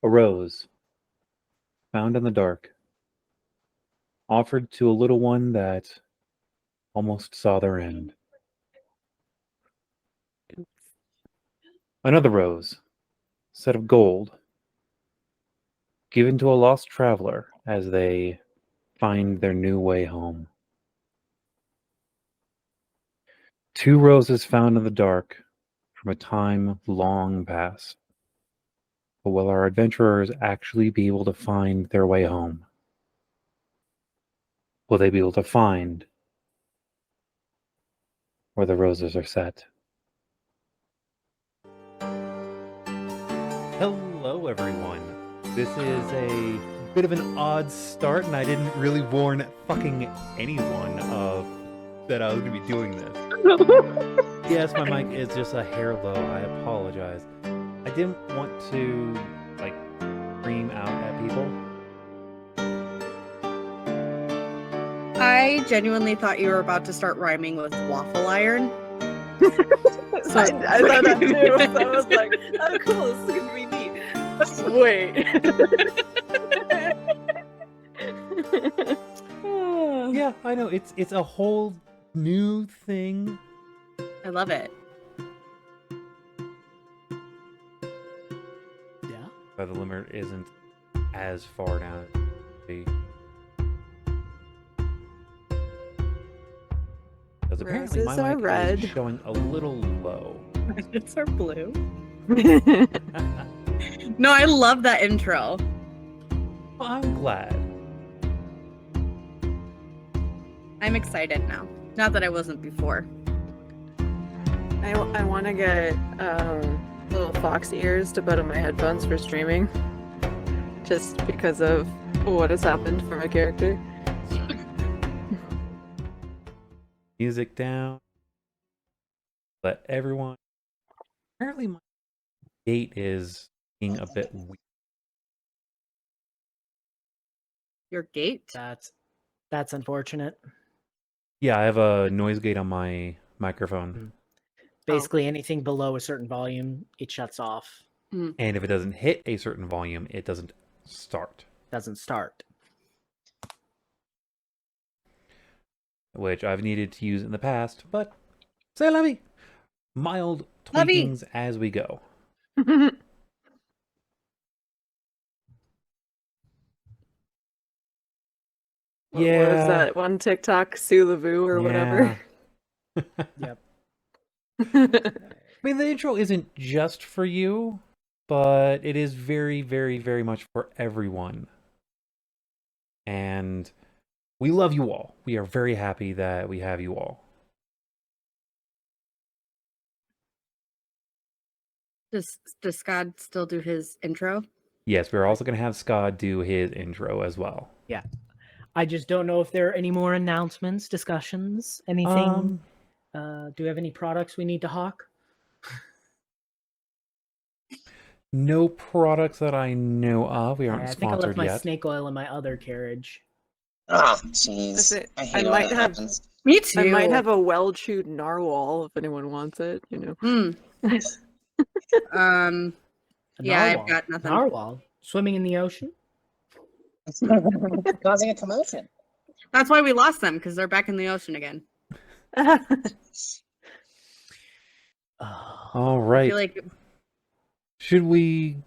A rose, found in the dark, offered to a little one that almost saw their end. Another rose, set of gold, given to a lost traveler as they find their new way home. Two roses found in the dark from a time long past. But will our adventurers actually be able to find their way home? Will they be able to find where the roses are set? Hello, everyone. This is a bit of an odd start, and I didn't really warn fucking anyone of that I was going to be doing this. Yes, my mic is just a hair low. I apologize. I didn't want to, scream out at people. I genuinely thought you were about to start rhyming with waffle iron. So I thought that too. So I was like, oh cool, this is gonna be neat. Wait. Yeah, I know. It's a whole new thing. I love it. Yeah. But the limit isn't as far down as it should be. Because apparently my Roses are mic red. is showing a little low. It's our blue. No, I love that intro. Well, I'm glad. I'm excited now. Not that I wasn't before. I want to get little fox ears to put in my headphones for streaming. Just because of what has happened for my character. Music down. Let everyone. Apparently, my gate is being a bit weak. Your gate? That's unfortunate. Yeah, I have a noise gate on my microphone. Basically, anything below a certain volume, it shuts off. And if it doesn't hit a certain volume, it doesn't start. Doesn't start. Which I've needed to use in the past, but say levy. Mild Levy. tweakings as we go. What was that one TikTok, Sulavu or whatever? Yep. I mean, the intro isn't just for you, but it is very, very, very much for everyone. And we love you all. We are very happy that we have you all. Does Skad still do his intro? Yes, we're also going to have Skad do his intro as well. Yeah. I just don't know if there are any more announcements, discussions, anything. Do we have any products we need to hawk? No products that I know of. We aren't I think I sponsored left my yet. snake oil in my other carriage. Oh, jeez. I hate I when might that have- happens. Me too. I might have a well-chewed narwhal if anyone wants it, you know. A Yeah, I've narwhal. got nothing. Narwhal swimming in the ocean. Causing a commotion. That's why we lost them, because they're back in the ocean again. All I right. feel like Should we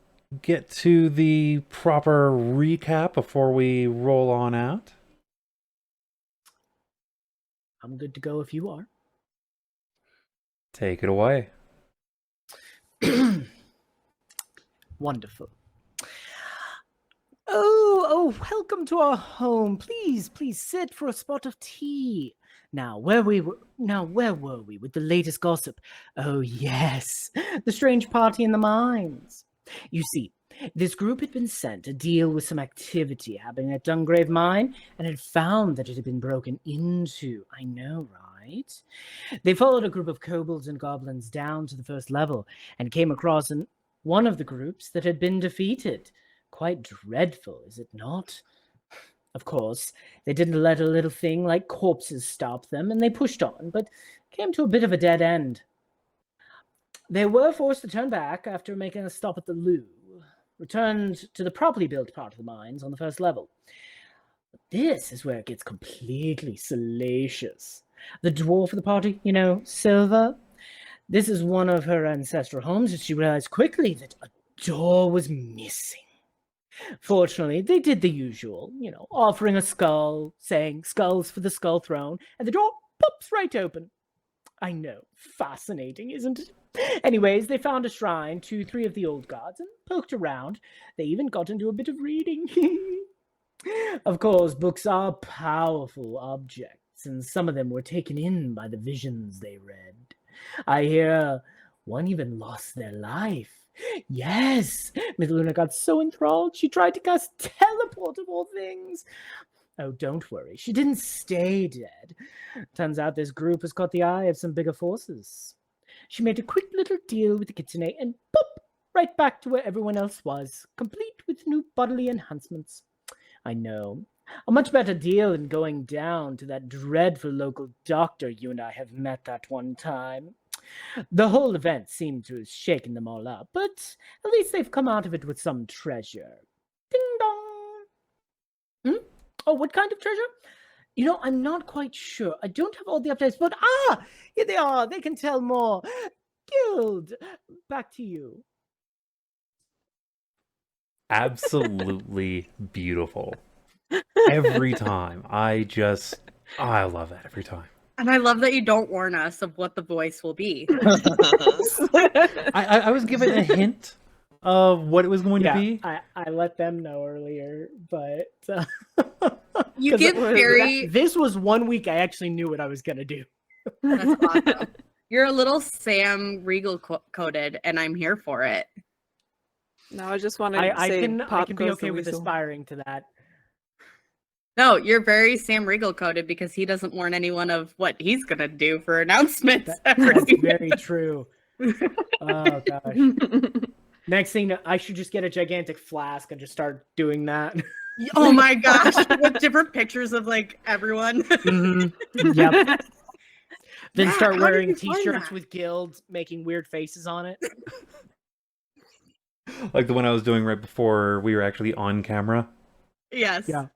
get to the proper recap before we roll on out? I'm good to go if you are. Take it away. Wonderful. Oh, welcome to our home. Please sit for a spot of tea. Now, where were we with the latest gossip? Oh, yes, the strange party in the mines. You see, this group had been sent to deal with some activity happening at Dungrave Mine and had found that it had been broken into. I know, right? They followed a group of kobolds and goblins down to the first level and came across one of the groups that had been defeated. Quite dreadful, is it not? Of course, they didn't let a little thing like corpses stop them, and they pushed on, but came to a bit of a dead end. They were forced to turn back after making a stop at the loo. returned to the properly built part of the mines on the first level. But this is where it gets completely salacious. The dwarf of the party, Silva. This is one of her ancestral homes, and she realized quickly that a door was missing. Fortunately, they did the usual, offering a skull, saying skulls for the skull throne, and the door pops right open. I know, fascinating, isn't it? Anyways, they found a shrine to 3 of the old gods and poked around. They even got into a bit of reading. Of course, books are powerful objects, and some of them were taken in by the visions they read. I hear one even lost their life. Yes, Mithluna got so enthralled, she tried to cast teleport of all things. Oh, don't worry, she didn't stay dead. Turns out this group has caught the eye of some bigger forces. She made a quick little deal with the kitsune and pop, right back to where everyone else was, complete with new bodily enhancements. I know. A much better deal than going down to that dreadful local doctor you and I have met that one time. The whole event seemed to have shaken them all up, but at least they've come out of it with some treasure. Ding dong! Oh, what kind of treasure? I'm not quite sure. I don't have all the updates, but here they are. They can tell more. Guild, back to you. Absolutely beautiful. Every time. I love that every time. And I love that you don't warn us of what the voice will be. I was given a hint of what it was going to be. I let them know earlier, but You give Carrie. This was 1 week I actually knew what I was gonna do. That's awesome. You're a little Sam Regal coded, and I'm here for it. No, I just want to I say can Pop be goes okay the with weasel. aspiring to that. No, you're very Sam Regal coded because he doesn't warn anyone of what he's gonna do for announcements. That's very true. Oh gosh. Next thing, I should just get a gigantic flask and just start doing that. Oh my gosh, with different pictures of everyone. Yep. Then Matt, start how did wearing you find t-shirts that? with guilds, making weird faces on it. Like the one I was doing right before we were actually on camera. Yes. Yeah.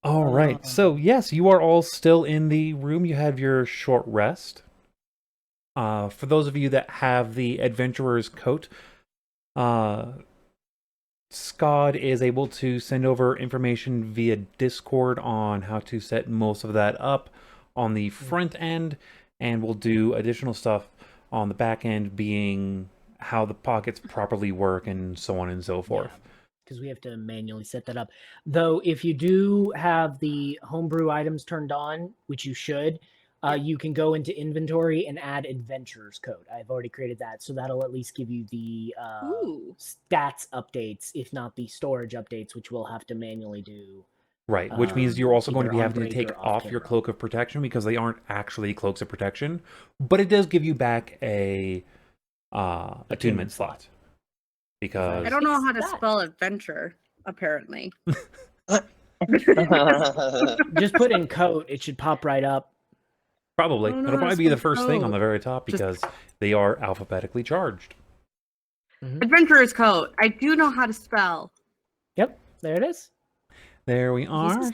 All right. So, yes, you are all still in the room. You have your short rest. For those of you that have the Adventurer's Coat, Skad is able to send over information via Discord on how to set most of that up on the front end, and we'll do additional stuff on the back end, being how the pockets properly work and so on and so forth. Because we have to manually set that up. Though, if you do have the homebrew items turned on, which you should, you can go into inventory and add Adventurer's Code. I've already created that, so that'll at least give you the stats updates, if not the storage updates, which we'll have to manually do. Right, which means you're also going to be either having to on take break or off off your camera. Cloak of Protection, because they aren't actually Cloaks of Protection, but it does give you back a attunement slot. Because I don't know how to What's that? spell adventure, apparently. Just put in coat, it should pop right up. probably I don't know it'll how to probably be the spell first thing on code. the very top, because they are alphabetically charged. Adventurer's Coat. I do know how to spell. Yep, there it is. There we are. is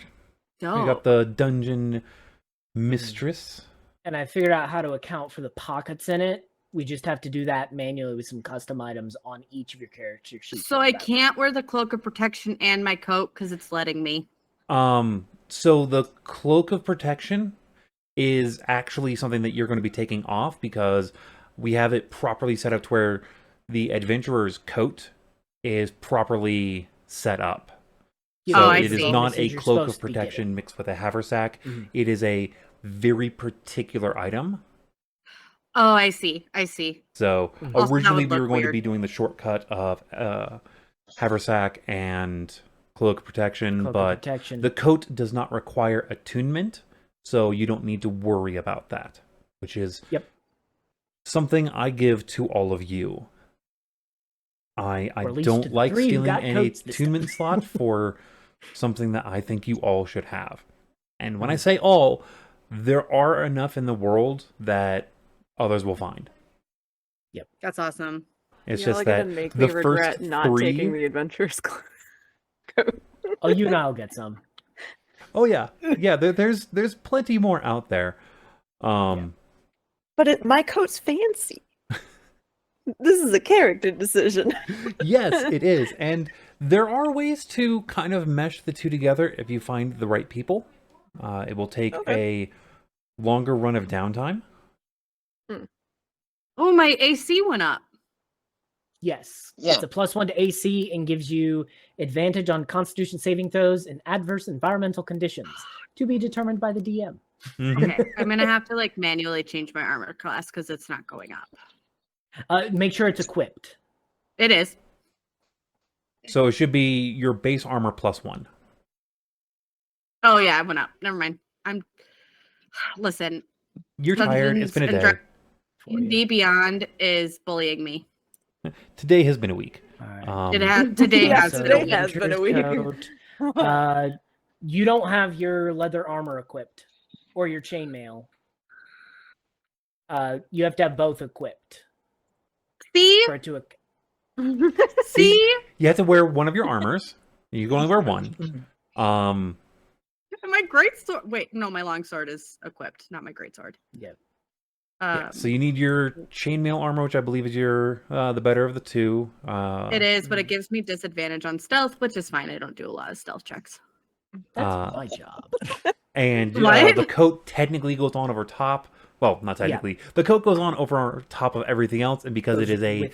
We got the Dungeon Mistress. And I figured out how to account for the pockets in it. We just have to do that manually with some custom items on each of your character sheets. So I can't wear the Cloak of Protection and my coat because it's letting me. So the Cloak of Protection is actually something that you're going to be taking off, because we have it properly set up to where the Adventurer's Coat is properly set up. So I it is see. not a You're Cloak supposed of to be getting. Protection mixed with a haversack. Mhm. It is a very particular item. Oh, I see. I see. So Also, that originally would we were look going to weird. be doing the shortcut of haversack and Cloak of Protection, Cloak of but Protection. the coat does not require attunement, so you don't need to worry about that, which is something I give to all of you. I Or at least to don't the like three who stealing got any coats this attunement time. slot for something that I think you all should have. And when I say all, there are enough in the world that others will find. That's awesome. It's Y'all just are gonna that make the me regret first not taking three. the adventurers coat. Oh, you and I'll get some. Oh yeah, yeah. There's plenty more out there. But my coat's fancy. This is a character decision. Yes, it is, and there are ways to kind of mesh the two together if you find the right people. It will take a longer run of downtime. Oh, my AC went up. Yes. Yeah. It's a +1 to AC and gives you advantage on Constitution saving throws and adverse environmental conditions to be determined by the DM. Okay, I'm gonna have to like manually change my armor class because it's not going up. Make sure it's equipped. It is. So it should be your base armor +1. Oh yeah, it went up. Never mind. Listen. You're tired. It's been a day. D Beyond is bullying me. Today has been a week. All right. Today Yeah, has so been a today week. has been a week. You don't have your leather armor equipped or your chainmail. You have to have both equipped. See? For it to See? You have to wear one of your armors. You can only wear one. My greatsword. Wait, no, my longsword is equipped, not my greatsword. Yeah. Yeah, so you need your chainmail armor, which I believe is your the better of the two. It is, but it gives me disadvantage on stealth, which is fine. I don't do a lot of stealth checks. That's my job. And What? the coat technically goes on over top. Well, not technically. The coat goes on over top of everything else, and because it is a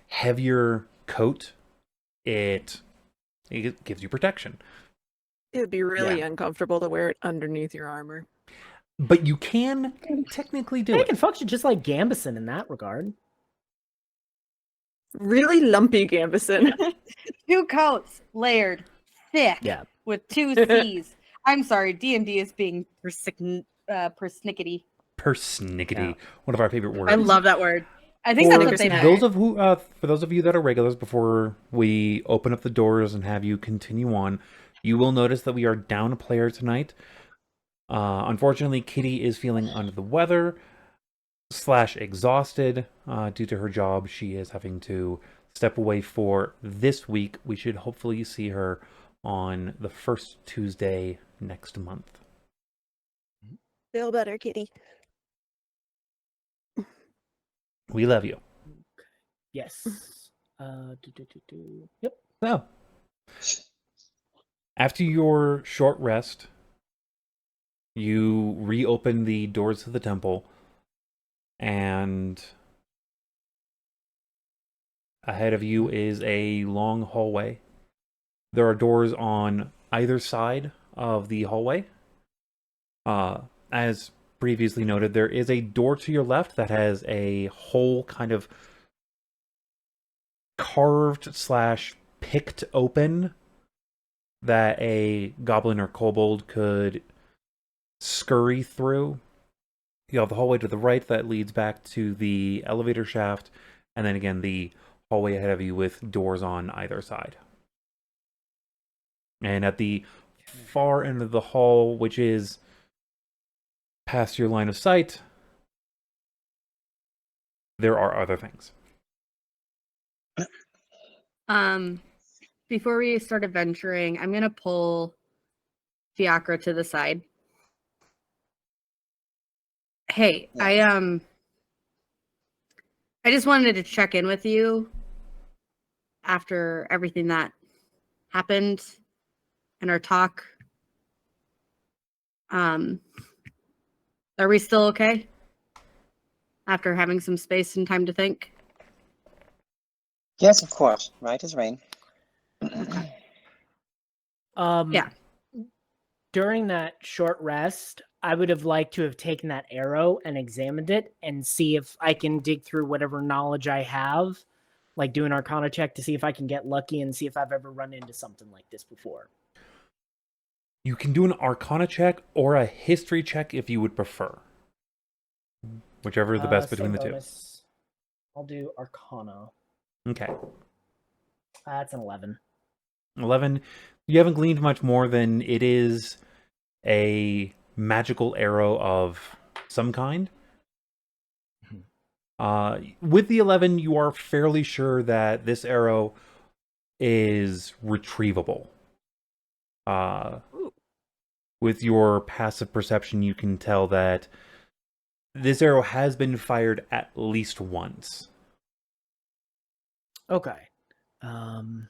heavier coat, it gives you protection. It would be really uncomfortable to wear it underneath your armor. But you can technically do It it. can function just like Gambison in that regard. Really lumpy Gambison. 2 coats, layered, thick, with 2 C's. I'm sorry, D&D is being persnickety. Persnickety, one of our favorite words. I love that word. I think that's what they meant. For those of you that are regulars, before we open up the doors and have you continue on, you will notice that we are down a player tonight. Unfortunately, Katy is feeling under the weather / exhausted due to her job. She is having to step away for this week. We should hopefully see her on the first Tuesday next month. Feel better, Kitty. We love you. Yes. Yep. So, after your short rest, you reopen the doors to the temple, and ahead of you is a long hallway. There are doors on either side of the hallway. As previously noted, there is a door to your left that has a hole kind of carved / picked open that a goblin or kobold could scurry through. You have the hallway to the right that leads back to the elevator shaft, and then again the hallway ahead of you with doors on either side. And at the far end of the hall, which is past your line of sight, there are other things. Before we start adventuring, I'm gonna pull Fiacre to the side. Hey, I just wanted to check in with you after everything that happened in our talk. Are we still okay? After having some space and time to think? Yes, of course. Right as rain. Yeah. During that short rest, I would have liked to have taken that arrow and examined it and see if I can dig through whatever knowledge I have, like do an Arcana check to see if I can get lucky and see if I've ever run into something like this before. You can do an Arcana check or a History check if you would prefer. Whichever is the best between the bonus. I'll do Arcana. two. Okay. That's an 11. 11. You haven't gleaned much more than it is a magical arrow of some kind. With the 11, you are fairly sure that this arrow is retrievable. With your passive perception, you can tell that this arrow has been fired at least once. Okay. I'm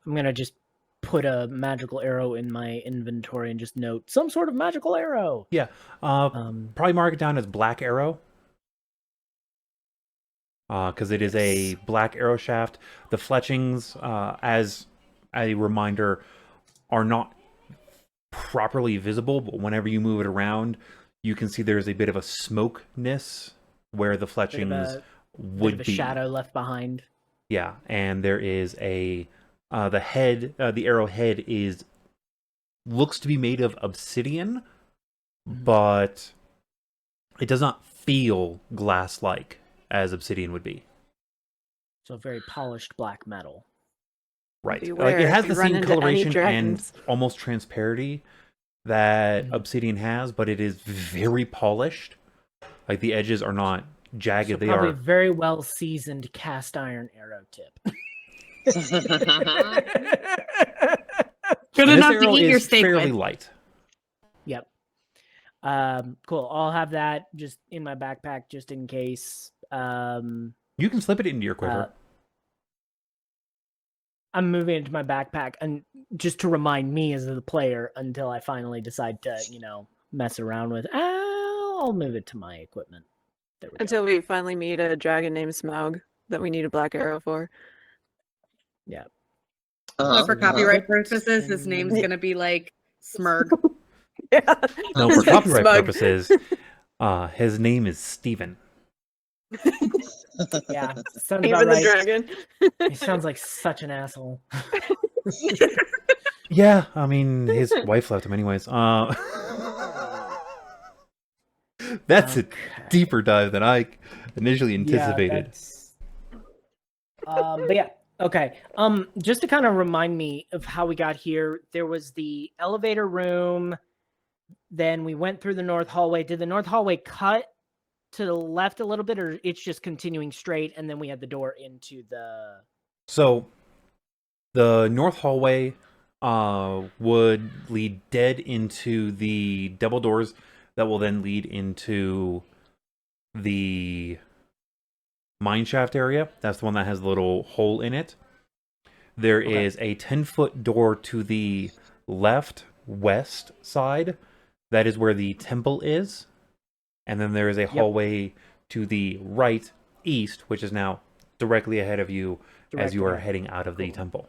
gonna just put a magical arrow in my inventory and just note some sort of magical arrow. Yeah. Probably mark it down as black arrow. Because it is a black arrow shaft. The fletchings, as a reminder, are not properly visible, but whenever you move it around, you can see there's a bit of a smokeness where the fletchings would be. Shadow left behind. Yeah, and there is a the head, the arrowhead looks to be made of obsidian, but it does not feel glass-like as obsidian would be. So very polished black metal. Right. Beware Like it has if the you run same into any coloration and dragons. almost transparency that obsidian has, but it is very polished. Like the edges are not jagged. So They probably are very well seasoned cast iron arrow tip. Good and this enough to arrow eat your is steak fairly with. light. Yep. Cool. I'll have that just in my backpack just in case. You can slip it into your quiver. I'm moving it into my backpack and just to remind me as the player until I finally decide to, mess around with. I'll move it to my equipment. There we go. Until we finally meet a dragon named Smaug that we need a black arrow for. Yeah. So for copyright Uh-huh. purposes, his name's gonna be like Smurg. Yeah. No, for Like copyright Smaug. purposes, his name is Steven. Yeah. Sounds Even about the right. dragon. He sounds like such an asshole. Yeah, I mean, his wife left him anyways. That's a deeper dive than I initially anticipated. But yeah, okay. Just to kind of remind me of how we got here, there was the elevator room. Then we went through the north hallway. Did the north hallway cut to the left a little bit, or it's just continuing straight? And then we had the door into the. So, the north hallway would lead dead into the double doors that will then lead into the mine shaft area. That's the one that has a little hole in it. There is a 10-foot door to the left west side. That is where the temple is. And then there is a hallway to the right east, which is now directly ahead of you as you are heading out of the temple.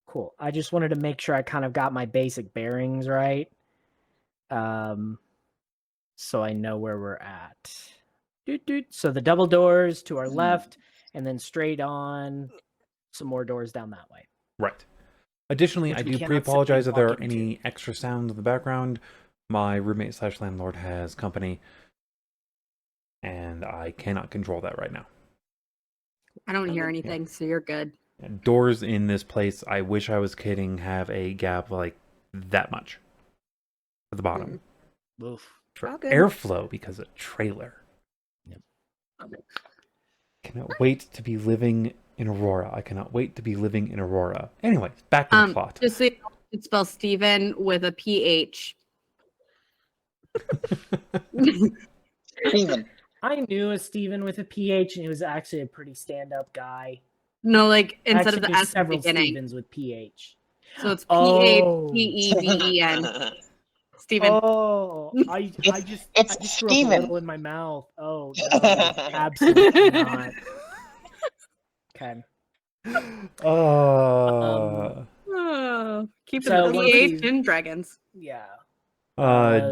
Cool. I just wanted to make sure I kind of got my basic bearings right. So I know where we're at. So the double doors to our left, and then straight on some more doors down that way. Right. Additionally, Which I we do cannot pre-apologize simply if there walk are any extra sounds in the background. My roommate / landlord has company, and I cannot control that right now. I don't hear anything, so you're good. Doors in this place, I wish I was kidding, have a gap like that much at the bottom. Oof. For Okay. airflow because of trailer. Yep. Cannot wait to be living in Aurora. I cannot wait to be living in Aurora. Anyways, back to the plot. Just so you know, you spell Steven with a PH. Steven. I knew a Steven with a PH, and he was actually a pretty stand-up guy. No, like I instead actually of the knew S at the several beginning. Stevens with PH. So it's Oh. PHPEVEN. Steven. Oh, I just It's threw up a Steven. little in my mouth. Oh no, absolutely not. Okay. Oh, keeping So the once PH you- in dragons. Yeah.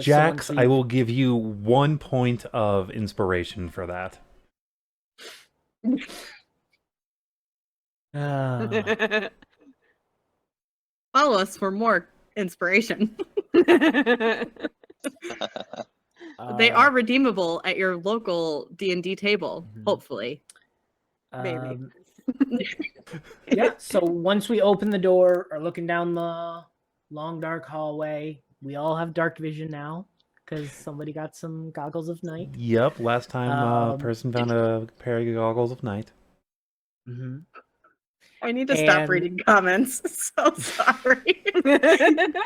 Jax, once I will give you 1 point of inspiration for that. Follow us for more inspiration. They are redeemable at your local D&D table, Mhm. hopefully. Maybe. Yeah. So once we open the door, are looking down the long dark hallway, we all have dark vision now because somebody got some goggles of night. Yep, last time a person found a pair of goggles of night. Mm-hmm. I need to stop And- reading comments. So sorry.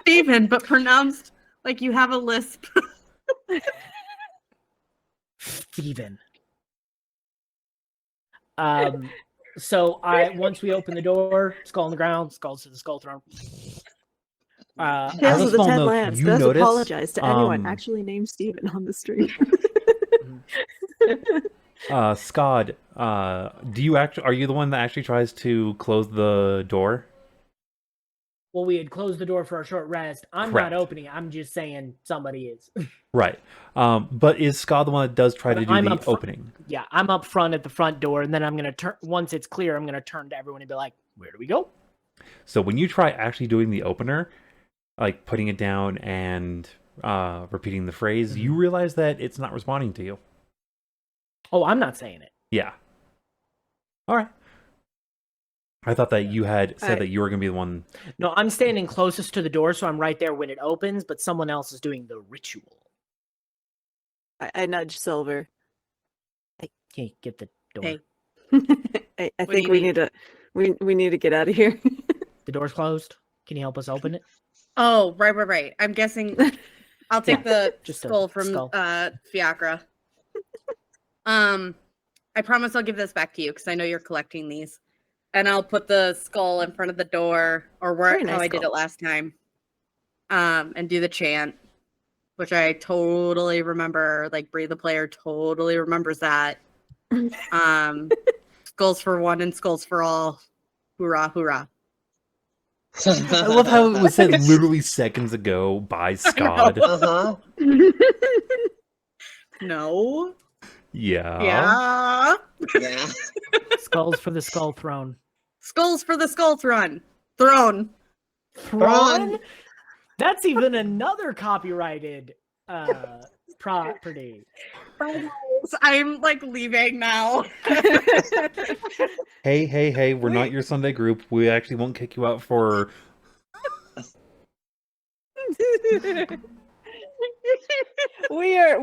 Steven, but pronounced like you have a lisp. Steven. So once we open the door, skull on the ground, skulls to the skull throne. As a Tales of the small Ten note, Lands you does notice, apologize to anyone um, actually named Steven on the street. Skad, are you the one that actually tries to close the door? Well, we had closed the door for a short rest. I'm Correct. not opening it. I'm just saying somebody is. Right. But is Skad the one that does try But to do I'm the up fr- opening? Yeah, I'm up front at the front door, and then I'm gonna turn. Once it's clear, I'm gonna turn to everyone and be like, "Where do we go?" So when you try actually doing the opener, like putting it down and repeating the phrase, you realize that it's not responding to you. Oh, I'm not saying it. Yeah. All right. I thought that you had said that you were going to be the one. No, I'm standing closest to the door, so I'm right there when it opens. But someone else is doing the ritual. I nudge Silver. Okay, get the door. Hey. I do think you we need? need to we need to get out of here. The door's closed. Can you help us open it? Oh, right. I'm guessing I'll take the just a skull from skull. Fiacre. I promise I'll give this back to you because I know you're collecting these. And I'll put the skull in front of the door or Very nice how I did it skull. last time. And do the chant, which I totally remember. Like Bree the player totally remembers that. Skulls for one and skulls for all. Hoorah, hoorah. I love how it was said literally seconds ago by Skad. Uh-huh. No. Yeah. Yeah. Yeah. Skulls for the skull throne. Skulls for the skull throne. Throne. Throne? That's even another copyrighted property. I'm like leaving now. Hey, we're not your Sunday group. We actually won't kick you out for... we are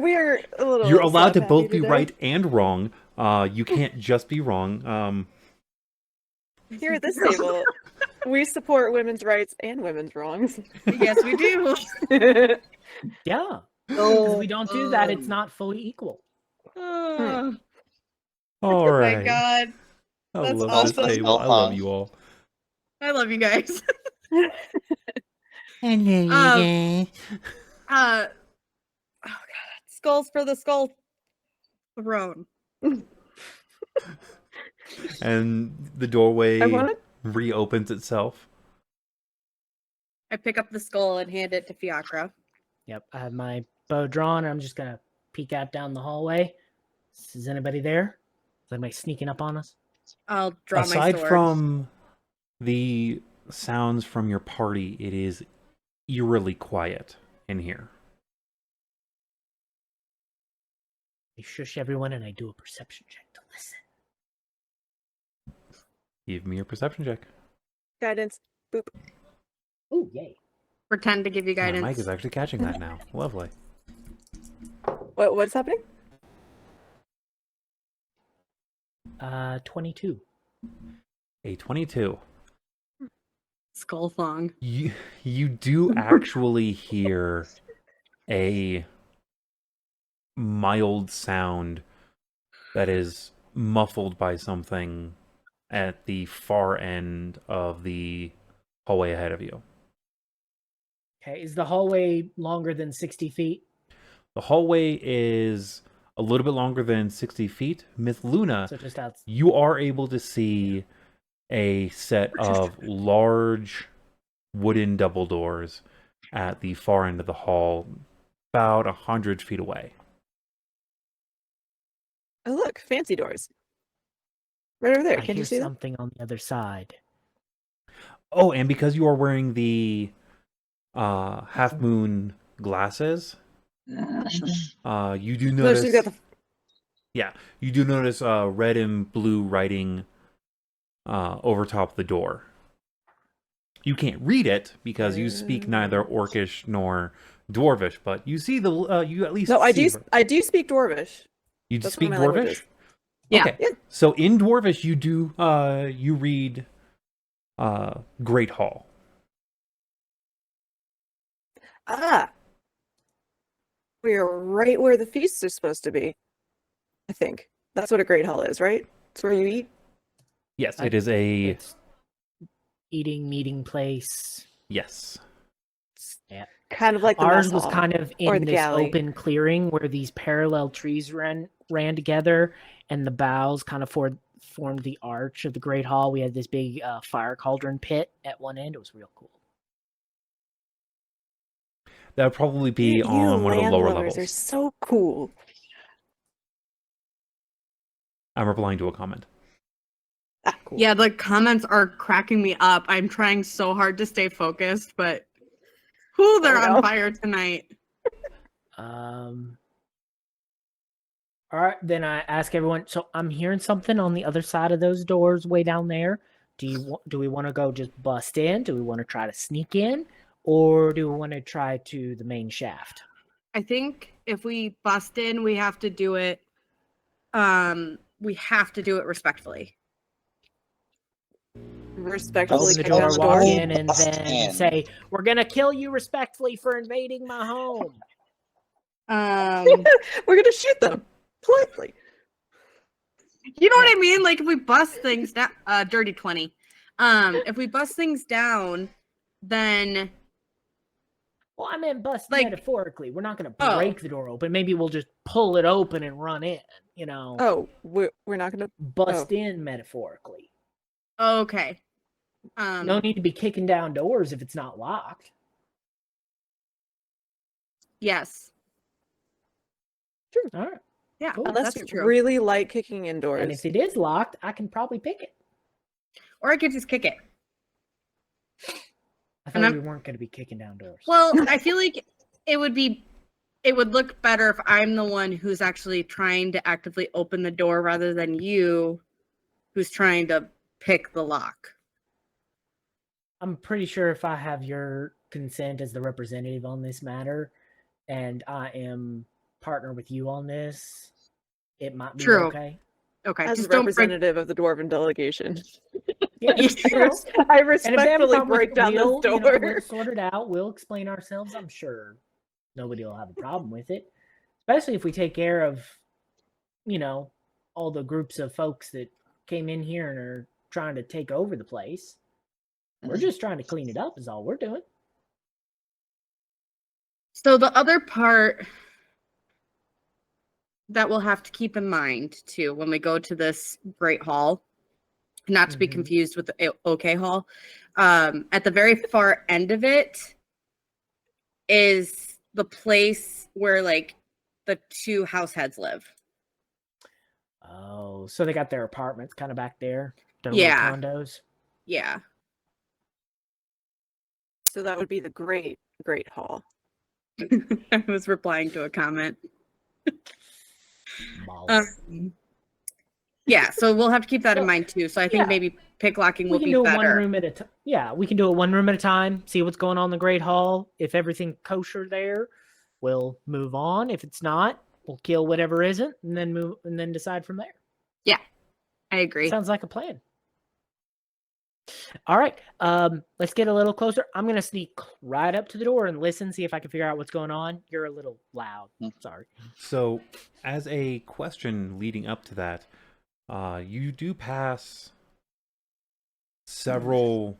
a little. You're allowed to slap both happy be today. right and wrong. You can't just be wrong. Here at this table. We support women's rights and women's wrongs. Yes, we do. Yeah. Because Oh, we don't do that, it's not fully equal. Oh All my right. god. I That's love awesome. this table. I love you all. I love you guys. Hello, oh god. Skulls for the skull throne. And the doorway I want reopens itself. I pick up the skull and hand it to Fiacre. Yep, I have my bow drawn, and I'm just gonna peek out down the hallway. Is anybody there? Is anybody sneaking up on us? I'll draw my Aside sword. from the sounds from your party, it is eerily quiet in here. I shush everyone, and I do a perception check to listen. Give me your perception check. guidance. Boop. Oh, yay! Pretend to give you My guidance. mic is actually catching that now. Lovely. What's happening? 22. A 22. Skull thong. You do actually hear a mild sound that is muffled by something at the far end of the hallway ahead of you. Okay, is the hallway longer than 60 feet? The hallway is a little bit longer than 60 feet. Mithluna, So just out. you are able to see a set of large wooden double doors at the far end of the hall, about 100 feet away. Oh, look, fancy doors. Right over there. I Can hear you see that? something on the other side. Oh, and because you are wearing the half moon glasses, you do No, notice. she's got the. Yeah, you do notice red and blue writing over top the door. You can't read it because you speak neither Orcish nor Dwarvish, but you see you at least No, I see do. I do speak Dwarvish. You That's speak one of my Dwarvish? languages. Yeah. Okay. Yeah. So in Dwarvish, you do you read Great Hall. Ah, we are right where the feasts are supposed to be. I think that's what a great hall is, right? It's where you eat. Yes, it is a It's eating, meeting place. yes. Yeah. Kind of like the Ours mess was hall, kind of or in the this galley. open clearing where these parallel trees ran together, and the boughs kind of formed the arch of the Great Hall. We had this big fire cauldron pit at one end. It was real cool. That would probably be on one of the lower levels. Are so cool. I'm replying to a comment. Ah, cool. Yeah, the comments are cracking me up. I'm trying so hard to stay focused, but they're on fire tonight. All right, then I ask everyone. So I'm hearing something on the other side of those doors, way down there. Do we want to go just bust in? Do we want to try to sneak in, or do we want to try to the main shaft? I think if we bust in, we have to do it. We have to do it respectfully. Respectfully Open the kick door, down the walk door. in, and Bust then in. say, "We're gonna kill you respectfully for invading my home." We're gonna shoot them politely. You know what I mean? Like if we bust things down, dirty 20. If we bust things down, then Well, I meant bust Like- metaphorically. We're not gonna Oh. break the door open. Maybe we'll just pull it open and run in. You know, Oh, we're not gonna. bust in metaphorically. okay. No need to be kicking down doors if it's not locked. Yes. All right. Yeah, Cool. Unless that's you true. really like kicking indoors. And if it is locked, I can probably pick it. Or I could just kick it. I And thought I'm- we weren't going to be kicking down doors. Well, I feel like it would look better if I'm the one who's actually trying to actively open the door rather than you who's trying to pick the lock. I'm pretty sure if I have your consent as the representative on this matter, and I am partner with you on this, it might be True. okay. Okay. as Just a don't break. representative of the dwarven delegation, Yeah, Yeah. I And if they have a respectfully problem with break it, down this we'll door. sort it out. We'll explain ourselves. I'm sure nobody will have a problem with it, especially if we take care of, all the groups of folks that came in here and are trying to take over the place. We're just trying to clean it up is all we're doing. So the other part that we'll have to keep in mind too when we go to this great hall, not to be Mhm. confused with the OK hall, at the very far end of it is the place where like the two house heads live. Oh, so they got their apartments kind of back there. Their Yeah. little condos. Yeah. So that would be the great hall. I was replying to a comment. Molly. Yeah, so we'll have to keep that in Well, mind too. So I think yeah. maybe picklocking We will can be do it better. one room at a time. Yeah, we can do it one room at a time. See what's going on in the Great Hall. If everything kosher there, we'll move on. If it's not, we'll kill whatever isn't, and then decide from there. I agree. Sounds like a plan. All right, let's get a little closer. I'm gonna sneak right up to the door and listen, see if I can figure out what's going on. You're a little loud. Sorry. So, as a question leading up to that, you do pass several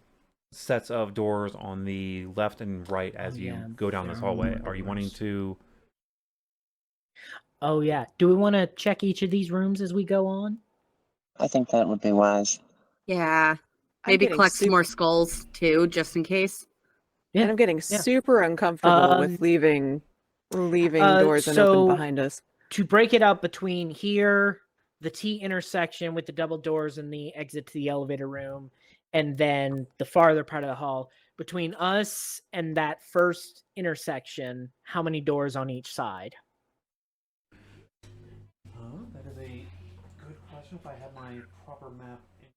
sets of doors on the left and right as you yeah, go down this there are hallway. more Are you wanting doors. to? Oh yeah. Do we want to check each of these rooms as we go on? I think that would be wise. Yeah. I'm Maybe getting collect some more skulls too, just in case. Yeah. And I'm getting yeah. super uncomfortable with leaving doors so- unopened behind us. To break it up between here, the T intersection with the double doors and the exit to the elevator room, and then the farther part of the hall, between us and that first intersection, how many doors on each side? That is a good question. If I have my proper map in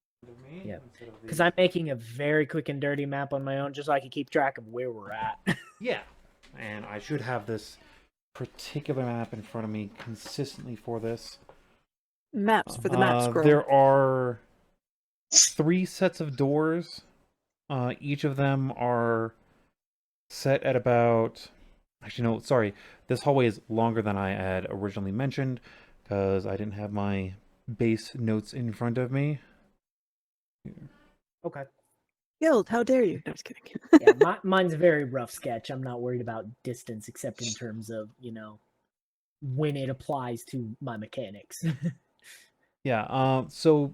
Yeah, because I'm making a very quick and dirty map on my own, just so I can keep track of where we're at. Yeah, and I should have this particular map in front of me consistently for this. Maps for the map scroll. There are 3 sets of doors. Each of them are set at about... Actually, no, sorry. This hallway is longer than I had originally mentioned, because I didn't have my base notes in front of me. Okay. Guild, how dare you? No, just kidding. Yeah, mine's a very rough sketch. I'm not worried about distance, except in terms of, when it applies to my mechanics. Yeah, so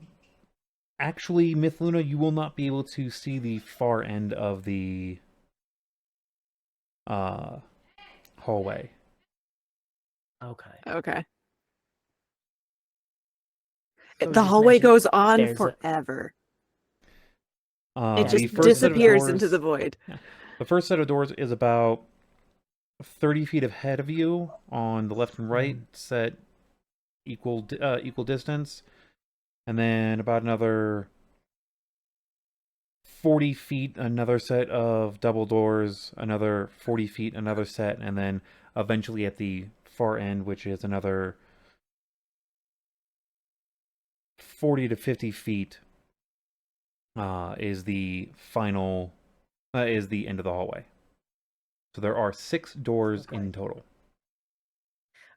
actually, Mithluna, you will not be able to see the far end of the hallway. Okay. Okay. So The just hallway mention goes on there's a- forever. The It just first set of disappears into doors- the void. The first set of doors is about 30 feet ahead of you on the left and right, set equal distance, and then about another 40 feet, another set of double doors, another 40 feet, another set, and then eventually at the far end, which is another 40 to 50 feet, is the final, is the end of the hallway. So there are 6 doors in total.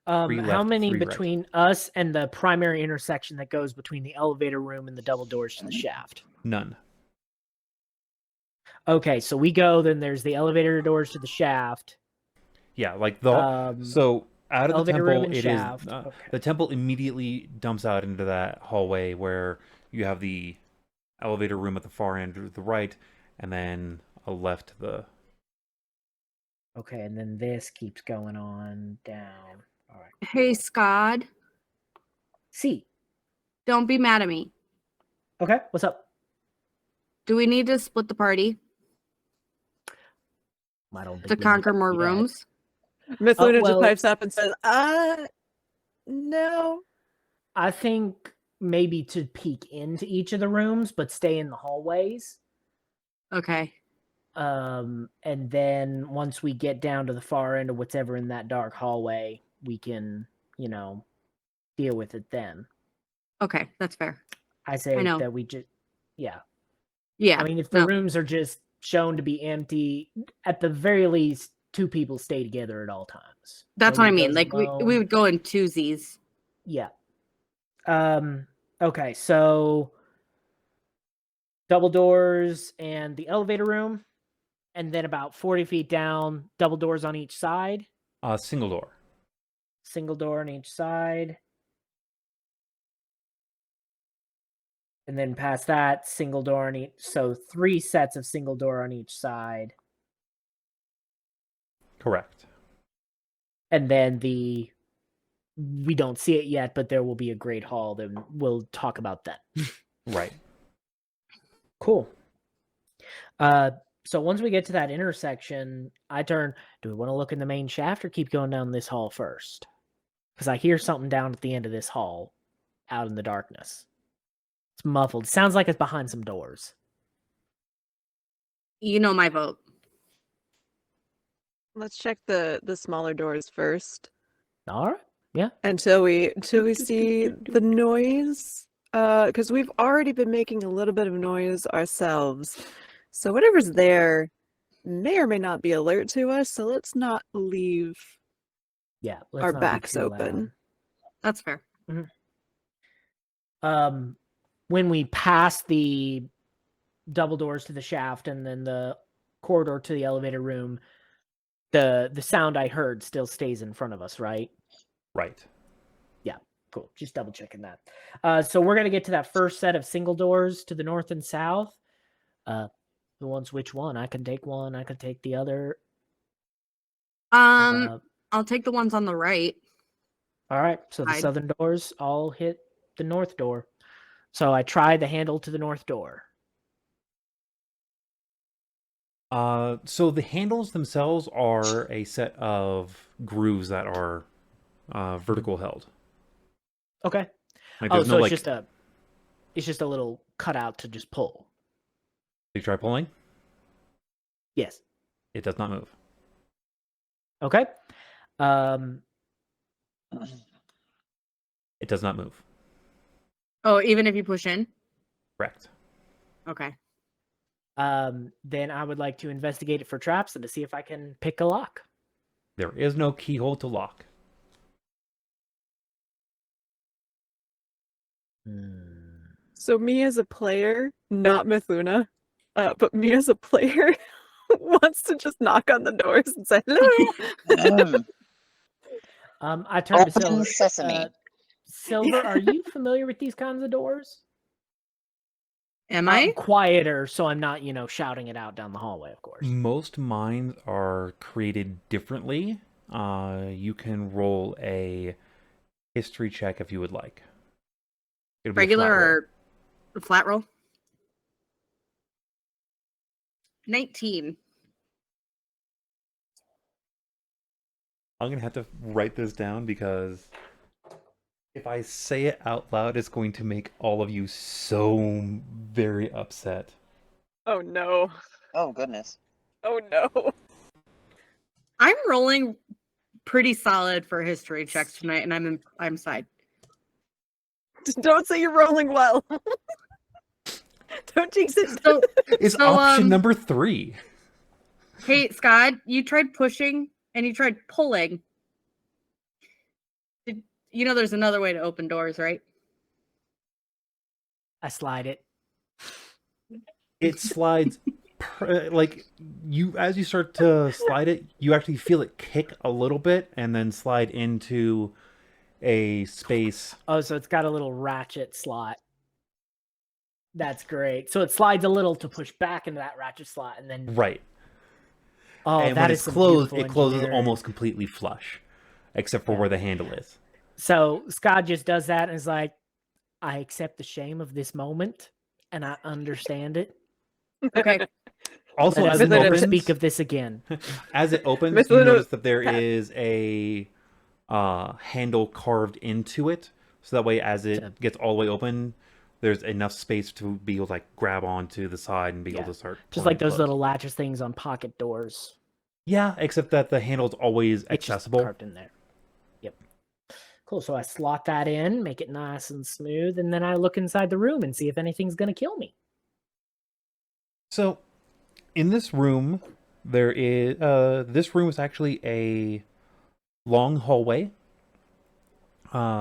3 how left, many 3 right. between us and the primary intersection that goes between the elevator room and the double doors to the shaft? None. Okay, so we go, then there's the elevator doors to the shaft. Yeah, like the so out of the elevator room temple, and it is shaft. the temple immediately dumps out into that hallway where you have the elevator room at the far end to the right, and then a left to the... Okay, and then this keeps going on down. All right. Hey, Skad, See. don't be mad at me. Okay, what's up? Do we need to split the party I don't think to we conquer need more yet. rooms? Mithluna well- just pipes up and says, no. I think maybe to peek into each of the rooms, but stay in the hallways. Okay. And then once we get down to the far end of whatever in that dark hallway, we can, deal with it then. Okay, that's fair. I say I know. that we just, yeah. Yeah. I mean, if the no. rooms are just shown to be empty, at the very least, 2 people stay together at all times. That's what I Nobody mean. goes Like we alone. would go in twosies. Yeah. Okay, so double doors and the elevator room, and then about 40 feet down, double doors on each side, single door. single door on each side. And then past that, single door on each. So 3 sets of single door on each side. Correct. And then we don't see it yet, but there will be a great hall. Then we'll talk about that. Right. Cool. So once we get to that intersection, I turn, do we want to look in the main shaft or keep going down this hall first? Because I hear something down at the end of this hall out in the darkness. It's muffled. It sounds like it's behind some doors. You know my vote. Let's check the smaller doors first All right. Yeah. until we see the noise. Because we've already been making a little bit of noise ourselves. So whatever's there may or may not be alert to us. So let's not leave Yeah. Let's our not be backs too open. That's fair. loud. When we pass the double doors to the shaft and then the corridor to the elevator room, the sound I heard still stays in front of us, right? Right. Cool. Just double checking that. So we're gonna get to that first set of single doors to the north and south. Who wants which one? I can take one. I can take the other. I'll take the ones on the right. All right. So the Side. southern doors all hit the north door. So I tried the handle to the north door. So the handles themselves are a set of grooves that are vertical held. Okay. Like Oh, there's so no it's like just a little cut out to just pull. You try pulling. Yes. It does not move. Okay. It does not move. Oh, even if you push in? Correct. Okay. Then I would like to investigate it for traps and to see if I can pick a lock. There is no keyhole to lock. So me as a player, not Mithluna, but me as a player wants to just knock on the doors and say hello. I turn to Open Silver. sesame. Silver, are you familiar with these kinds of doors? Am I? Quieter, so I'm not, shouting it out down the hallway, of course. Most mines are created differently. You can roll a history check if you would like. It'll be a Regular flat roll. or flat roll? 19. I'm going to have to write this down because if I say it out loud, it's going to make all of you so very upset. Oh no. Oh, goodness. Oh no. I'm rolling pretty solid for history checks tonight, and I'm side. Just don't say you're rolling well. Don't jinx it. So, It's option number 3. hey, Skad, you tried pushing and you tried pulling. You know there's another way to open doors, right? I slide it. It slides like as you start to slide it, you actually feel it kick a little bit and then slide into a space. Oh, so it's got a little ratchet slot. That's great. So it slides a little to push back into that ratchet slot, and then Right. oh, And that when is it's some closed, beautiful it closes engineering. almost completely flush, except for where the handle is. So Scott just does that and is like, I accept the shame of this moment, and I understand it. Okay. Also, Let as us it never opens, speak of this again. as it opens, Miss you Luna- notice that there is a handle carved into it, so that way, as it gets all the way open, there's enough space to be able to like grab onto the side and be able to start. Just pulling like it those closed. little latches things on pocket doors. Yeah, except that the handle's always It's just accessible. carved in there. Yep. Cool. So I slot that in, make it nice and smooth, and then I look inside the room and see if anything's gonna kill me. So, in this room, there is this room is actually a long hallway.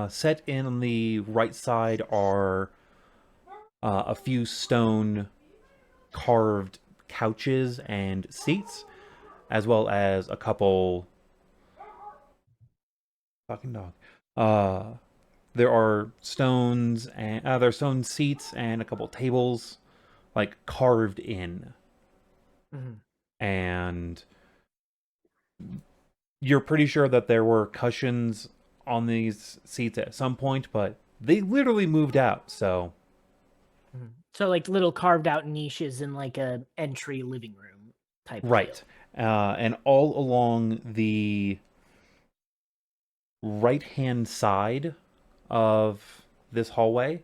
Set in on the right side are a few stone carved couches and seats, as well as a couple. Fucking dog. There are stones and there are stone seats and a couple tables, like carved in. And you're pretty sure that there were cushions on these seats at some point, but they literally moved out, so So like little carved out niches in like a entry living room type of right. And all along the right-hand side of this hallway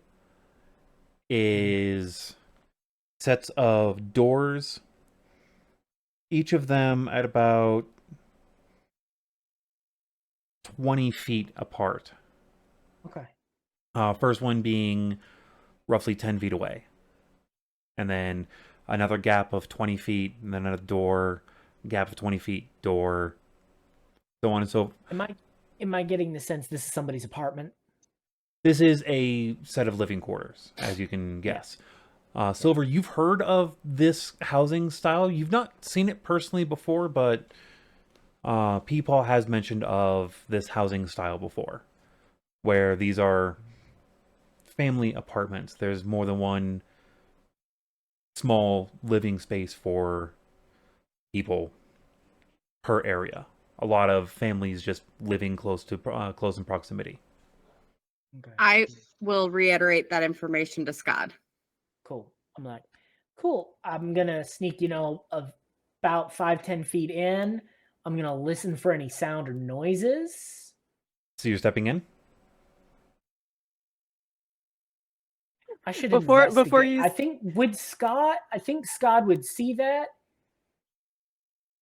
is sets of doors, each of them at about 20 feet apart. Okay. First one being roughly 10 feet away. And then another gap of 20 feet, and then a door, gap of 20 feet, door, so on and so. Am I getting the sense this is somebody's apartment? This is a set of living quarters, as you can guess. Silver, you've heard of this housing style. You've not seen it personally before, but Peepaw has mentioned of this housing style before, where these are family apartments. There's more than one small living space for people per area. A lot of families just living close in proximity. Okay. I will reiterate that information to Skad. Cool. I'm like, cool. I'm gonna sneak, about 5-10 feet in. I'm gonna listen for any sound or noises. So you're stepping in? I should Before investigate. you- I think Skad would see that.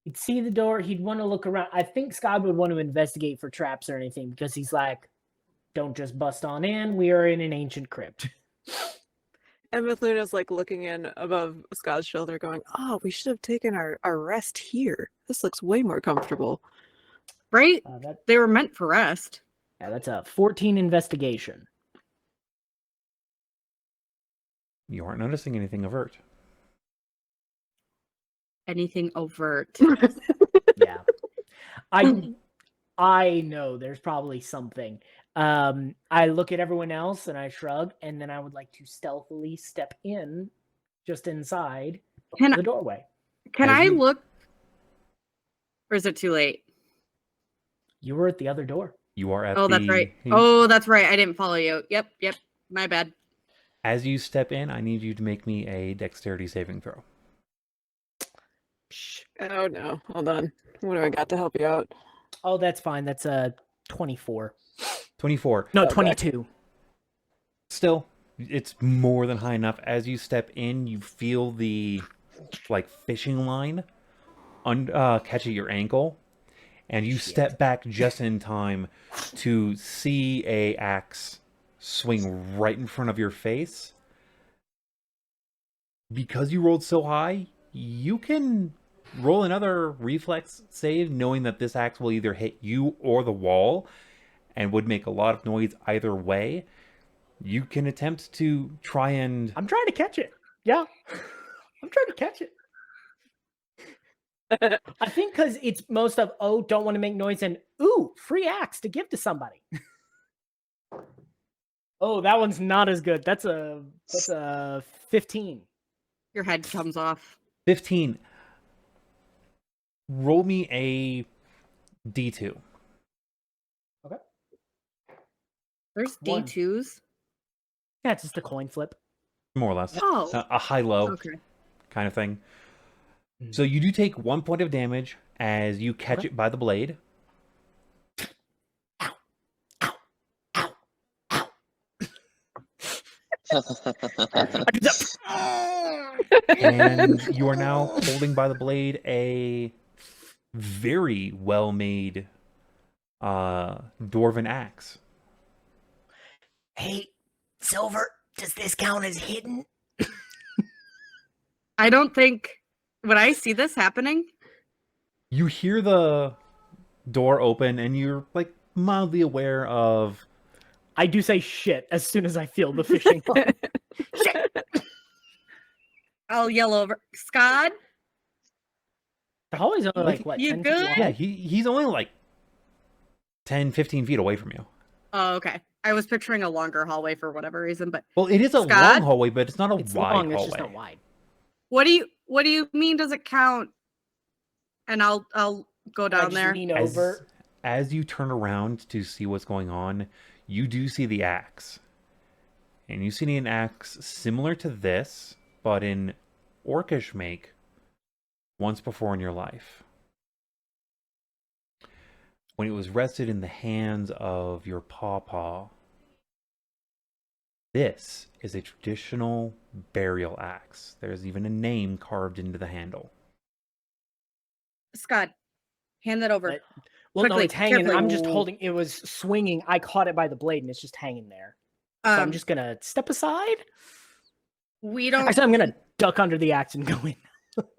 He'd see the door. He'd want to look around. I think Skad would want to investigate for traps or anything because he's like, don't just bust on in. We are in an ancient crypt. And Mithluna's like looking in above Scott's shoulder going, oh, we should have taken our rest here. This looks way more comfortable. Right? That, They were meant for rest. yeah, that's a 14 investigation. You aren't noticing anything overt. Anything overt. Yeah. I know there's probably something. I look at everyone else and I shrug, and then I would like to stealthily step in just inside the doorway. Can As I you- look? Or is it too late? You were at the other door. You are at Oh, the... that's right. Oh, that's right. I didn't follow you. Yep. My bad. As you step in, I need you to make me a dexterity saving throw. Oh no, hold on. What do I got to help you out? Oh, that's fine. That's 24. 24. No, Okay. 22. Still, it's more than high enough. As you step in, you feel the fishing line catch at your ankle, and you step back just in time to see a axe swing right in front of your face. Because you rolled so high, you can roll another reflex save, knowing that this axe will either hit you or the wall, and would make a lot of noise either way. You can attempt to try and... I'm trying to catch it. Yeah. I'm trying to catch it. I think because it's most of, oh, don't want to make noise, and, ooh, free axe to give to somebody. Oh, that one's not as good. That's a 15. Your head comes off. 15. Roll me a D2. Okay. There's One. D2s. Yeah, it's just a coin flip. More or less. Oh. A high-low Okay. kind of thing. So you do take 1 point of damage as you catch it by the blade. And you are now holding by the blade a very well-made dwarven axe. Hey, Silver, does this count as hidden? I don't think when I see this happening, You hear the door open, and you're mildly aware of... I do say shit as soon as I feel the fishing line. I'll yell over, Skad, The hallway's only what, You 10 feet good? wide? Yeah, he's only 10, 15 feet away from you. Oh, okay. I was picturing a longer hallway for whatever reason, but Well, it is a Scott? long hallway, but it's not a It's wide long, it's hallway. just not wide. what do you mean does it count? And I'll go I down just there. lean As, over. as you turn around to see what's going on, you do see the axe. And you see an axe similar to this, but in orcish make, once before in your life. When it was rested in the hands of your pawpaw. This is a traditional burial axe. There's even a name carved into the handle. Scott, hand that over. Well, no, quickly, it's hanging. carefully. I'm just holding. It was swinging. I caught it by the blade, and it's just hanging there. So I'm just gonna step aside. We don't. Actually, I'm gonna duck under the axe and go in.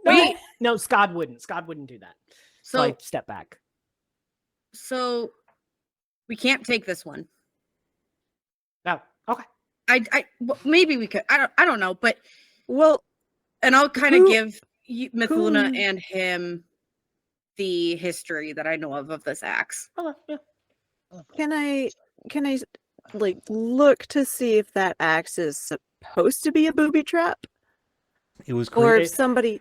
Wait. No, Skad wouldn't. Skad wouldn't do that. So I So step back. so we can't take this one. Oh, okay. Well, maybe we could. I don't know, but Well, and I'll kind of Who- give Mithluna who- and him the history that I know of this axe. Okay, yeah. can I look to see if that axe is supposed to be a booby trap, It was or created. if somebody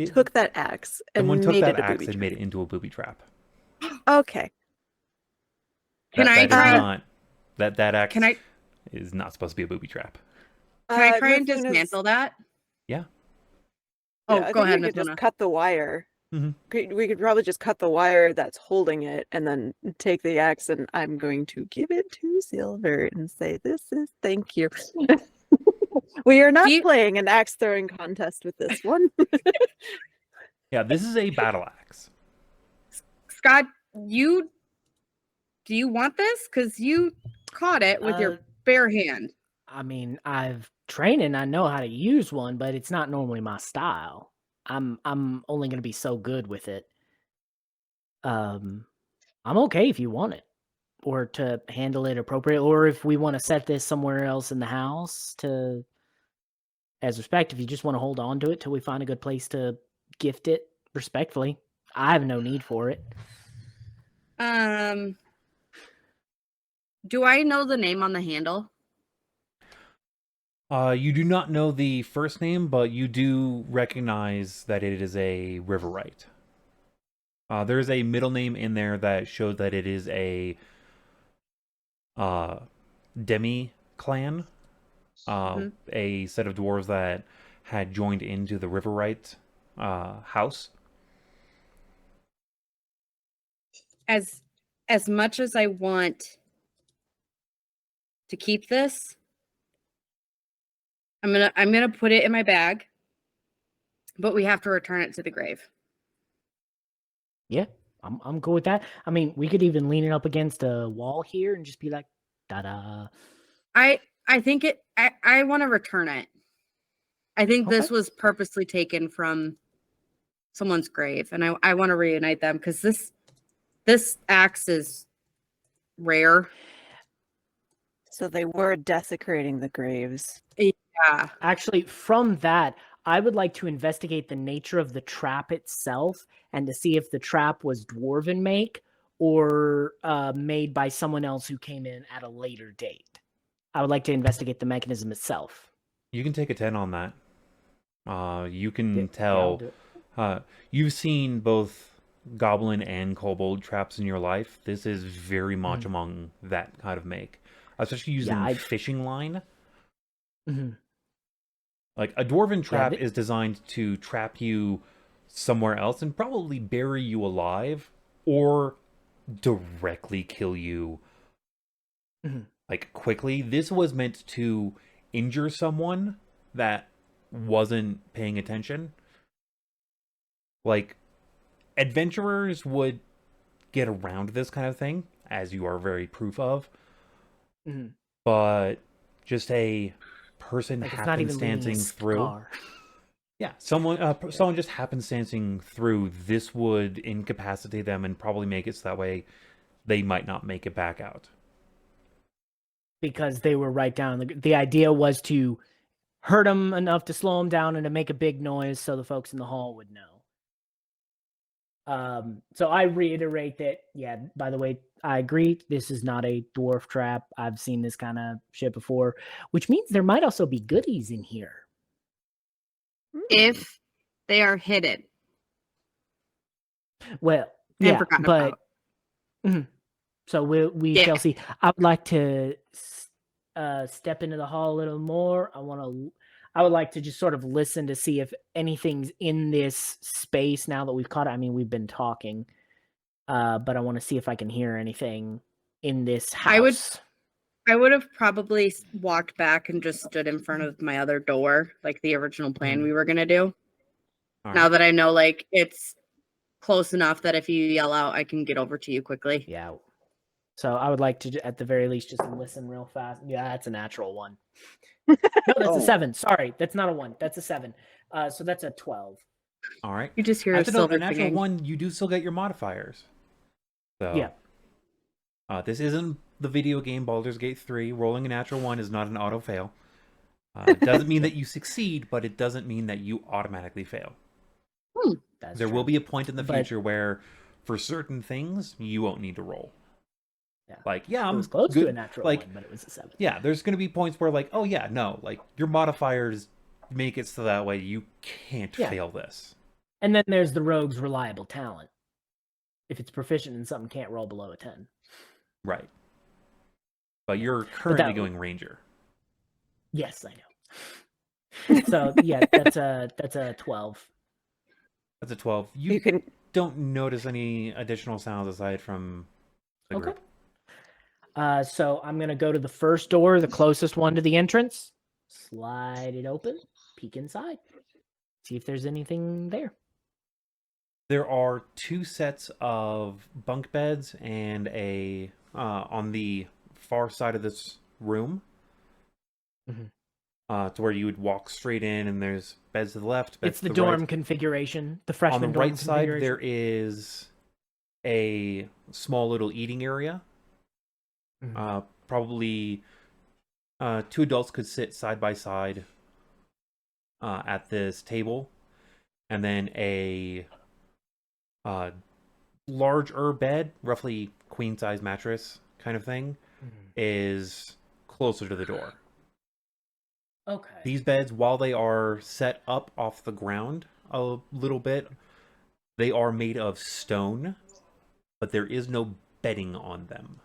took that axe and Someone took made that it a axe booby and trap. made it into a booby trap. Okay. Can I that is try? not that axe Can I is not supposed to be a booby trap. can I try and Mithluna's- dismantle that? Yeah. Oh, Yeah, I go think ahead, we could Mithluna. just cut the wire We could probably just cut the wire that's holding it and then take the axe, and I'm going to give it to Silver and say, thank you. We are not playing an axe throwing contest with this one. Yeah, this is a battle axe. Scott, do you want this? Because you caught it with your bare hand. I mean, I've trained and I know how to use one, but it's not normally my style. I'm only gonna be so good with it. I'm okay if you want it, or to handle it appropriately, or if we want to set this somewhere else in the house to, as respect. If you just want to hold on to it till we find a good place to gift it respectfully, I have no need for it. Do I know the name on the handle? You do not know the first name, but you do recognize that it is a Riverite. There's a middle name in there that shows that it is a demi clan, a set of dwarves that had joined into the Riverite house. As much as I want to keep this, I'm gonna put it in my bag, but we have to return it to the grave. Yeah, I'm cool with that. I mean, we could even lean it up against a wall here and just be like, da-da. I think I want to return it. I think this was purposely taken from someone's grave, and I want to reunite them because this axe is rare. So they were desecrating the graves. Yeah. Actually, from that, I would like to investigate the nature of the trap itself and to see if the trap was dwarven make or made by someone else who came in at a later date. I would like to investigate the mechanism itself. You can take a 10 on that. You can tell. You've seen both goblin and kobold traps in your life. This is very much among that kind of make. Especially using fishing line. Like, a dwarven trap is designed to trap you somewhere else and probably bury you alive or directly kill you, like, quickly. This was meant to injure someone that wasn't paying attention. Like, adventurers would get around this kind of thing, as you are very proof of. But just a person like happenstancing through. Yeah, someone just happenstancing through, this would incapacitate them and probably make it so that way they might not make it back out. Because they were right down. The idea was to hurt them enough to slow them down and to make a big noise so the folks in the hall would know. So I reiterate that, yeah, by the way, I agree. This is not a dwarf trap. I've seen this kind of shit before, which means there might also be goodies in here. If they are hidden. Well, yeah, but so we shall see. I would like to step into the hall a little more. I would like to just sort of listen to see if anything's in this space now that we've caught it. I mean, we've been talking, but I want to see if I can hear anything in this house. I would have probably walked back and just stood in front of my other door, like the original plan we were going to do. Right. Now that I know, like, it's close enough that if you yell out, I can get over to you quickly. Yeah. So I would like to, at the very least, just listen real fast. Yeah, that's a natural one. No, that's a 7. Sorry, that's not a 1. That's a 7. So that's a 12. All right. You just hear a silver natural singing. 1. You do still get your modifiers. So yeah. This isn't the video game Baldur's Gate 3. Rolling a natural 1 is not an auto fail. It doesn't mean that you succeed, but it doesn't mean that you automatically fail. There will be a point in the future where, for certain things, you won't need to roll. Yeah. Like, yeah, it was close to a natural 1, but it was a 7. Yeah, there's going to be points where, like, oh yeah, no, like, your modifiers make it so that way you can't fail this. And then there's the rogue's reliable talent. If it's proficient in something, can't roll below a 10. Right. But you're currently going ranger. Yes, I know. So yeah, that's a 12. That's a 12. You can. Don't notice any additional sounds aside from the Okay. group. So I'm gonna go to the first door, the closest one to the entrance. Slide it open. Peek inside. See if there's anything there. There are 2 sets of bunk beds and a on the far side of this room. To where you would walk straight in, and there's beds to the left. Beds It's the to dorm right. configuration. The On freshman the dorm right side, configuration. there is a small little eating area. Probably 2 adults could sit side by side at this table, and then a larger bed, roughly queen size mattress kind of thing, is closer to the door. Okay. These beds, while they are set up off the ground a little bit, they are made of stone, but there is no bedding on them.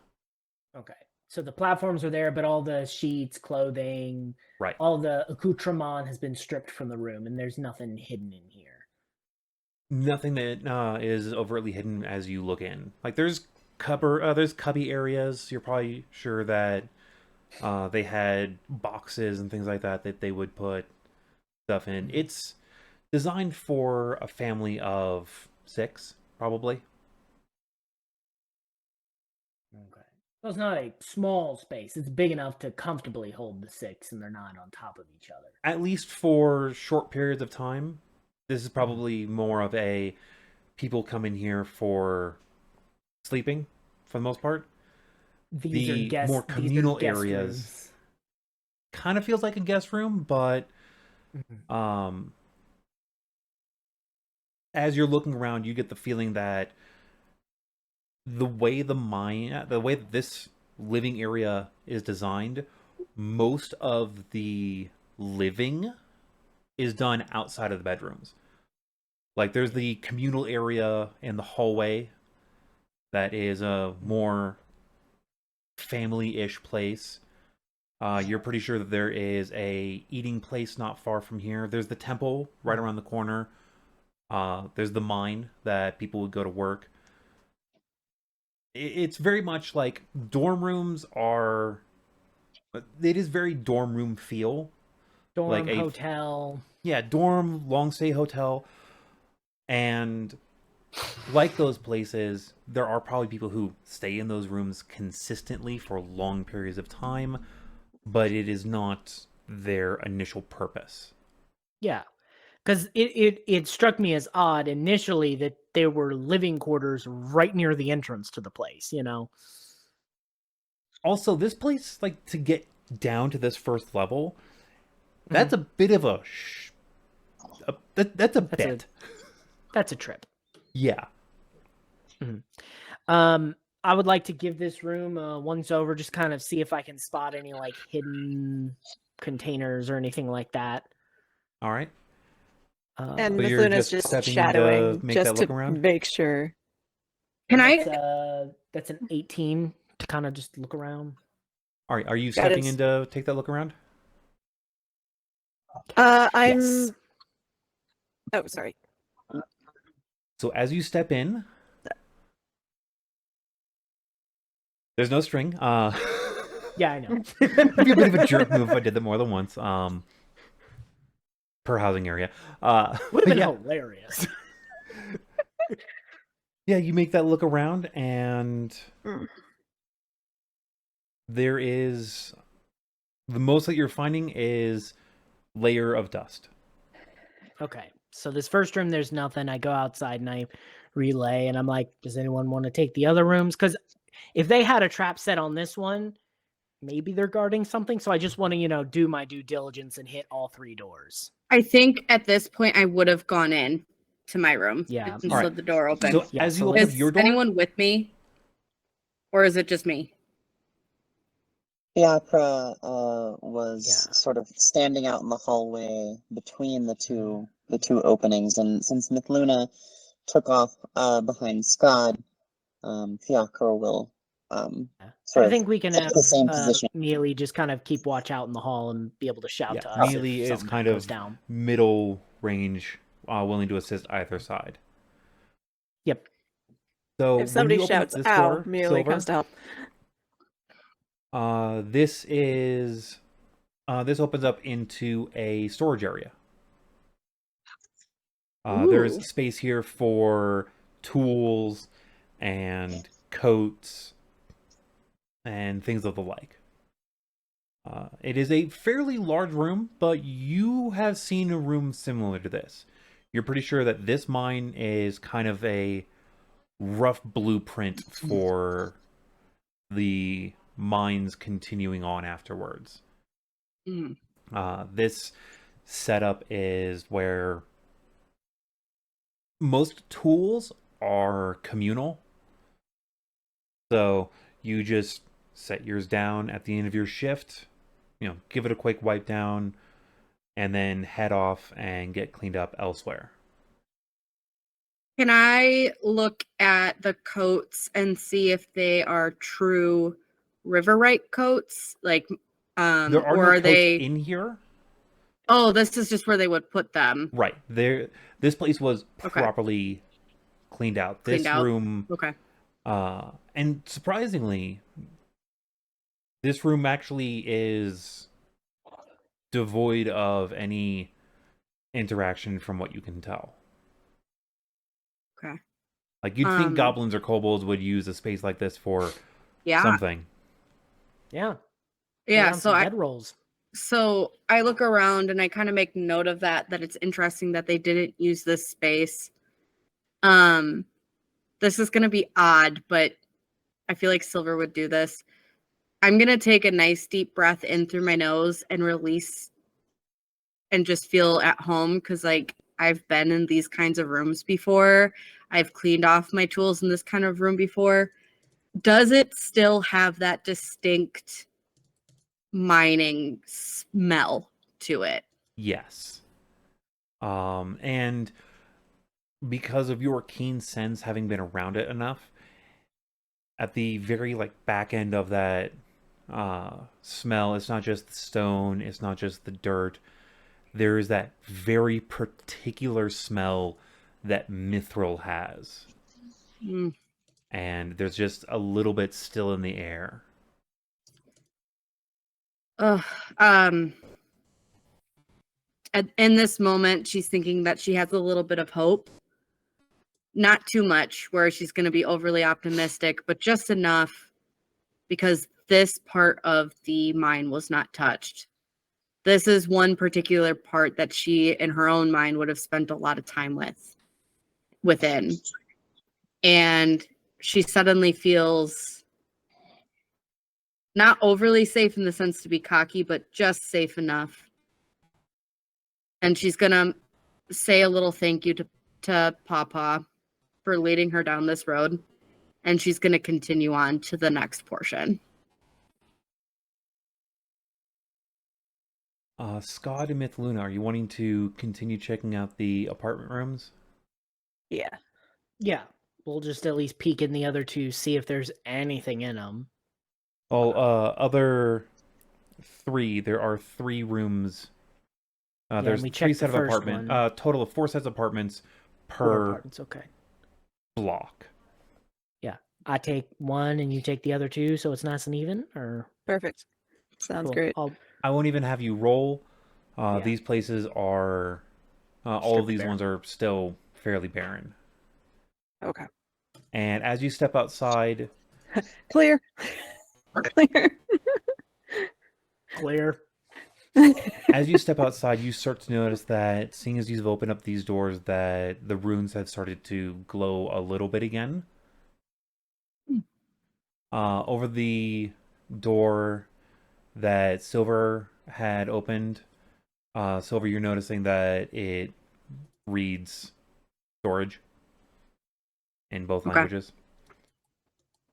Okay. So the platforms are there, but all the sheets, clothing, Right. all the accoutrement has been stripped from the room, and there's nothing hidden in here. Nothing that is overtly hidden as you look in. Like there's cubby areas. You're probably sure that they had boxes and things like that they would put stuff in. It's designed for a family of 6, probably. Okay. So it's not a small space. It's big enough to comfortably hold the 6, and they're not on top of each other. At least for short periods of time. This is probably more of a people come in here for sleeping, for the most part. These The are guest, more these are communal guest areas rooms. kind of feels like a guest room, but as you're looking around, you get the feeling that the way that this living area is designed, most of the living is done outside of the bedrooms. Like there's the communal area in the hallway that is a more family-ish place. You're pretty sure that there is a eating place not far from here. There's the temple right around the corner. There's the mine that people would go to work. It's very much like dorm rooms are. It is very dorm room feel. Dorm, like a hotel. Yeah, dorm, long stay hotel. And like those places, there are probably people who stay in those rooms consistently for long periods of time, but it is not their initial purpose. Yeah. Because it struck me as odd initially that there were living quarters right near the entrance to the place, you know? Also, this place, like, to get down to this first level, that's a bit of a... that's a bit. That's a trip. Yeah. I would like to give this room a once over, just kind of see if I can spot any, like, hidden containers or anything like that. All right. And So you're Mithluna's just just stepping in to shadowing make that just look to around? make sure. Can I? That's an 18 to kind of just look around. All right. Are you That stepping is- in to take that look around? I'm. Yes. Oh, sorry. So as you step in, there's no string. Yeah, I know. It'd be a bit of a jerk move if I did that more than once. Per housing area. Would have been yeah. hilarious. Yeah, you make that look around, and there is the most that you're finding is layer of dust. Okay, so this first room, there's nothing. I go outside and I relay, and I'm like, does anyone want to take the other rooms? Because if they had a trap set on this one, maybe they're guarding something. So I just want to, do my due diligence and hit all 3 doors. I think at this point I would have gone in to my room. Yeah. And All right. slid the door open. So Yeah, as so you open up Is your door, anyone with me? Or is it just me? Fiacre was Yeah. sort of standing out in the hallway between the two openings, and since Mithluna took off behind Skad, Fiacre will sort I of think we can take have the same position. Mealy just kind of keep watch out in the hall and be able to shout Yeah, to us. Mealy if is something kind goes of down. middle range willing to assist either side. Yep. So If somebody shouts, this ow, door, Muley Silver, comes to help. this is this opens up into a storage area. Ooh. There's space here for tools and coats and things of the like. It is a fairly large room, but you have seen a room similar to this. You're pretty sure that this mine is kind of a rough blueprint for the mines continuing on afterwards. Mm. This setup is where most tools are communal. So you just set yours down at the end of your shift, give it a quick wipe down, and then head off and get cleaned up elsewhere. Can I look at the coats and see if they are true Riverite coats? Like, There are or no are coats they? in here. Oh, this is just where they would put them. Right. This place was Okay. properly cleaned out. Cleaned This out. room, Okay. and surprisingly, this room actually is devoid of any interaction from what you can tell. Okay. Like, you'd think goblins or kobolds would use a space like this for something. Yeah. Yeah. So bedrolls. So I look around and I kind of make note of that it's interesting that they didn't use this space. This is going to be odd, but I feel like Silver would do this. I'm going to take a nice deep breath in through my nose and release and just feel at home, because like I've been in these kinds of rooms before. I've cleaned off my tools in this kind of room before. Does it still have that distinct mining smell to it? Yes. And because of your keen sense, having been around it enough, at the very back end of that smell, it's not just the stone, it's not just the dirt. There is that very particular smell that Mithril has. Mm. And there's just a little bit still in the air. In this moment, she's thinking that she has a little bit of hope. Not too much, where she's going to be overly optimistic, but just enough, because this part of the mine was not touched. This is one particular part that she, in her own mind, would have spent a lot of time within. And she suddenly feels not overly safe in the sense to be cocky, but just safe enough. And she's going to say a little thank you to Papa for leading her down this road. And she's going to continue on to the next portion. Skad and Mithluna, are you wanting to continue checking out the apartment rooms? Yeah. Yeah. We'll just at least peek in the other two, see if there's anything in them. Oh, other three. There are 3 rooms. There's 3 sets of apartments. Total of 4 sets of apartments per apartments, okay. block. Yeah. I take one and you take the other 2, so it's nice and even, or Perfect. Sounds cool. great. I won't even have you roll. Yeah. These places are all of these barren. ones are still fairly barren. Okay. And as you step outside, Clear. Clear. Clear. as you step outside, you start to notice that, seeing as you've opened up these doors, that the runes have started to glow a little bit again. Over the door that Silver had opened, Silver, you're noticing that it reads storage in both languages.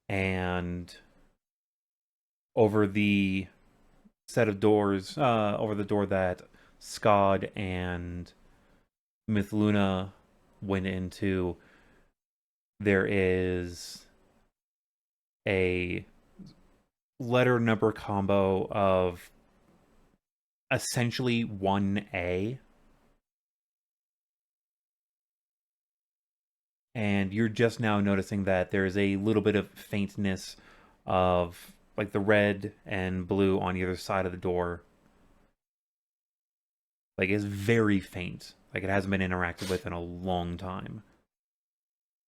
And over the set of doors, over the door that Skad and Mithluna went into, there is a letter number combo of essentially 1A. and you're just now noticing that there's a little bit of faintness of like the red and blue on either side of the door. Like it's very faint. Like it hasn't been interacted with in a long time.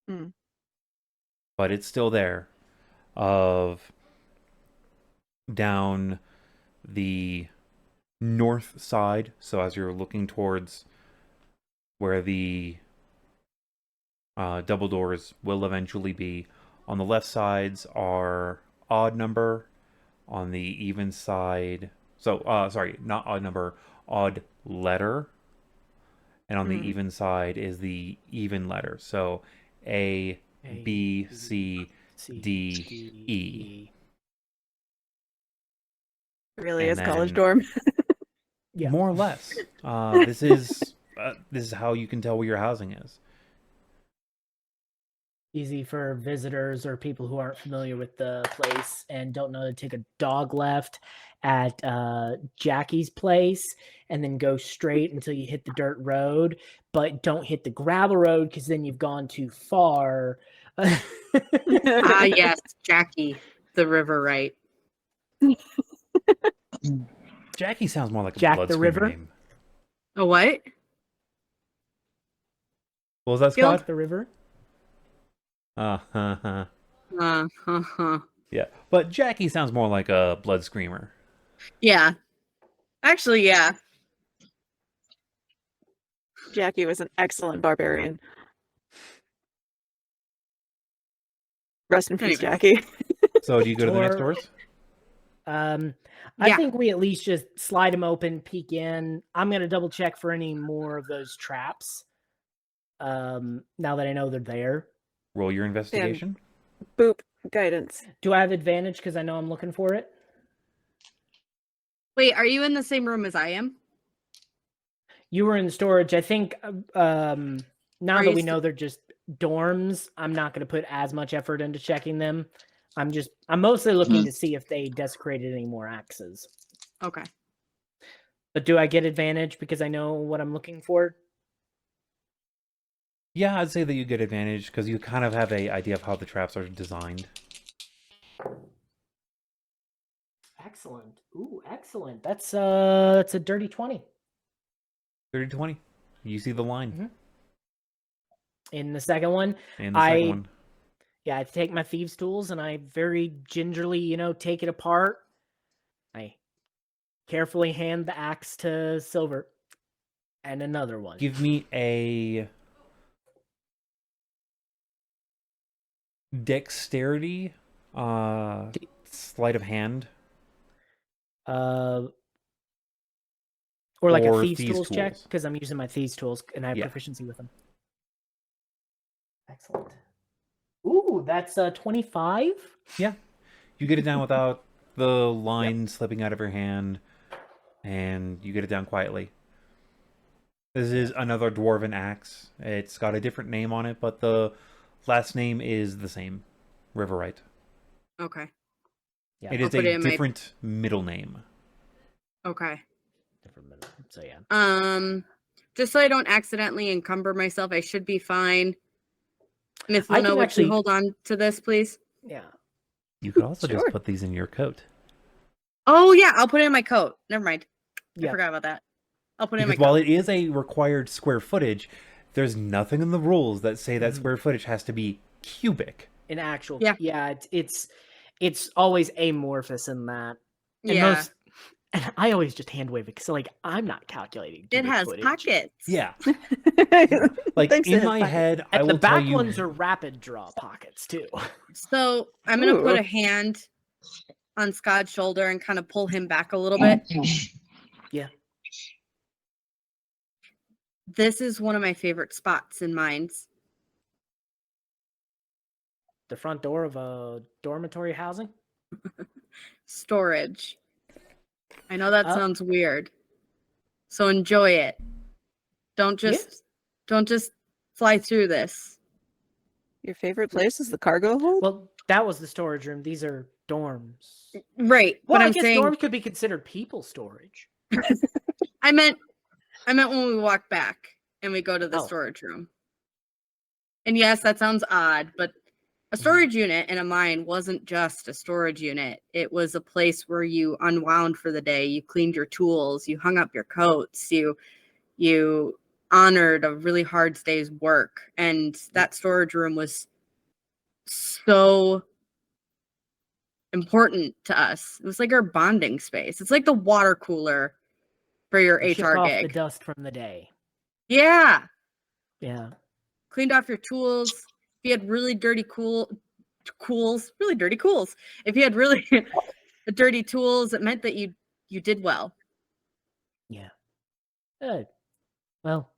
Mm. But it's still there. Of down the north side, so as you're looking towards where the double doors will eventually be, on the left sides are odd number, on the even side, so sorry, not odd number, odd letter, and on the even side is the even letter, so A, B, C, D, E. Really And is college then- dorm. Yeah. More or less. This is how you can tell where your housing is. Easy for visitors or people who aren't familiar with the place and don't know to take a dog left at Jackie's place and then go straight until you hit the dirt road, but don't hit the gravel road because then you've gone too far. Ah, yes, Jackie, the river right. Jackie sounds more like a Jack blood the screamer River? name. A what? What was that, Feel- Scott? The river. Yeah, but Jackie sounds more like a blood screamer. Yeah. Actually, yeah. Jackie was an excellent barbarian. Rest in peace, Anyway. Jackie. So do you go to the next Or- doors? I Yeah. think we at least just slide them open, peek in. I'm gonna double check for any more of those traps. Now that I know they're there. Roll your investigation. Boop. Guidance. Do I have advantage because I know I'm looking for it? Wait, are you in the same room as I am? You were in storage. I think now Are that you we know they're just dorms, I'm not going to put as much effort into checking them. I'm mostly looking to see if they desecrated any more axes. Okay. But do I get advantage because I know what I'm looking for? Yeah, I'd say that you get advantage because you kind of have a idea of how the traps are designed. Excellent. Ooh, excellent. That's a dirty 20. 30-20. You see the line. Mhm. In the second one, And the second I- one. yeah, I take my thieves' tools and I very gingerly, take it apart. I carefully hand the axe to Silver. And another one. Give me a dexterity, sleight of hand. Or like Or a thieves' thieves' tools check tools. because I'm using my thieves' tools and I have Yeah. proficiency with them. Excellent. Ooh, that's 25. Yeah. You get it down without the line slipping out of your hand, and you get it down quietly. This is another dwarven axe. It's got a different name on it, but the last name is the same. Riverite. Okay. Yeah, It I'll is put it a in my- different middle name. Okay. different middle. So yeah. Just so I don't accidentally encumber myself, I should be fine. I Mithluna, can would actually- you hold on to this, please? Yeah. You could also just Sure. put these in your coat. Oh yeah, I'll put it in my coat. Never mind. I Yeah. forgot about that. I'll put it in Because my while coat. it is a required square footage, there's nothing in the rules that say that Mhm. square footage has to be cubic. An actual. Yeah. Yeah. It's always amorphous in that. And Yeah. most. And I always just hand wave it because I'm not calculating. It cubic has footage. pockets. Yeah. Like Thanks in to my his head, I And will the back tell you. ones are rapid draw pockets too. So I'm gonna put Ooh. a hand on Scott's shoulder and kind of pull him back a little bit. Yeah. This is one of my favorite spots in mines. The front door of a dormitory housing. Storage. I know that Oh. sounds weird. So enjoy it. Don't just fly through this. Your favorite place is the cargo hold? Well, that was the storage room. These are dorms. Right. Well, but I I'm guess saying dorms could be considered people storage. I meant when we walk back and we go to the Oh. storage room. And yes, that sounds odd, but a storage unit in a mine wasn't just a storage unit. It was a place where you unwound for the day, you cleaned your tools, you hung up your coats, you honored a really hard day's work. And that storage room was so important to us. It was like our bonding space. It's like the water cooler for your You shook HR off the gig. dust from the day. Yeah. Yeah. Cleaned off your tools. If you had really dirty really dirty cools. If you had really dirty tools, it meant that you did well. Yeah. Good. Well,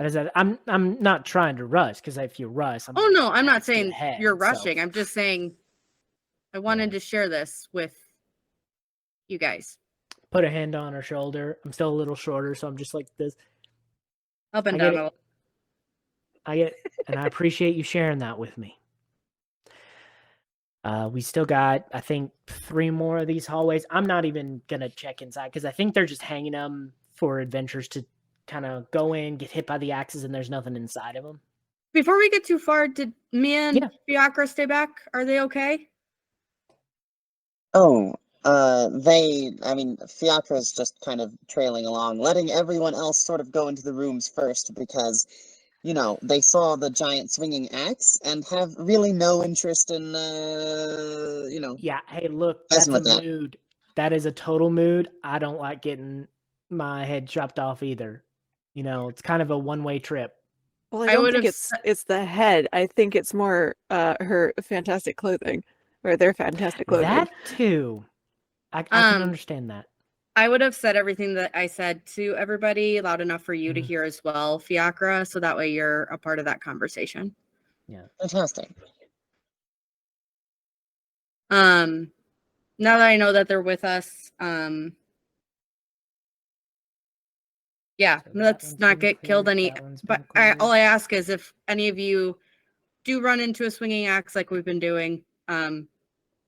as I said, I'm not trying to rush, because if you rush, I'm Oh gonna no, get I'm not axed to the saying head, you're so- rushing. I'm just saying I wanted Yeah. to share this with you guys. Put a hand on her shoulder. I'm still a little shorter, so I'm just like this. Up and I get down. it. And I appreciate you sharing that with me. We still got, I think, 3 more of these hallways. I'm not even gonna check inside, because I think they're just hanging them for adventurers to kind of go in, get hit by the axes, and there's nothing inside of them. Before we get too far, did me and Yeah. Fiacre stay back? Are they okay? Oh, I mean, Fiacre is just kind of trailing along, letting everyone else sort of go into the rooms first because, you know, they saw the giant swinging axe and have really no interest in, you know, Yeah, hey, look, that's messing a with that. mood. That is a total mood. I don't like getting my head chopped off either. You know, it's kind of a one-way trip. Well, I I don't would think have it's the head. I think it's more her fantastic clothing, or their fantastic clothing. That too. I can Um, understand that. I would have said everything that I said to everybody loud enough for you to Mhm. hear as well, Fiacre, so that way you're a part of that conversation. Fantastic. Now that I know that they're with us, yeah, So that let's one's not been get killed cleared, any. that one's But been all cleared. I ask is if any of you do run into a swinging axe like we've been doing,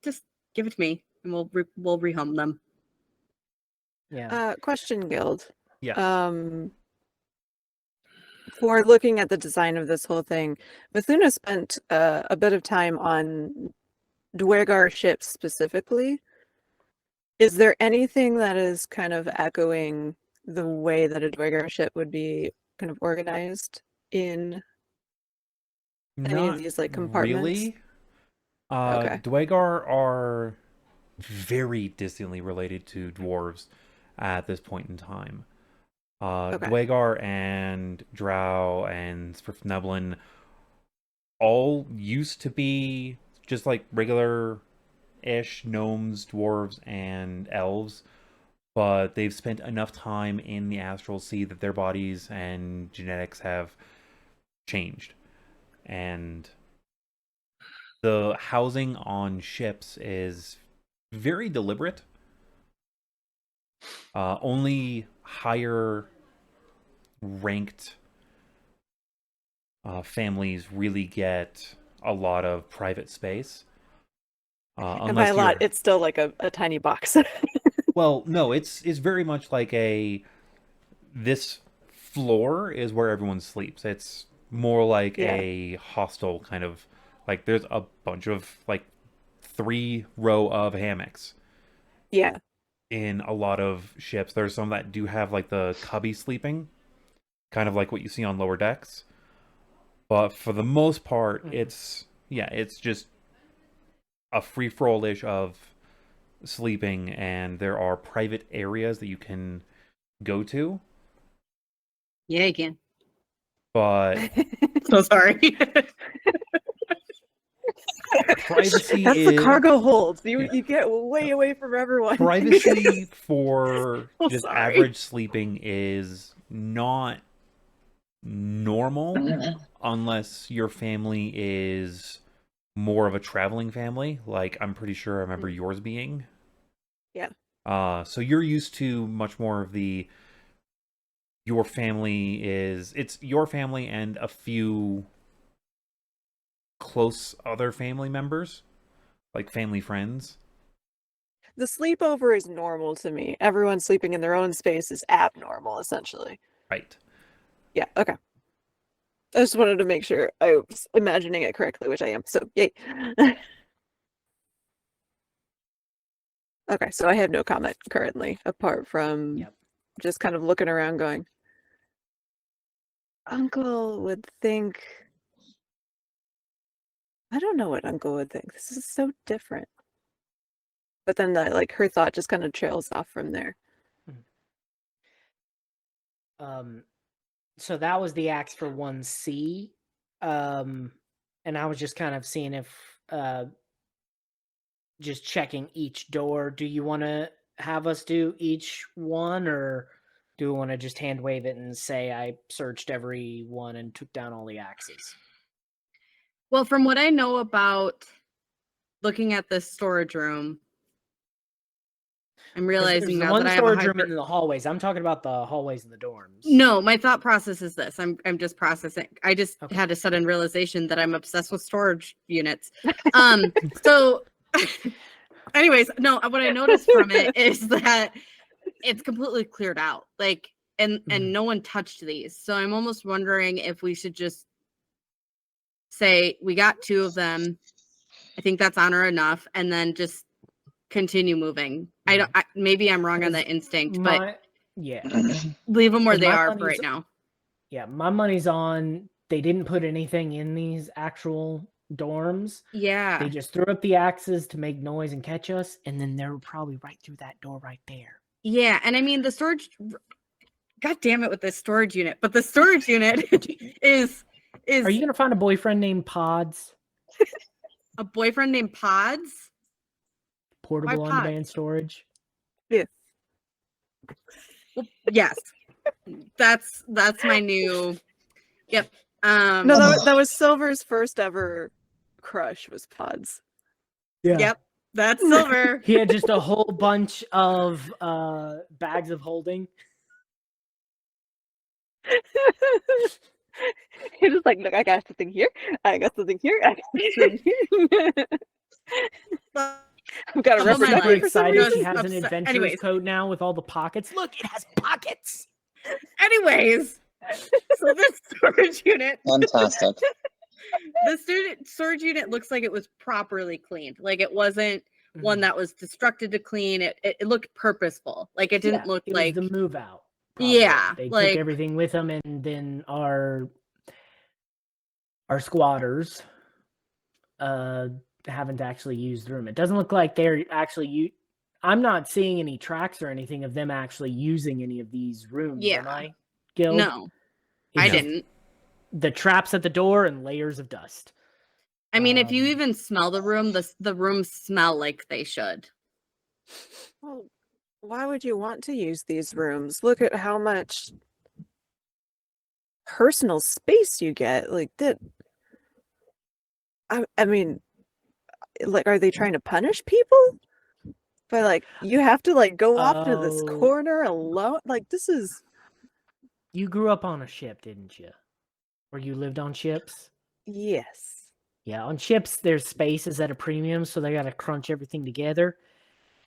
just give it to me and we'll rehome them. Yeah. Question, Guild. Yes. For looking at the design of this whole thing, Mithluna spent a bit of time on Dwegar ships specifically. Is there anything that is kind of echoing the way that a Dwegar ship would be kind of organized in any of Not these like compartments? really. Okay. Dwegar are very distantly related to dwarves at this point in time. Okay. Dwegar and Drow and Swiftneblin all used to be just like regular-ish gnomes, dwarves, and elves, but they've spent enough time in the astral sea that their bodies and genetics have changed. And the housing on ships is very deliberate. Only higher ranked families really get a lot of private space. And by Unless a lot, you're... it's still like a tiny box. Well, no, it's very much like this floor is where everyone sleeps. It's more like Yeah. a hostel kind of, like there's a bunch of like 3 row of hammocks Yeah. in a lot of ships. There's some that do have like the cubby sleeping, kind of like what you see on lower decks. But for the most part, it's just a free for all-ish of sleeping, and there are private areas that you can go to. Yeah, you can. But So sorry. privacy That's is the cargo holds. You get way away from everyone. privacy for So just sorry. average sleeping is not normal unless your family is more of a traveling family, like I'm pretty sure I remember yours being. Yeah. So you're used to much more of it's your family and a few close other family members, like family friends. The sleepover is normal to me. Everyone sleeping in their own space is abnormal, essentially. Right. Yeah, okay. I just wanted to make sure I was imagining it correctly, which I am. So, yay. Okay, so I have no comment currently, apart from Yep. just kind of looking around going, Uncle would think... I don't know what Uncle would think. This is so different. But then her thought just kind of trails off from there. So that was the axe for 1C. And I was just kind of seeing if just checking each door. Do you want to have us do each one, or do we want to just hand wave it and say I searched every one and took down all the axes? Well, from what I know about looking at this storage room, I'm realizing now that I have a storage room in the hallways. I'm talking about the hallways and the dorms. No, my thought process is this. I'm just processing. I just Okay. had a sudden realization that I'm obsessed with storage units. So anyways, no, what I noticed from it is that it's completely cleared out. Like, and no one touched these. So I'm almost wondering if we should just say we got 2 of them. I think that's honor enough, and then just continue moving. Maybe I'm wrong on the instinct, but yeah, leave them where they my are for money's- right now. Yeah, my money's on they didn't put anything in these actual dorms. Yeah. They just threw up the axes to make noise and catch us, and then they're probably right through that door right there. Yeah, and I mean the storage. God damn it with this storage unit! But the storage unit is. Are you gonna find a boyfriend named Pods? A boyfriend named Pods? Portable Why on-demand storage. Yeah. Well, yes, that's my new. Yep. No, that was Silver's first ever crush was Pods. Yeah. Yep. That's Silver. He had just a whole bunch of bags of holding. He was like, look, I got something here. I got something here. I got something here. I've got a Oh, rubber my ducky Super for some excited. reason. He has an Upset- adventurous anyways. coat now with all the pockets. Look, it has pockets. Anyways, so this storage unit. Fantastic. The storage unit looks like it was properly cleaned. Like it wasn't one that was destructed to clean. It looked purposeful. Like it didn't look it like was the move out. Yeah, They like- took everything with them, and then our squatters haven't actually used the room. It doesn't look like they're actually I'm not seeing any tracks or anything of them actually using any of these rooms. Yeah. Am I, Gil? No, It's I just didn't. The traps at the door and layers of dust. I mean, if you Um, even smell the room, the rooms smell like they should. Well, why would you want to use these rooms? Look at how much personal space you get. Like that. I mean, like, are they trying to punish people? But like, you have to like go off to this Oh. corner alone. Like, this is. You grew up on a ship, didn't you? Or you lived on ships? Yes. Yeah, on ships there's spaces at a premium, so they gotta crunch everything together.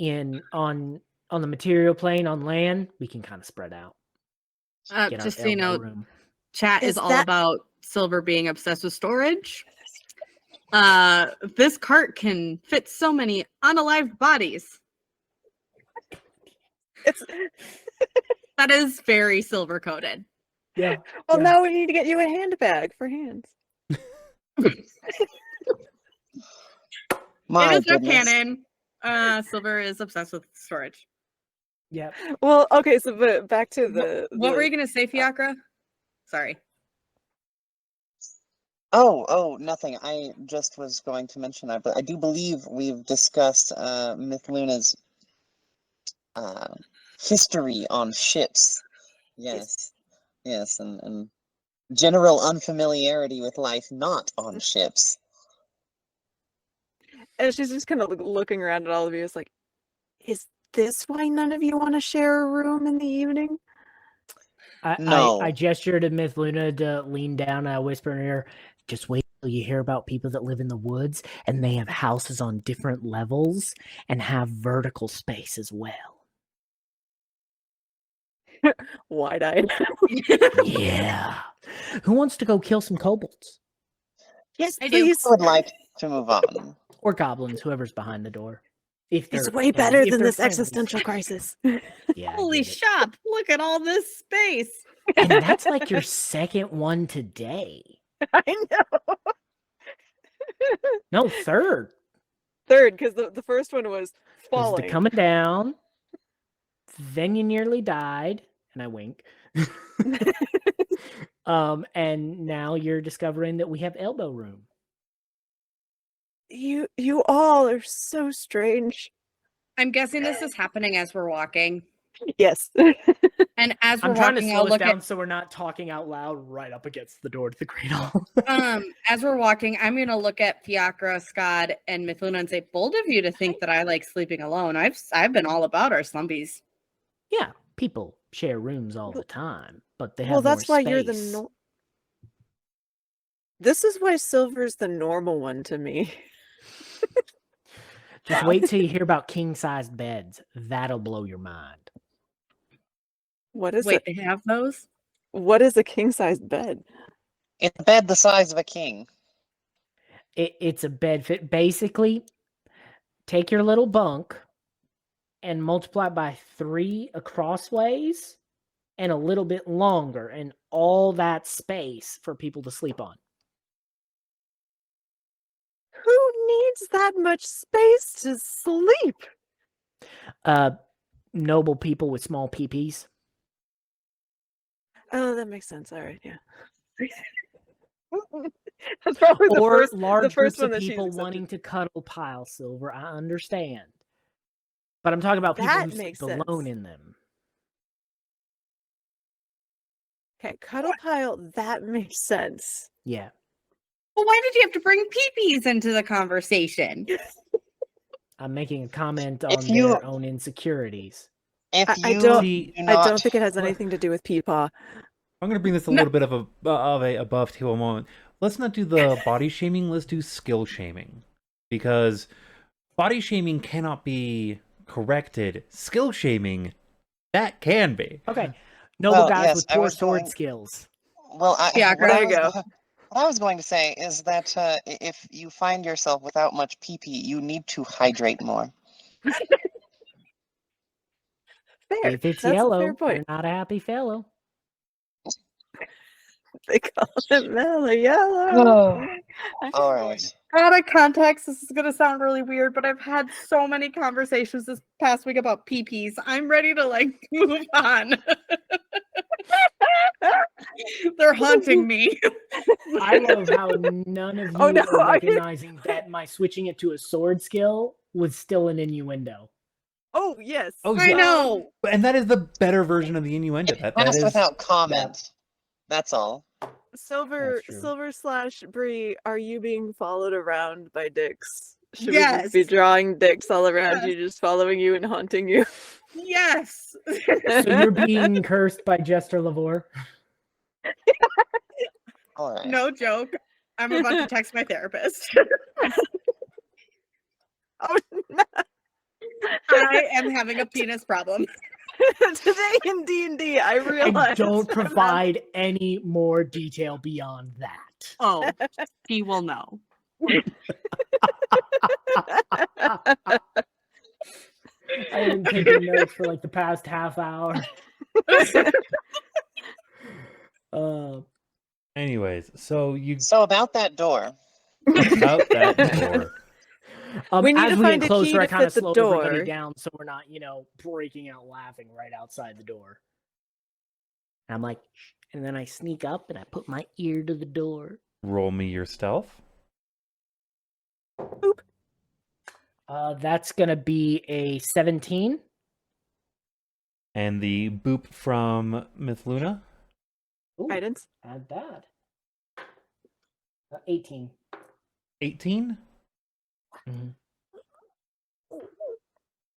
On the material plane on land, we can kind of spread out. Get Just our so you elbow know, room. chat is Is all that- about Silver being obsessed with storage. This cart can fit so many unalived bodies. It's That is very Silver coded. Yeah. well. Yeah. Now we need to get you a handbag for hands. My it is not goodness. canon. Silver is obsessed with storage. Yep. Well, okay. So, but back to the. What were you gonna say, Fiacre? Sorry. Oh, nothing. I just was going to mention that, but I do believe we've discussed Mithluna's history on ships. Yes, and general unfamiliarity with life not on ships. And she's just kind of looking around at all of you. It's like, is this why none of you want to share a room in the evening? No. I gestured to Mithluna to lean down and I whisper in her ear, just wait till you hear about people that live in the woods and they have houses on different levels and have vertical space as well. Wide-eyed. Yeah. Who wants to go kill some kobolds? Yes, I do. please. I would like to move on. Or goblins, whoever's behind the door. If It's they're way better if than they're this friendly. existential crisis. Yeah, I Holy get it. shop! Look at all this space. And that's like your second one today. I know. No, third. Third, because the first one was There's falling. the coming down. Then you nearly died, and I wink. And now you're discovering that we have elbow room. You all are so strange. I'm guessing this is happening as we're walking. Yes. And as we're I'm trying to walking, slow I'll us look down at so we're not talking out loud right up against the door to the Great Hall. as we're walking, I'm gonna look at Fiacre, Skad, and Mithluna and say, bold of you to think that I like sleeping alone. I've been all about our slumbies. Yeah, people share rooms all the time, but they have Well, that's more why you're the space. This is why Silver's the normal one to me. Just wait till you hear about king-sized beds. That'll blow your mind. What is Wait, it? they have those? What is a king-sized bed? It's a bed the size of a king. It's a bed fit. Basically, take your little bunk and multiply it by 3 acrossways and a little bit longer, and all that space for people to sleep on. Who needs that much space to sleep? Noble people with small peepees. Oh, that makes sense. All right, yeah. That's probably Or the large first groups one of that she's people accepted. wanting to cuddle pile, Silver. I understand. But I'm talking about people That who sleep makes alone sense. in them. Okay, cuddle pile, that makes sense. Yeah. Well, why did you have to bring peepees into the conversation? I'm making a comment If on you- their own insecurities. If I you don't- do I not, don't think it has anything to do with Peepaw. I'm gonna bring this a No. little bit of a above table moment. Let's not do the body shaming. Let's do skill shaming, because body shaming cannot be corrected. Skill shaming, that can be. Okay. Noble Well, guys yes, with I poor was sword going- skills. Well, Fiacre. There you go. What I was going to say is that if you find yourself without much pee-pee, you need to hydrate more. Fair. If it's That's a yellow, fair point. you're not a happy fellow. They call it mellow yellow. All right. Out of context, this is gonna sound really weird, but I've had so many conversations this past week about peepees. I'm ready to like move on. They're haunting me. I love how none of you Oh, no, are I didn't- recognizing that my switching it to a sword skill was still an innuendo. Oh, yes. Oh, I yeah. know. And that is the better version of the innuendo. It That passed is without comment. That's all. Silver That's true. / Bree, are you being followed around by dicks? Should we Yes. just be drawing dicks all around Yes. you, just following you and haunting you? Yes. So you're being cursed by Jester Lavore? All right. No joke. I'm about to text my therapist. Oh, no. I am having a penis problem. Today in D&D, I I realized. don't provide any more detail beyond that. Oh, he will know. I haven't taken notes for like the past half hour. Anyways, so you So about that door. about that door. We need as to we find get a closer, key I to kind of fit the slow everybody door. down so we're not, breaking out laughing right outside the door. And I'm like, shh, and then I sneak up and I put my ear to the door. Roll me your stealth. That's gonna be a 17. And the boop from Mithluna. Ooh, Guidance. not bad. 18. 18. Mhm.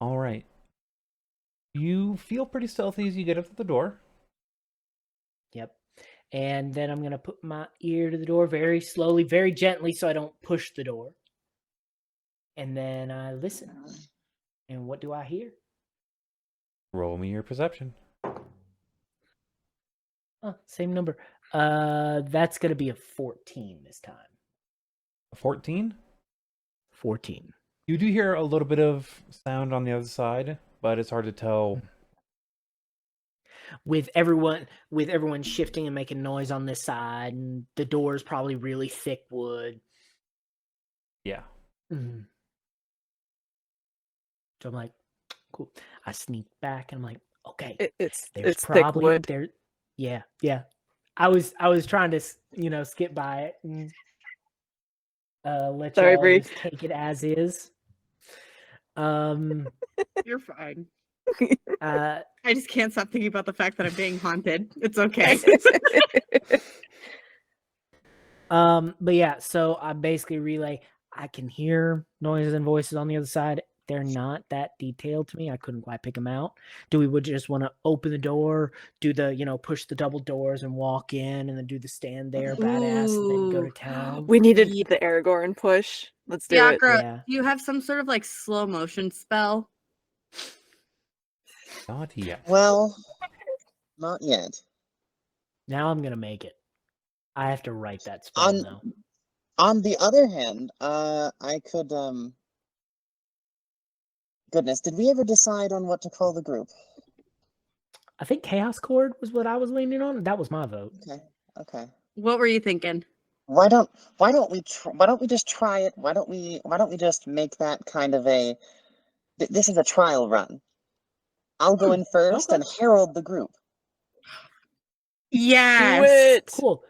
All right. You feel pretty stealthy as you get up to the door. Yep. And then I'm gonna put my ear to the door very slowly, very gently, so I don't push the door. And then I listen. And what do I hear? Roll me your perception. Oh, same number. That's gonna be a 14 this time. 14? 14. You do hear a little bit of sound on the other side, but it's hard to tell. With everyone shifting and making noise on this side, and the door's probably really thick wood. Yeah. Mhm. So I'm like, cool. I sneak back and I'm like, okay, It's there's thick probably wood. there. Yeah, yeah. I was trying to skip by it and let Sorry, y'all Bree. just take it as is. You're fine. Uh, I just can't stop thinking about the fact that I'm being haunted. It's okay. but yeah, so I basically relay. I can hear noises and voices on the other side. They're not that detailed to me. I couldn't quite pick them out. Do we just want to open the door, do the, push the double doors and walk in, and then do the stand there, badass, and then go to Ooh. town? We needed Yeah. the Aragorn push. Let's do it. Fiacre, Yeah. do you have some sort of like slow motion spell? Not yet. Well, not yet. Now I'm gonna make it. I have to write that spell now. On the other hand, I could, goodness, did we ever decide on what to call the group? I think Chaos Chord was what I was leaning on. That was my vote. Okay. What were you thinking? Why don't we just try it? Why don't we just make that kind of a, this is a trial run. I'll go in first Okay. and herald the group. Yes. Do it. Cool.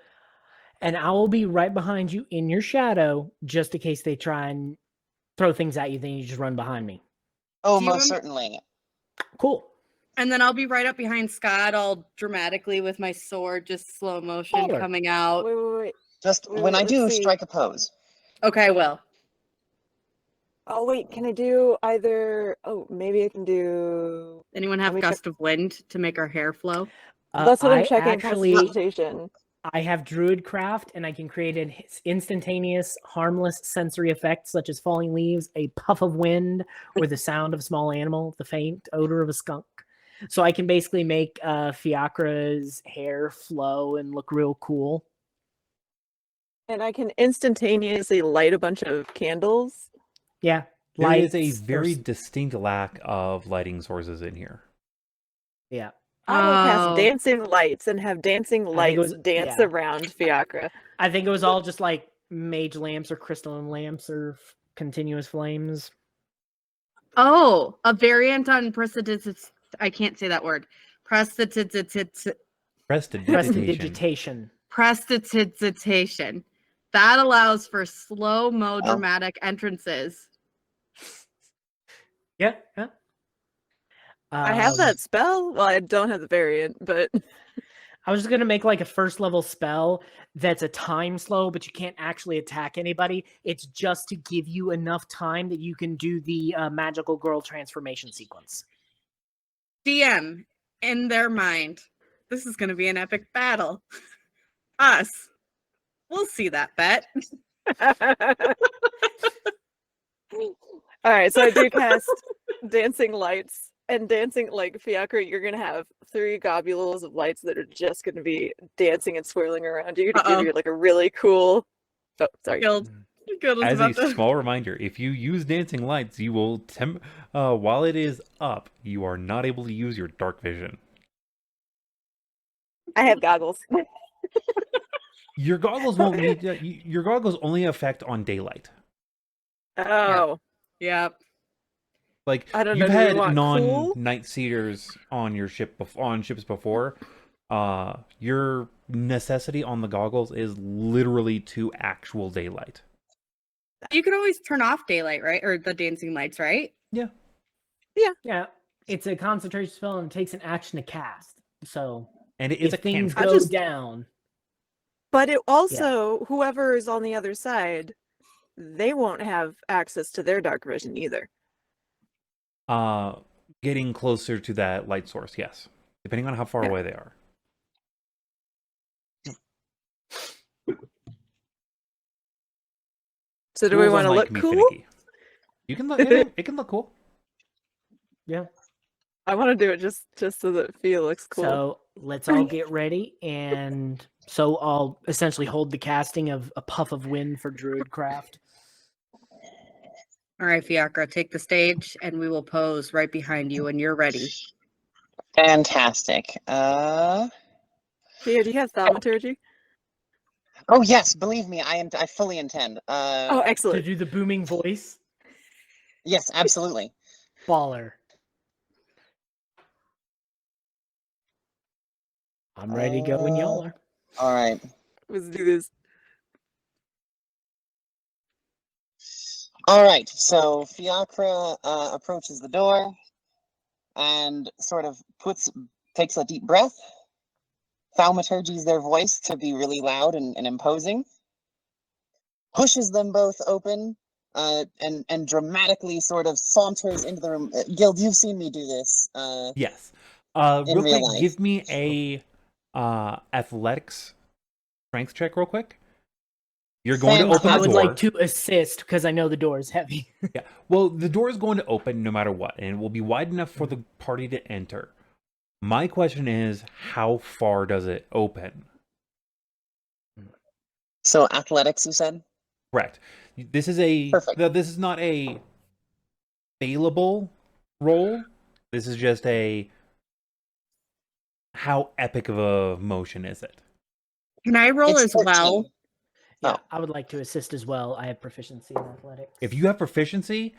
And I will be right behind you in your shadow, just in case they try and throw things at you. Then you just run behind me. Oh, Do you most want- certainly. Cool. And then I'll be right up behind Skad, all dramatically with my sword, just slow motion Baller. coming out. Wait. Just Wait, when I let's do, see. strike a pose. Okay, I will. Oh wait, can I do either? Oh, maybe I can do. Anyone have Let me check. gust of wind to make our hair flow? That's what I'm I checking. actually, Prestidigitation. I have Druidcraft, and I can create an instantaneous, harmless sensory effects such as falling leaves, a puff of wind, or the sound of a small animal, the faint odor of a skunk. So I can basically make Fiacre's hair flow and look real cool. And I can instantaneously light a bunch of candles. Yeah. There is a lights or very distinct lack of lighting sources in here. Yeah. I will cast Oh. dancing lights and have dancing think it lights was- dance yeah. around Fiacre. I think it was all just like mage lamps or crystalline lamps or continuous flames. Oh, a variant on prestidigitation. I can't say that word. Prestidigitation. Prestidigitation. Prestidigitation. That allows for slow-mo Oh. dramatic entrances. Yeah. I have that spell. Well, I don't have the variant, but I was just gonna make like a first level spell that's a time slow, but you can't actually attack anybody. It's just to give you enough time that you can do the magical girl transformation sequence. DM, in their mind, this is going to be an epic battle. Us. We'll see that bet. all right. So I do cast dancing lights and dancing like Fiacre. You're gonna have 3 globules of lights that are just gonna be dancing and swirling around you to give you like a really cool. Oh, sorry. Guild is As a about to... small reminder, if you use dancing lights, you will while it is up, you are not able to use your dark vision. I have goggles. Your goggles won't need your goggles only affect on daylight. Oh, Yep. Like I don't know, you've do we had want cool? non-night seaters on your ship on ships before. Your necessity on the goggles is literally to actual daylight. You can always turn off daylight, right? Or the dancing lights, right? Yeah. It's a concentration spell and it takes an action to cast. So And it is if a things cantrip. go down. But it also, whoever is on the other side, they won't have access to their dark vision either. Getting closer to that light source, yes. Depending on how far away they are. So do we Rules want to on, look can be cool? finicky. You can look it can look cool. Yeah. I want to do it just so that Fia looks cool. So let's all get ready and So I'll essentially hold the casting of a puff of wind for Druidcraft. All right, Fiacre, take the stage, and we will pose right behind you when you're ready. Fantastic. Theo, do you have thaumaturgy? Oh yes, believe me, I fully intend. Oh, To excellent. do the booming voice. Yes, absolutely. Baller. I'm ready to go when y'all are. All right. Let's do this. All right. So Fiacre approaches the door and sort of takes a deep breath. Thaumaturgies their voice to be really loud and imposing. Pushes them both open, and dramatically sort of saunters into the room. Guild, you've seen me do this. Yes. In Real real quick, life. give me a athletics strength check real quick. You're going to open I the would door. like to assist because I know the door is heavy. Yeah. Well, the door is going to open no matter what, and it will be wide enough for the party to enter. My question is, how far does it open? So athletics, you said? Correct. This is this is not a failable roll. This is just a how epic of a motion is it? Can I roll It's as well? 13. Yeah, Oh. I would like to assist as well. I have proficiency in athletics. If you have proficiency,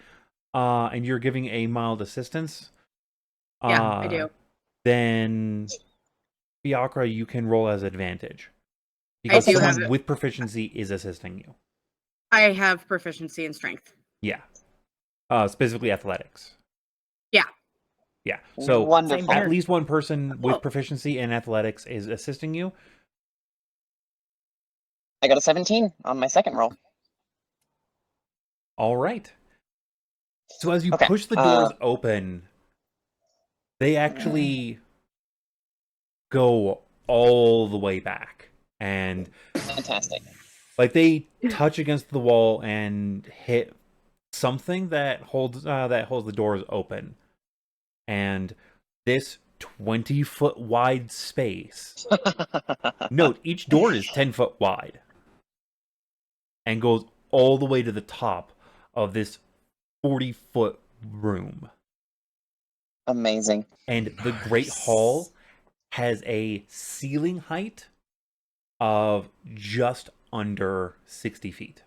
and you're giving a mild assistance, Yeah, I do. then Fiacre, you can roll as advantage. I Because do someone have it. with proficiency is assisting you. I have proficiency in strength. Yeah. Specifically athletics. Yeah. Yeah. So Wonderful. at least one person with Oh. proficiency in athletics is assisting you. I got a 17 on my second roll. All right. So as you Okay, push the doors open, they actually go all the way back. And Fantastic. like they touch against the wall and hit something that holds the doors open. And this 20-foot wide space. Note, each door is 10-foot wide. And goes all the way to the top of this 40-foot room. Amazing. And the Great Hall has a ceiling height of just under 60 feet.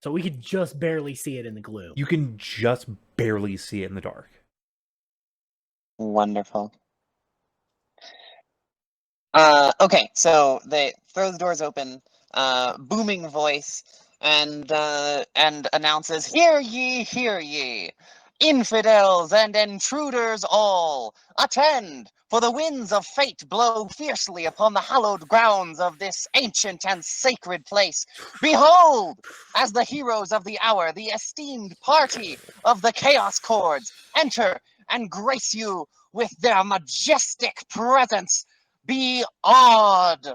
So we could just barely see it in the gloom. You can just barely see it in the dark. Wonderful. Okay, so they throw the doors open, booming voice, and announces, "Hear ye, hear ye! Infidels and intruders all, attend! For the winds of fate blow fiercely upon the hallowed grounds of this ancient and sacred place. Behold, as the heroes of the hour, the esteemed party of the Chaos Chords, enter and grace you with their majestic presence. Be awed."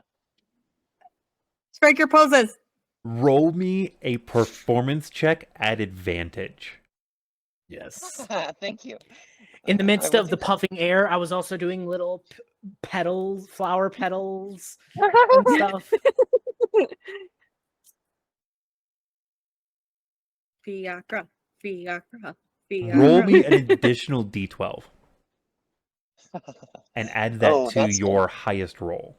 Strike your poses. Roll me a performance check at advantage. Yes. Thank you. In the I midst will of do the that. puffing air, I was also doing little petals, flower petals, and stuff. Fiacre, Fiacre, Roll Fiacre. me an additional d12 and add that Oh, to that's your good. highest roll.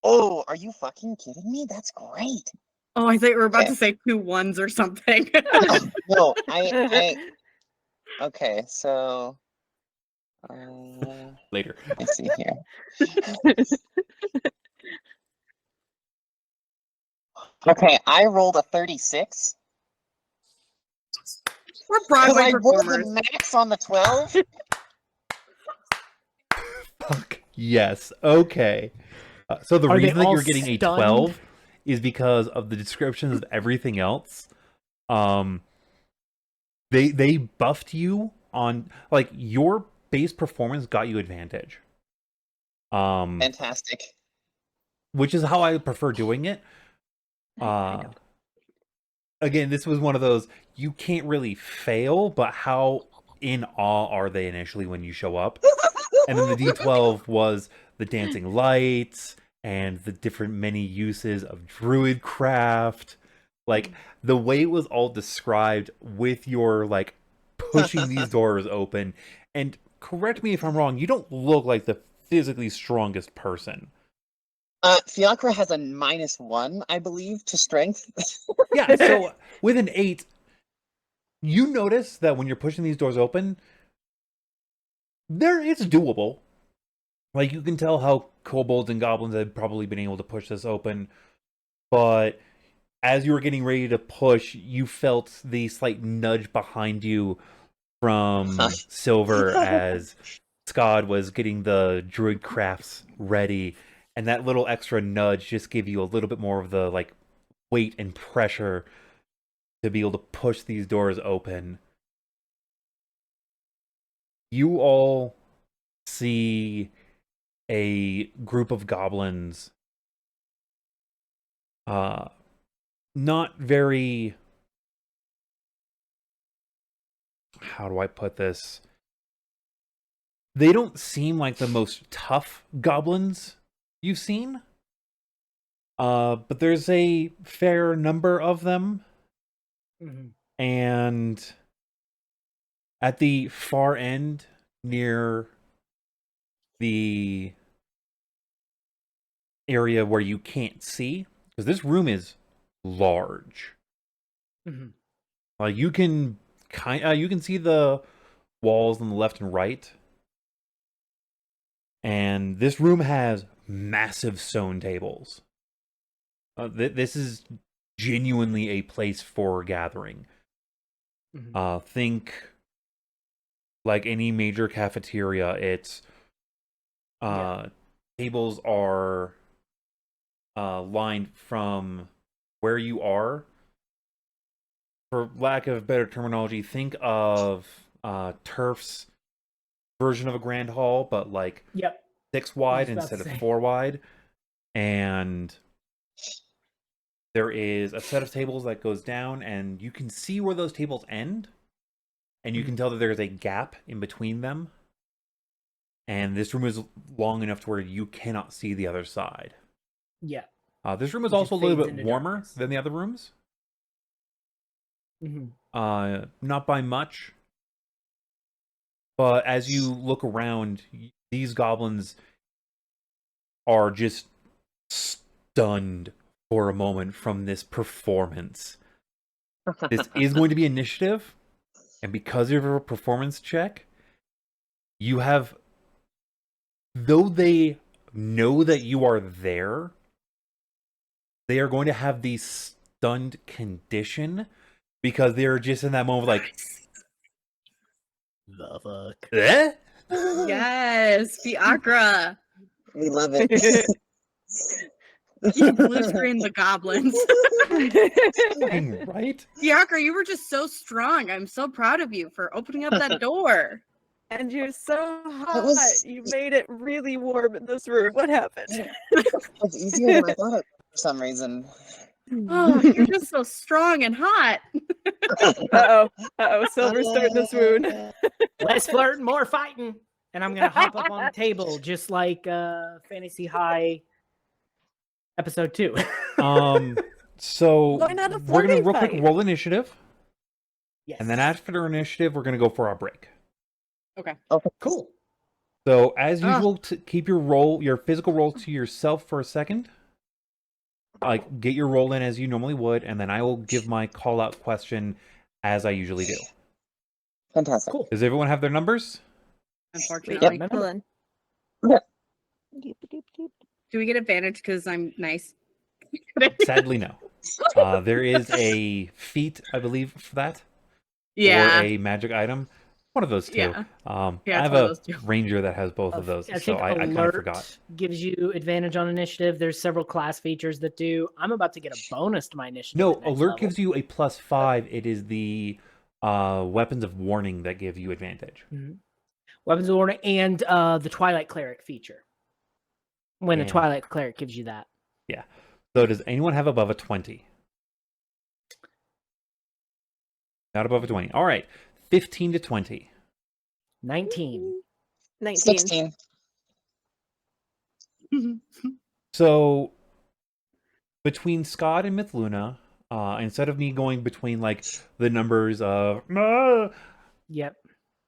Oh, are you fucking kidding me? That's great. Oh, I thought you were about Okay. to say 2 1s or something. No, okay, so Later. let me see here. Okay, I rolled a 36. We're Because Broadway I rolled performers. the max on the 12. Fuck. Yes. Okay. So the Are they reason that all you're getting a stunned? 12 is because of the descriptions of everything else. They buffed you on like your base performance got you advantage. Fantastic. Which is how I prefer doing it. Again, this was one of those you can't really fail, but how in awe are they initially when you show up. And then the D12 was the dancing lights and the different many uses of druid craft. Like, the way it was all described with your, like, pushing these doors open. And correct me if I'm wrong, you don't look like the physically strongest person. Fiacre has a -1, I believe, to strength. Yeah, so with an 8, you notice that when you're pushing these doors open, it's doable. Like, you can tell how kobolds and goblins have probably been able to push this open, but as you were getting ready to push, you felt the slight nudge behind you from Silver as Skad was getting the druid crafts ready, and that little extra nudge just gave you a little bit more of the, like, weight and pressure to be able to push these doors open. You all see a group of goblins, not very, how do I put this? They don't seem like the most tough goblins you've seen. But there's a fair number of them. Mm-hmm. And at the far end, near the area where you can't see, because this room is large. Mm-hmm. Like, you can see the walls on the left and right. And this room has massive sewn tables. This is genuinely a place for gathering. Mm-hmm. Think like any major cafeteria. It's tables are lined from where you are. For lack of better terminology, think of Turf's version of a grand hall, but like 6 wide instead of 4 wide. And there is a set of tables that goes down, and you can see where those tables end, and you can tell that there's a gap in between them. And this room is long enough to where you cannot see the other side. Yeah. This room is also a little bit warmer than the other rooms. Mm-hmm. Not by much. But as you look around, these goblins are just stunned for a moment from this performance. This is going to be initiative, and because of your performance check, you have, though they know that you are there, they are going to have the stunned condition because they're just in that moment like, the fuck? eh? Yes, Fiacre. We love it. You blue screen the goblins. Right? Fiacre, you were just so strong. I'm so proud of you for opening up that door. And you're so hot. was- You made it really warm in this room. What happened? It's easier than I thought it for some reason. Oh, you're just so strong and hot. Uh-oh. Silver's starting to swoon. Less flirting, more fighting. And I'm going to hop up on the table just like Fantasy High episode 2. So Why not a we're going to flirting real quick fight? roll initiative, Yes. and then after initiative, we're going to go for our break. Okay. Cool. So as usual, keep your physical roll to yourself for a second. Like, get your roll in as you normally would, and then I will give my call out question as I usually do. Fantastic. Cool. Does everyone have their numbers? Unfortunately. Hold on. Do we get advantage because I'm nice? Sadly, no. There is a feat, I believe, for that. Yeah. Or a magic item. One of those two. Yeah. I Yeah, have it's one of a those two. ranger that has both of those, so I kind of forgot. Gives you advantage on initiative. There's several class features that do. I'm about to get a bonus to my initiative. No, at next alert level. gives you a +5. It is the weapons of warning that give you advantage. Mhm. Weapons of warning and the Twilight Cleric feature. When the And- Twilight Cleric gives you that. Yeah. So does anyone have above a 20? Not above a 20. All right. 15 to 20. 19. 19. 16. So between Skad and Mithluna, instead of me going between like the numbers of Yep.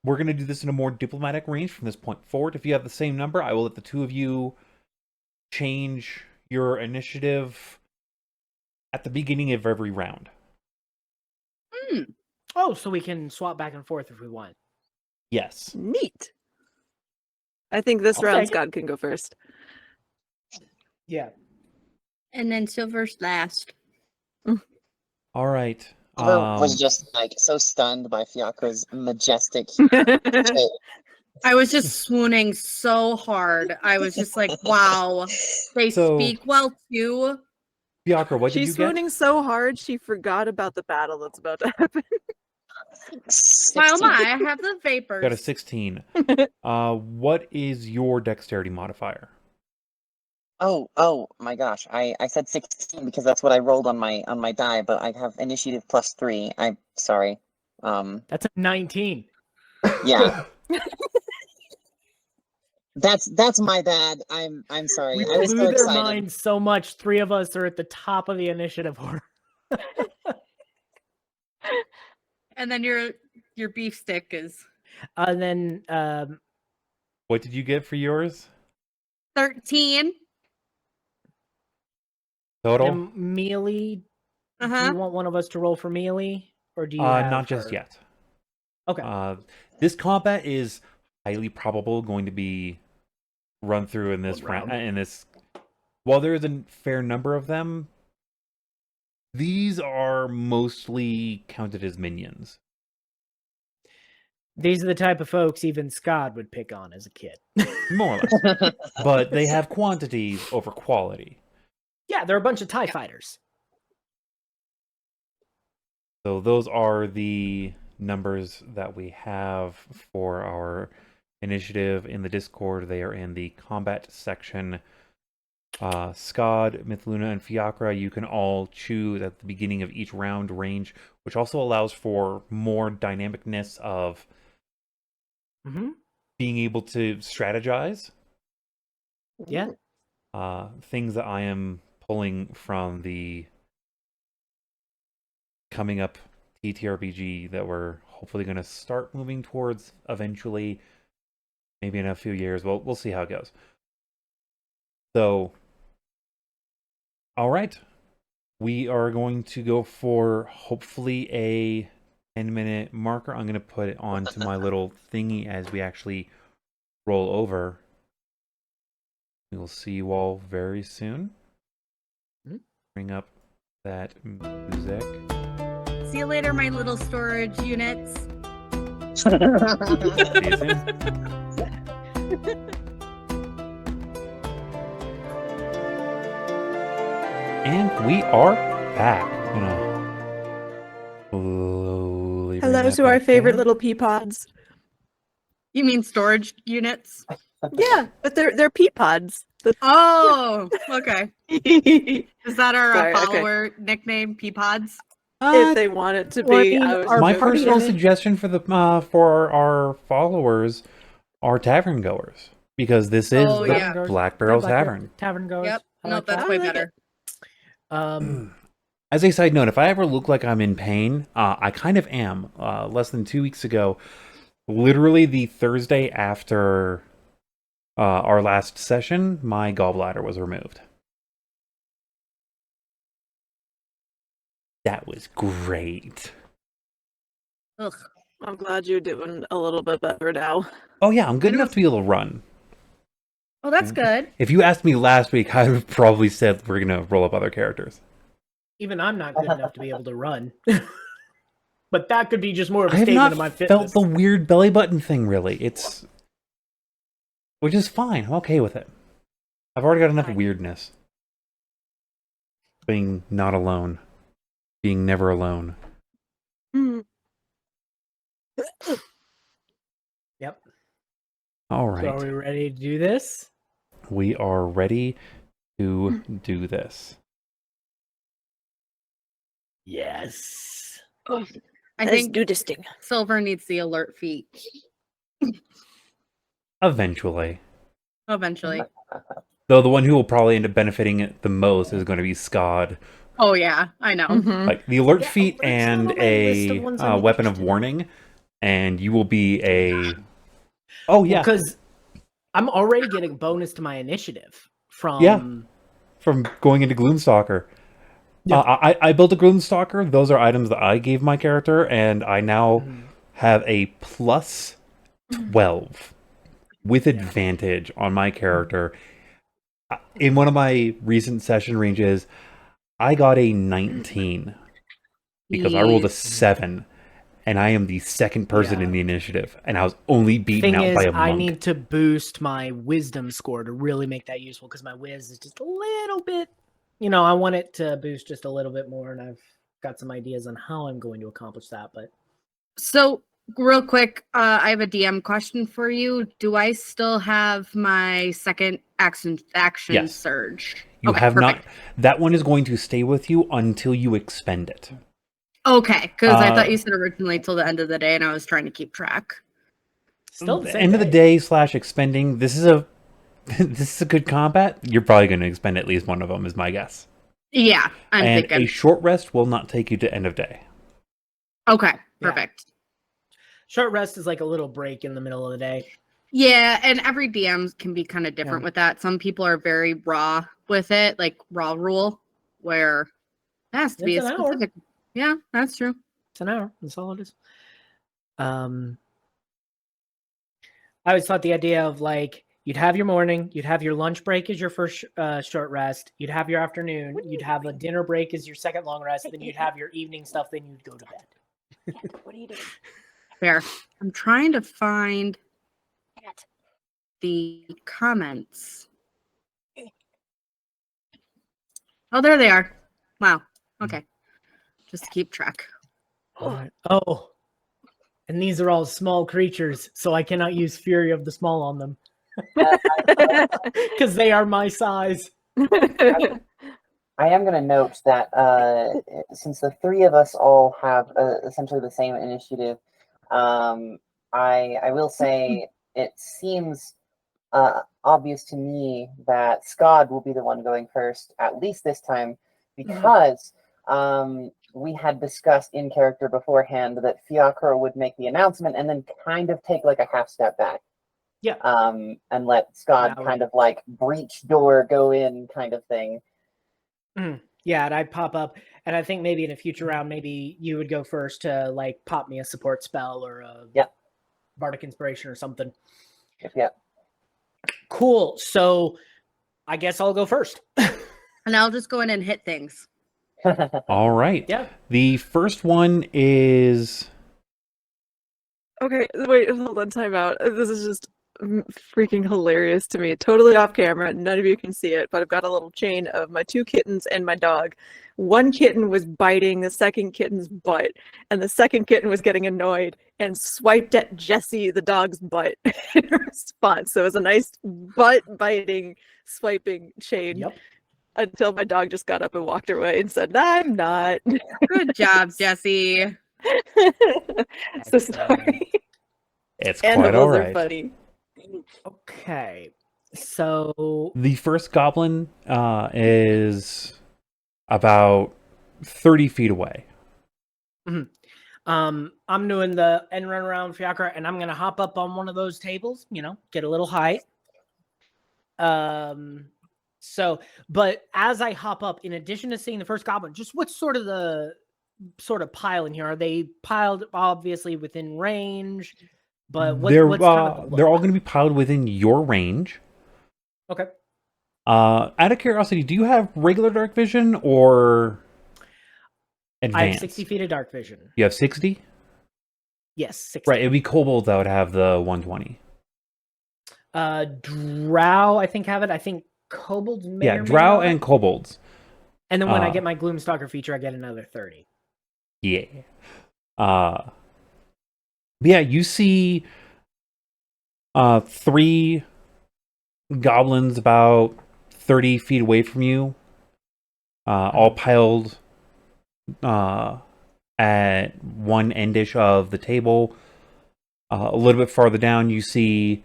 we're gonna do this in a more diplomatic range from this point forward. If you have the same number, I will let the two of you change your initiative at the beginning of every round. Oh, so we can swap back and forth if we want. Yes. Neat. I think this I'll round take it. Scott can go first. Yeah. And then Silver's last. All right. Silver was just like so stunned by Fiacre's majestic shape. I was just swooning so hard. I was just like, wow. They So- speak well too. Fiacre, what did She's you get? swooning so hard she forgot about the battle that's about to happen. Well, 16. my, I have the vapors. Got a 16. What is your dexterity modifier? Oh my gosh. I said 16 because that's what I rolled on my die, but I have initiative +3. I'm sorry. That's a 19. Yeah. That's my bad. I'm sorry. We I was blew so their excited. minds so much. 3 of us are at the top of the initiative order. And then your beef stick is And then What did you get for yours? 13. Total? and melee. Do Uh-huh. you want one of us to roll for melee, or do you? Have Not just her? yet. Okay. This combat is highly probable going to be run through in this round. In this, while there is a fair number of them, these are mostly counted as minions. These are the type of folks even Skad would pick on as a kid. More or less. But they have quantity over quality. Yeah, they're a bunch of TIE fighters. So those are the numbers that we have for our initiative in the Discord. They are in the combat section. Skad, Mithluna, and Fiacre, you can all choose at the beginning of each round range, which also allows for more dynamicness of being able to strategize. Yeah. Things that I am pulling from the coming up TTRPG that we're hopefully going to start moving towards eventually, maybe in a few years. Well, we'll see how it goes. So, all right. We are going to go for hopefully a 10-minute marker. I'm going to put it onto my little thingy as we actually roll over. We will see you all very soon. Bring up that music. See you later, my little storage units. See you soon. And we are back. I'm gonna slowly bring Hello that to our back favorite down. little pea pods. You mean storage units? Yeah, but they're pea pods. Oh, okay. Is that our Sorry, okay. follower nickname, Peapods? If they want it to Well, I be. mean, I was our My moving party personal it. suggestion for the for our followers are tavern goers, because this is Oh, the yeah. Black Barrel Yeah, Tavern. Tavern goers. Yep. I No, like that's that. way I like better. As a side note, if I ever look like I'm in pain, I kind of am. Less than 2 weeks ago, literally the Thursday after our last session, my gallbladder was removed. That was great. Ugh. I'm glad you're doing a little bit better now. Oh yeah, I'm good I know enough to be able to run. Oh, that's good. If you asked me last week, I would have probably said we're gonna roll up other characters. Even I'm not good enough to be able to run. But that could be just more of a I have statement not of my felt fitness. the weird belly button thing really. Which is fine. I'm okay with it. I've already got enough Fine. weirdness. Being not alone. Being never alone. Yep. All So are right. we ready to do this? We are ready to do this. Yes. I Let's think do this thing. Silver needs the alert feet. Eventually. Eventually. Though the one who will probably end up benefiting it the most is going to be Skad. Oh yeah, I know. Mhm. Like the alert Yeah, feat alert's not and on my list of a ones I'm weapon of interested in. warning, and you will be a. Oh yeah, Because I'm already getting a bonus to my initiative from. Yeah. From going into Gloomstalker. Yeah. I built a Gloomstalker. Those are items that I gave my character, and I now have a plus 12 with advantage on my character. In one of my recent session ranges, I got a 19 because I rolled a Jeez. 7, and I am the second person in Yeah. the initiative, and I was only beaten Thing out is, by a I monk. need to boost my wisdom score to really make that useful because my whiz is just a little bit. I want it to boost just a little bit more, and I've got some ideas on how I'm going to accomplish that. But So real quick, I have a DM question for you. Do I still have my second action Yes. surge? You Okay, have perfect. not. That one is going to stay with you until you expend it. Okay, because I thought Uh, you said originally till the end of the day, and I was trying to keep track. still the same End of the day. day / expending. This is a good combat. You're probably going to expend at least one of them, is my guess. Yeah, I'm and thinking. a short rest will not take you to end of day. Okay, Yeah. perfect. Short rest is like a little break in the middle of the day. Yeah, and every DM can be kind of different Yeah. with that. Some people are very raw with it, like raw rule, where it has to be a It's an hour. specific. Yeah, that's true. It's an hour. That's all it is. I always thought the idea of like you'd have your morning, you'd have your lunch break as your first short rest, you'd have your afternoon, you'd have a dinner break as your second long rest, then you'd have your evening stuff, then you'd go to bed. What are you doing? Fair. I'm trying to find the comments. Oh, there they are. Wow. Okay. Just to keep track. All right. Oh, and these are all small creatures, so I cannot use Fury of the Small on them because they are my size. I am going to note that since the three of us all have essentially the same initiative, I will say it seems obvious to me that Skad will be the one going first, at least this time, because we had discussed in character beforehand that Fiacre would make the announcement and then kind of take like a half step back. Yeah. And let Skad That kind would- of like breach door, go in kind of thing. Yeah, and I'd pop up, and I think maybe in a future round, maybe you would go first to like pop me a support spell or a Bardic Inspiration or something. Yeah. Cool. So I guess I'll go first. And I'll just go in and hit things. All right. Yeah. The first one is Okay, wait, hold on, time out. This is just freaking hilarious to me. Totally off camera. None of you can see it, but I've got a little chain of my 2 kittens and my dog. One kitten was biting the second kitten's butt, and the second kitten was getting annoyed and swiped at Jessie, the dog's butt, in response. So it was a nice butt biting, swiping chain. Yep. Until my dog just got up and walked away and said, "I'm not." Good job, Jesse. So sorry. it's quite Animals all are right. funny. Okay. So The first goblin is about 30 feet away. I'm doing the end run around Fiacre, and I'm gonna hop up on one of those tables, get a little height. But as I hop up, in addition to seeing the first goblin, just what's sort of pile in here? Are they piled obviously within range? But what's kind of they're all going to be piled within your range. Okay. Out of curiosity, do you have regular dark vision or advanced? I have 60 feet of dark vision. You have 60? Yes, 60. Right, it'd be kobolds that would have the 120. Drow, I think, have it. I think kobolds may or may drow not. and kobolds. And then when I get my Gloomstalker feature, I get another 30. Yeah. Yeah, you see 3 goblins about 30 feet away from you, all piled at one endish of the table. A little bit farther down, you see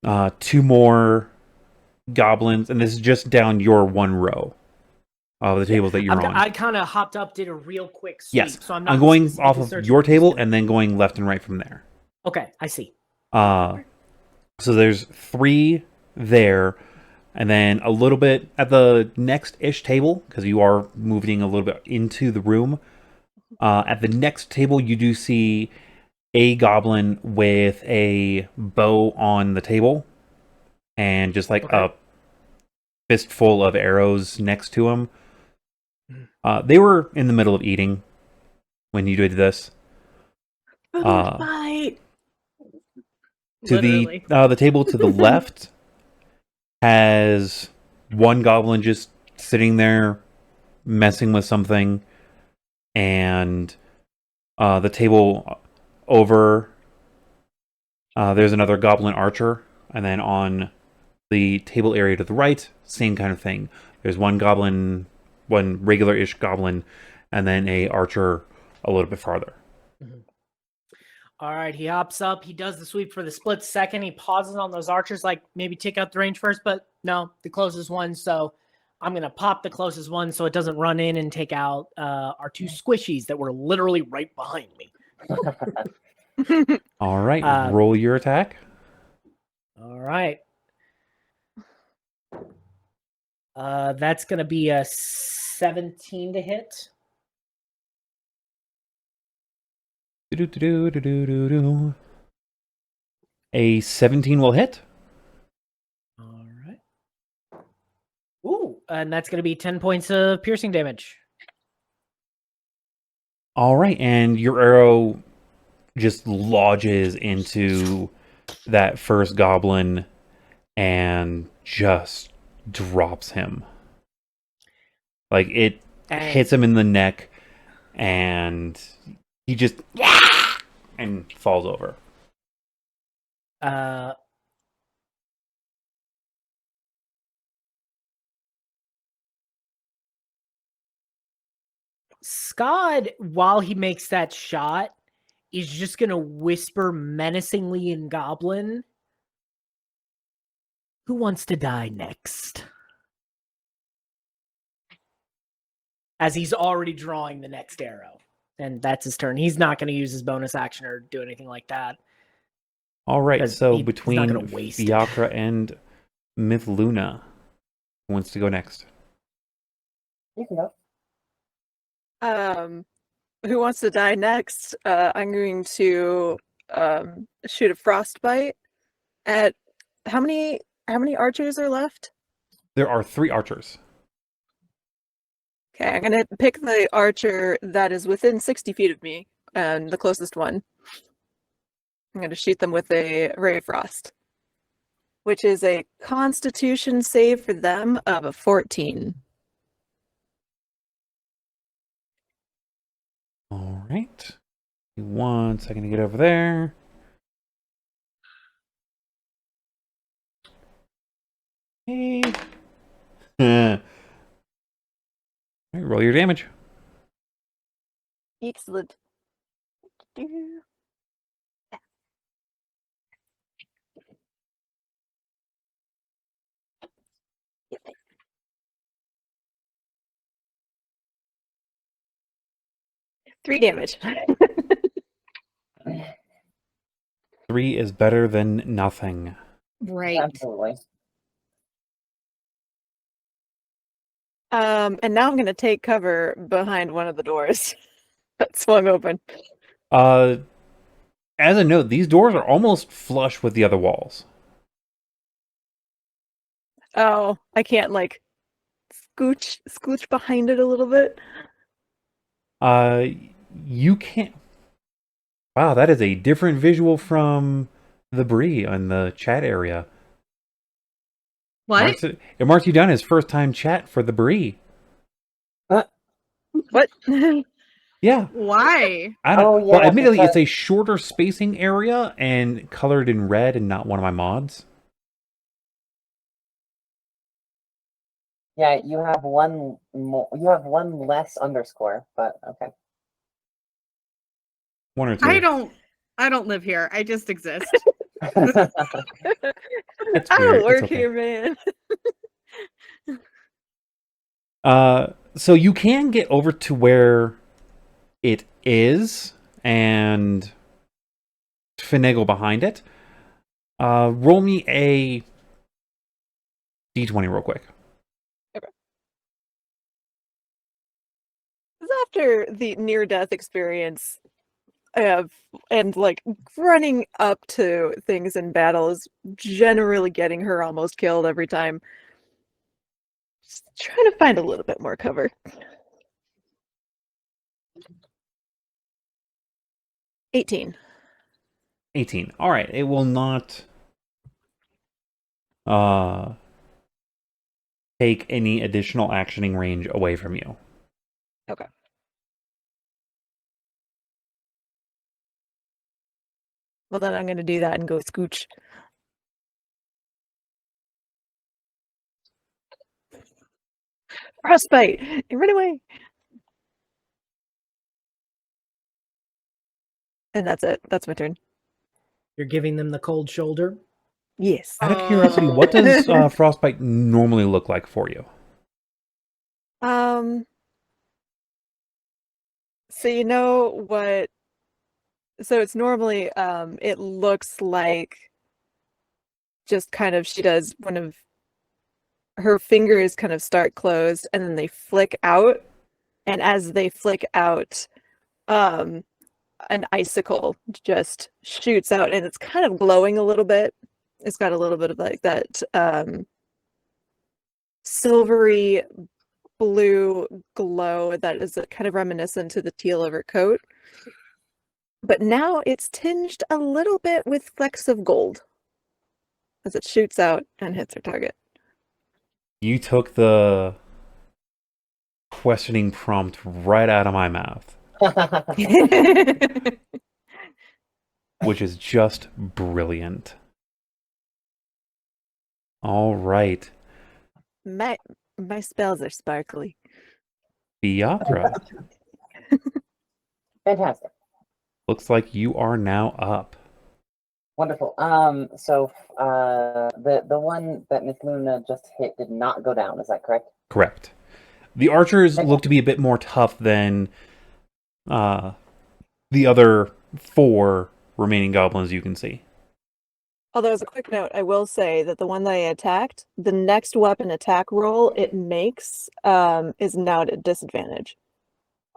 2 more goblins, and this is just down your one row of the tables that you're on. I kind of hopped up, did a real quick sweep. Yes, So I'm not I'm going specifically off of searching, your I'm just table gonna- and then going left and right from there. Okay, I see. So there's 3 there, and then a little bit at the next-ish table, because you are moving a little bit into the room. At the next table, you do see a goblin with a bow on the table, and just like Okay. a fistful of arrows next to him. They were in the middle of eating when you did this. Fight. To Literally. the table to the left has one goblin just sitting there messing with something, and the table over there's another goblin archer, and then on the table area to the right, same kind of thing. There's one goblin, one regular-ish goblin, and then a archer a little bit farther. All right, he hops up. He does the sweep for the split second. He pauses on those archers, like maybe take out the range first, but no, the closest one. So I'm going to pop the closest one so it doesn't run in and take out our 2 squishies that were literally right behind me. All right, roll your attack. All right. That's going to be a 17 to hit. Do-do-do-do-do-do-do. A 17 will hit. All right. Ooh, and that's going to be 10 points of piercing damage. All right, and your arrow just lodges into that first goblin and just drops him. Like it hits him in the neck, and he just and falls over. Skad, while he makes that shot, is just going to whisper menacingly in Goblin, "Who wants to die next?" As he's already drawing the next arrow. And that's his turn. He's not going to use his bonus action or do anything like that. All right, 'Cause so he's not between gonna waste it. Fiacre and Mithluna, who wants to go next? You can go. Who wants to die next? I'm going to shoot a frostbite at how many archers are left? There are 3 archers. Okay, I'm gonna pick the archer that is within 60 feet of me, and the closest one. I'm gonna shoot them with a ray of frost, which is a Constitution save for them of a 14. All right. 1 second to get over there. Hey. All right, roll your damage. Excellent. 3 damage. 3 is better than nothing. Right. Absolutely. And now I'm gonna take cover behind one of the doors that swung open. As a note, these doors are almost flush with the other walls. Oh, I can't like scooch behind it a little bit. You can't. Wow, that is a different visual from the Bree on the chat area. What? It marks you down as first time chat for the Bree. What? Yeah. Why? I don't. Oh, Well, yeah, admittedly, because- it's a shorter spacing area and colored in red, and not one of my mods. Yeah, you have one more. You have one less underscore, but okay. 1 or 2. I don't I don't live here. I just exist. It's I weird. don't work It's okay. here, man. So you can get over to where it is and finagle behind it. Roll me a d20 real quick. After the near-death experience and like running up to things in battle is generally getting her almost killed every time. Just trying to find a little bit more cover. 18. 18. All right. It will not take any additional actioning range away from you. Okay. Well, then I'm going to do that and go scooch. Frostbite! Run away! And that's it. That's my turn. You're giving them the cold shoulder. Yes. Out of curiosity, what does frostbite normally look like for you? So you know what? So it's normally it looks like just kind of she does one of her fingers kind of start closed and then they flick out, and as they flick out, an icicle just shoots out and it's kind of glowing a little bit. It's got a little bit of like that silvery blue glow that is kind of reminiscent to the teal of her coat. But now it's tinged a little bit with flecks of gold as it shoots out and hits her target. You took the questioning prompt right out of my mouth, which is just brilliant. All right. My spells are sparkly. Fiacre, Fantastic. looks like you are now up. Wonderful. So the one that Mithluna just hit did not go down. Is that correct? Correct. The archers look to be a bit more tough than the other 4 remaining goblins you can see. Although, as a quick note, I will say that the one that I attacked, the next weapon attack roll it makes is now at a disadvantage.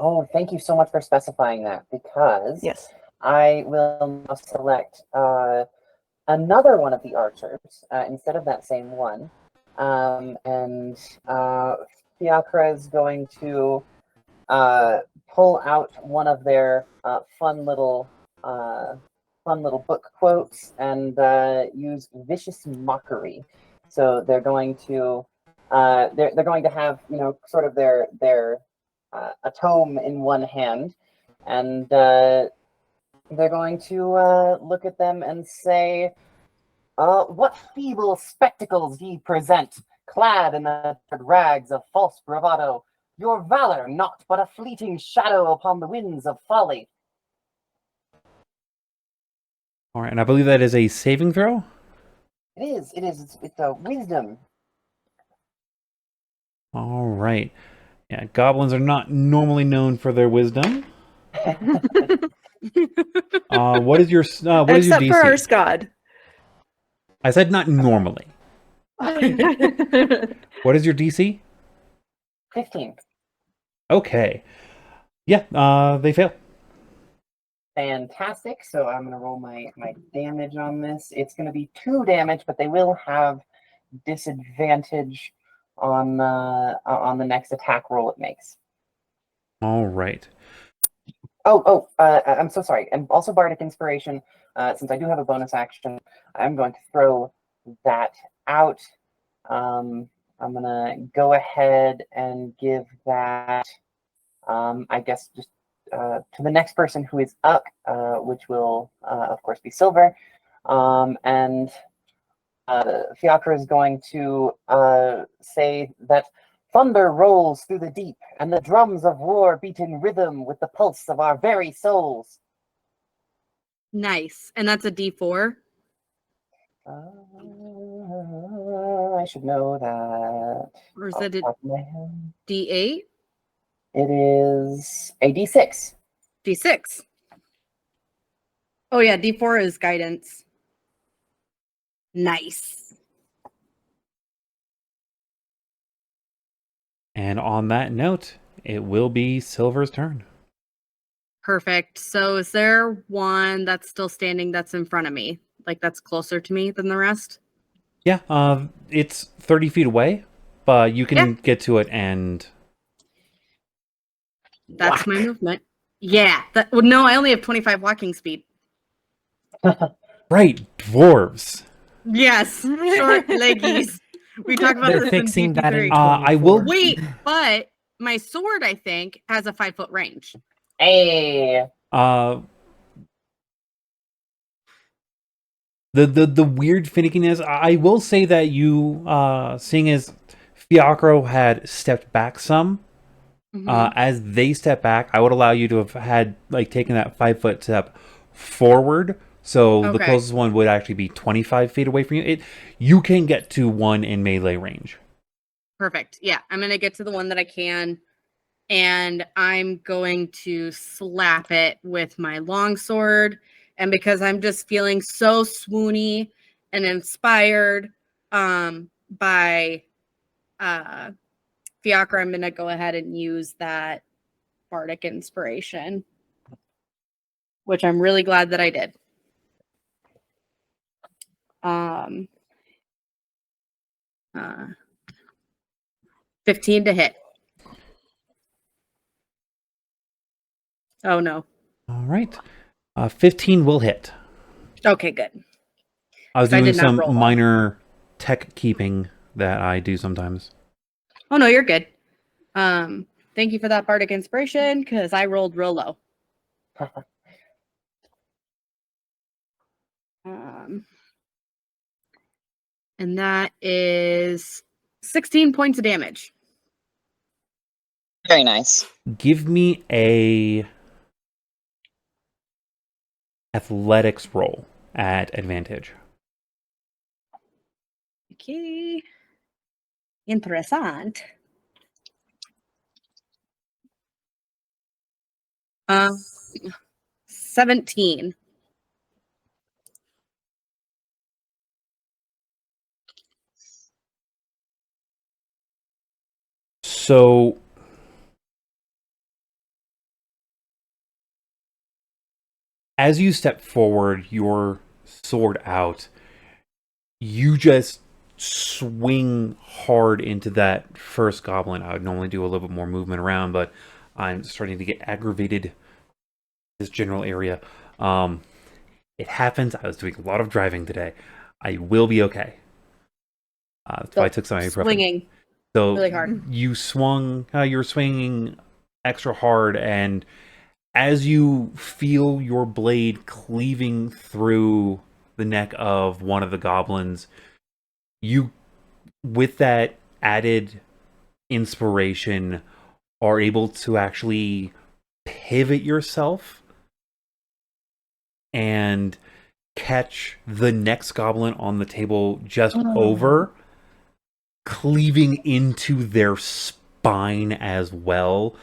Oh, thank you so much for specifying that, because Yes. I will now select another one of the archers instead of that same one, and Fiacre is going to pull out one of their fun little book quotes and use vicious mockery. So they're going to they're going to have, you know, sort of their a tome in one hand, and they're going to look at them and say, "What feeble spectacles ye present, clad in the rags of false bravado, your valor not but a fleeting shadow upon the winds of folly." All right, and I believe that is a saving throw? It is. It's a wisdom. All right. Yeah, goblins are not normally known for their wisdom. What is your Except DC? for our Skad. I said not normally. What is your DC? 15. Okay. Yeah, they fail. Fantastic. So I'm going to roll my damage on this. It's going to be 2 damage, but they will have disadvantage on the next attack roll it makes. All right. I'm so sorry. And also Bardic Inspiration. Since I do have a bonus action, I'm going to throw that out. I'm going to go ahead and give that, I guess, just to the next person who is up, which will, of course, be Silver. And Fiacre is going to say that thunder rolls through the deep, and the drums of war beat in rhythm with the pulse of our very souls. Nice. And that's a D4? I should know that. Or is off it the a top of my head. D8? It is a D6. D6. Oh yeah, D4 is guidance. Nice. And on that note, it will be Silver's turn. Perfect. So is there one that's still standing that's in front of me? Like that's closer to me than the rest? Yeah, it's 30 feet away, but you can Yeah. get to it and... That's my movement. Yeah. Well, no, I only have 25 walking speed. Right, dwarves. Yes. Short leggies. We talked about They're this fixing in that in DP3. I will- 24. Wait, but my sword, I think, has a 5-foot range. Hey. The weird finickiness, I will say that you, seeing as Fiacre had stepped back some, Mhm. as they step back, I would allow you to have had, like, taken that 5-foot step forward. So the Okay. closest one would actually be 25 feet away from you. You can get to one in melee range. Perfect. Yeah, I'm going to get to the one that I can, and I'm going to slap it with my longsword. And because I'm just feeling so swoony and inspired by Fiacre, I'm going to go ahead and use that bardic inspiration, which I'm really glad that I did. 15 to hit. Oh no. All right. 15 will hit. Okay, good. I was I doing did not some roll well. minor tech keeping that I do sometimes. Oh no, you're good. Thank you for that bardic inspiration because I rolled real low. And that is 16 points of damage. Very nice. Give me a athletics roll at advantage. Okay. Interessant. 17. So as you step forward, your sword out, you just swing hard into that first goblin. I would normally do a little bit more movement around, but I'm starting to get aggravated this general area. It happens. I was doing a lot of driving today. I will be okay. That's why I took some ibuprofen. Swinging. So really hard. you swung, you're swinging extra hard, and as you feel your blade cleaving through the neck of one of the goblins, you, with that added inspiration, are able to actually pivot yourself and catch the next goblin on the table just over, cleaving into their spine as well,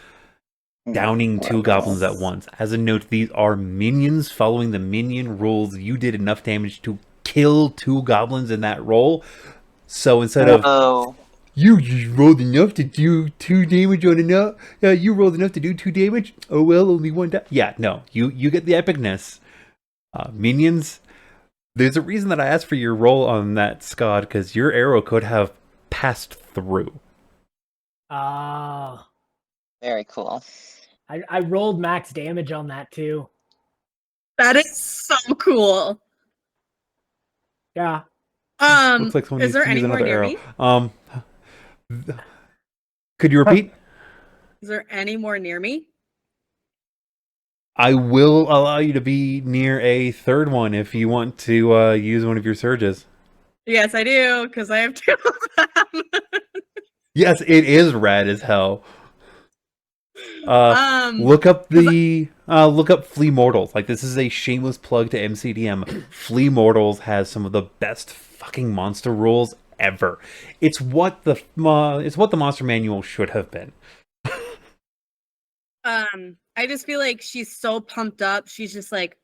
downing two goblins at once. As a note, these are minions. Following the minion rules, you did enough damage to kill two goblins in that roll. So instead of you rolled enough to do 2 damage on enough, you rolled enough to do 2 damage. Oh well, only 1 die. Yeah, no, you get the epicness. Minions. There's a reason that I asked for your roll on that, Skad, because your arrow could have passed through. Ah. Very cool. I rolled max damage on that too. That is so cool. Yeah. Looks like someone Is needs there to use any more another near arrow. me? Could you repeat? Is there any more near me? I will allow you to be near a third one if you want to use one of your surges. Yes, I do, because I have 2 of them. Yes, it is rad as hell. Look up Flea Mortals. Like, this is a shameless plug to MCDM. Flea Mortals has some of the best fucking monster rules ever. It's what the monster manual should have been. I just feel like she's so pumped up. She's just like,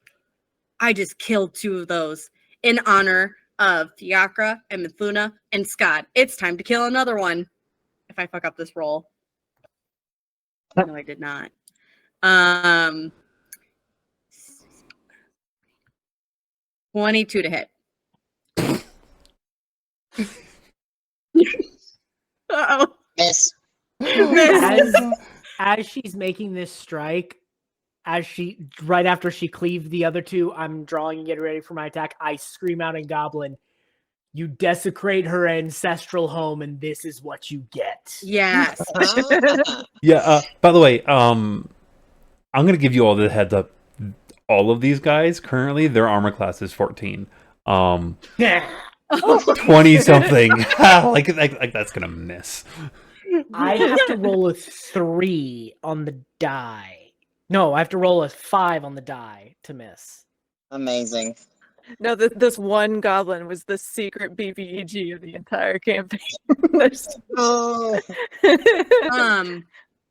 I just killed 2 of those in honor of Fiacre and Mithluna and Skad. It's time to kill another one. If I fuck up this roll. No, I did not. 22 to hit. Uh-oh. Miss. As she's making this strike, right after she cleaved the other 2, I'm drawing and getting ready for my attack. I scream out in Goblin, "You desecrate her ancestral home, and this is what you get." Yes. Yeah. By the way, I'm gonna give you all the heads up. All of these guys currently, their armor class is 14. 20 something. like that's gonna miss. I have to roll a 3 on the die. No, I have to roll a 5 on the die to miss. Amazing. No, this one goblin was the secret BBEG of the entire campaign. Oh.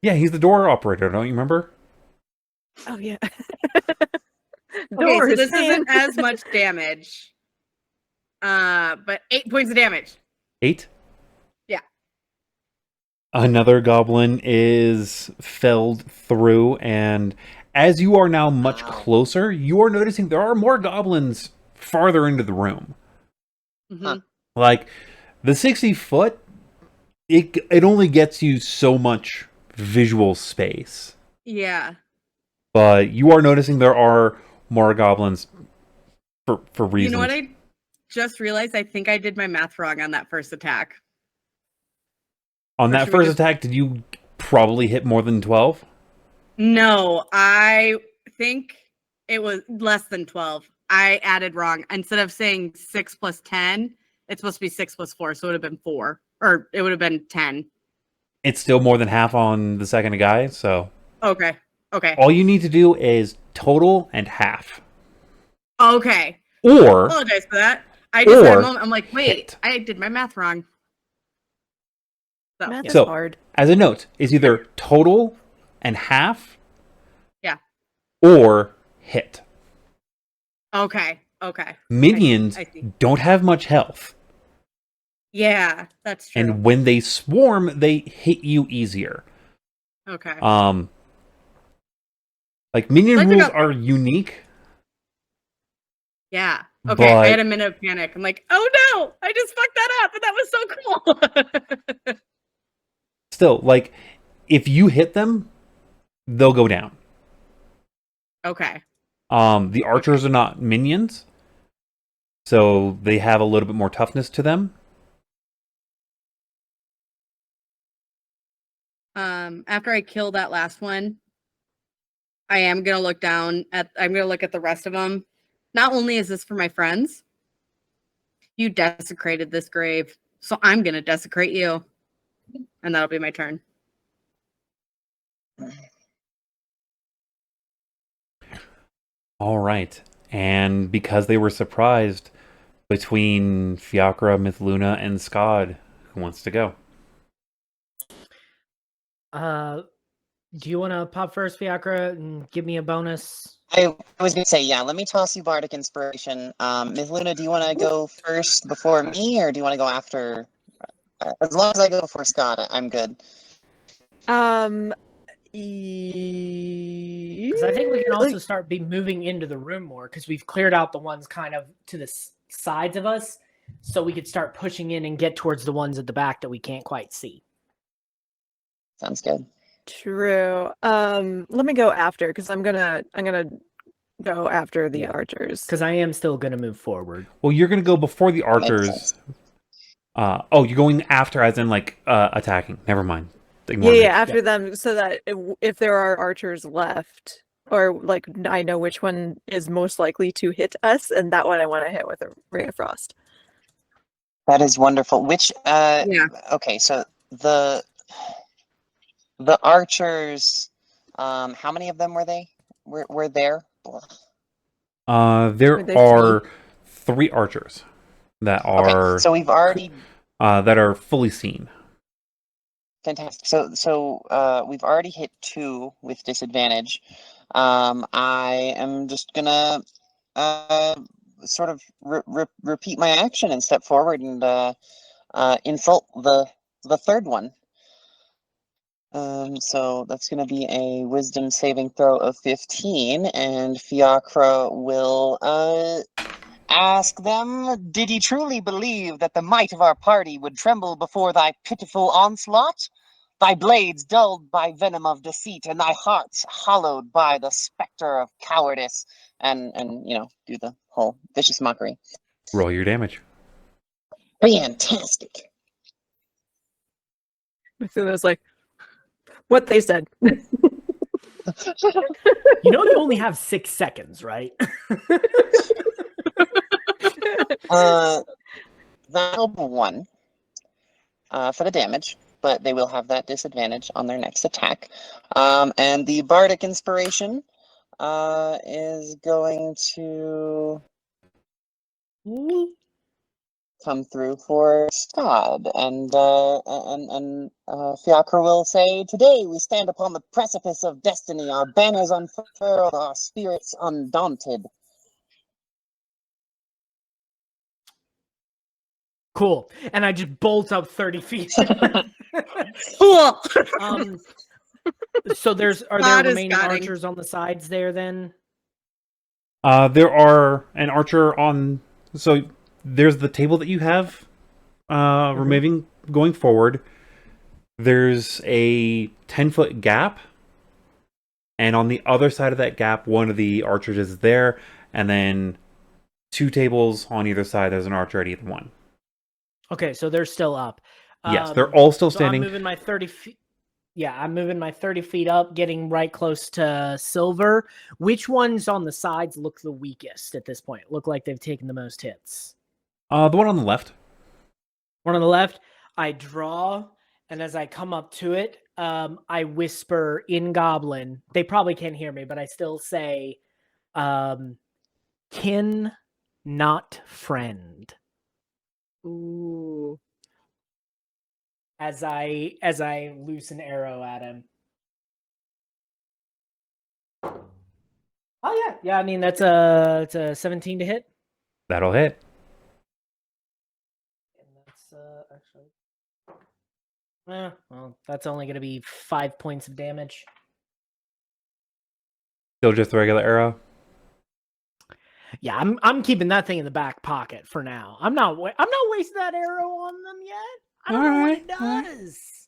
Yeah, he's the door operator. Don't you remember? Oh yeah. Okay, so this isn't as much damage. But 8 points of damage. 8? Yeah. Another goblin is felled through, and as you are now much closer, you are noticing there are more goblins farther into the room. Mm-hmm. Like, the 60 foot, it only gets you so much visual space. Yeah. But you are noticing there are more goblins for reasons. You know what I just realized? I think I did my math wrong on that first attack. On that first attack, did you probably hit more than 12? No, I think it was less than 12. I added wrong. Instead of saying 6 plus 10, it's supposed to be 6 plus 4, so it would have been 4. Or it would have been 10. It's still more than half on the second guy, so... Okay. All you need to do is total and half. Okay. Or... Apologize for that. I just had a moment. I'm like, wait, hit. I did my math wrong. Math is So, hard. as a note, it's either total and half... Yeah. Or hit. Okay. Minions I see. don't have much health. Yeah, that's true. And when they swarm, they hit you easier. Okay. Like, minion Like rules are unique. Yeah. Okay, I but- had a minute of panic. I'm like, oh no, I just fucked that up, but that was so cool. Still, like, if you hit them, they'll go down. Okay. The archers are not minions, so they have a little bit more toughness to them. After I kill that last one, I'm gonna look at the rest of them. Not only is this for my friends, you desecrated this grave, so I'm gonna desecrate you. And that'll be my turn. All right. And because they were surprised, between Fiacre, Mithluna, and Skad, who wants to go? Do you want to pop first, Fiacre, and give me a bonus? I was going to say, yeah, let me toss you Bardic Inspiration. Mithluna, do you want to go first before me, or do you want to go after? As long as I go before Scott, I'm good. Because I think we can also start moving into the room more, because we've cleared out the ones kind of to the sides of us, so we could start pushing in and get towards the ones at the back that we can't quite see. Sounds good. True. Let me go after, because I'm gonna go after the archers. Because I am still gonna move forward. Well, you're going to go before the archers. You're going after, as in, like, attacking. Never mind. Ignore me. After them, so that if there are archers left, or like I know which one is most likely to hit us, and that one I want to hit with a Ray of Frost. That is wonderful. Which Yeah. Okay, so the archers, How many of them were they? Were there? There Were there are 3 archers that Okay, are so we've already fully seen. fantastic. So we've already hit 2 with disadvantage. I am just gonna sort of repeat my action and step forward and insult the third one. So that's going to be a wisdom saving throw of 15, and Fiacre will ask them, "Did ye truly believe that the might of our party would tremble before thy pitiful onslaught? Thy blades dulled by venom of deceit, and thy hearts hollowed by the specter of cowardice." And do the whole vicious mockery. Roll your damage. Fantastic. Mithluna's like, what they said. You know you only have 6 seconds, right? That'll be 1 for the damage, but they will have that disadvantage on their next attack. And the bardic inspiration is going to come through for Skad, and Fiacre will say, "Today we stand upon the precipice of destiny, our banners unfurled, our spirits undaunted." Cool. And I just bolt up 30 feet. Cool. So are there Skad is remaining guiding. archers on the sides there then? There are an archer on. So there's the table that you have removing going forward. There's a 10-foot gap, and on the other side of that gap, one of the archers is there, and then 2 tables on either side. There's an archer at either one. Okay, so they're still up. Yes, they're all still So standing. I'm moving my 30 feet. Yeah, I'm moving my 30 feet up, getting right close to Silver. Which ones on the sides look the weakest at this point? Look like they've taken the most hits. The one on the left. One on the left, I draw, and as I come up to it, I whisper in Goblin. They probably can't hear me, but I still say, kin, not friend. Ooh. As I loose an arrow at him. Oh yeah. I mean it's a 17 to hit. That'll hit. And that's actually. Well, that's only going to be 5 points of damage. Still just a regular arrow. Yeah, I'm keeping that thing in the back pocket for now. I'm not wasting that arrow on them yet. I don't know what it does.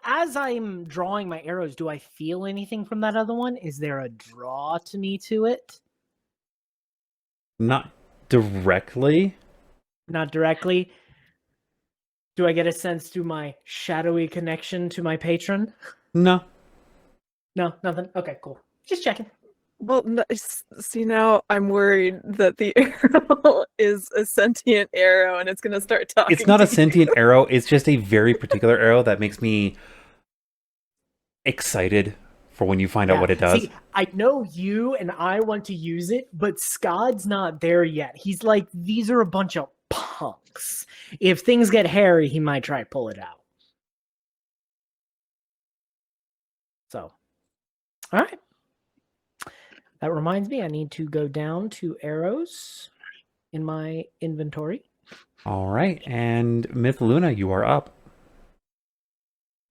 As I'm drawing my arrows, do I feel anything from that other one? Is there a draw to me to it? Not directly. Not directly. Do I get a sense through my shadowy connection to my patron? No. No, nothing. Okay, cool. Just checking. Well, see, now I'm worried that the arrow is a sentient arrow and it's going to start talking. It's not to a sentient arrow. It's just a very particular arrow that makes me excited for when you find out what it does. See, I know you and I want to use it, but Skad's not there yet. He's like, these are a bunch of punks. If things get hairy, he might try to pull it out. So, all right. That reminds me, I need to go down to arrows in my inventory. All right, and Mithluna, you are up.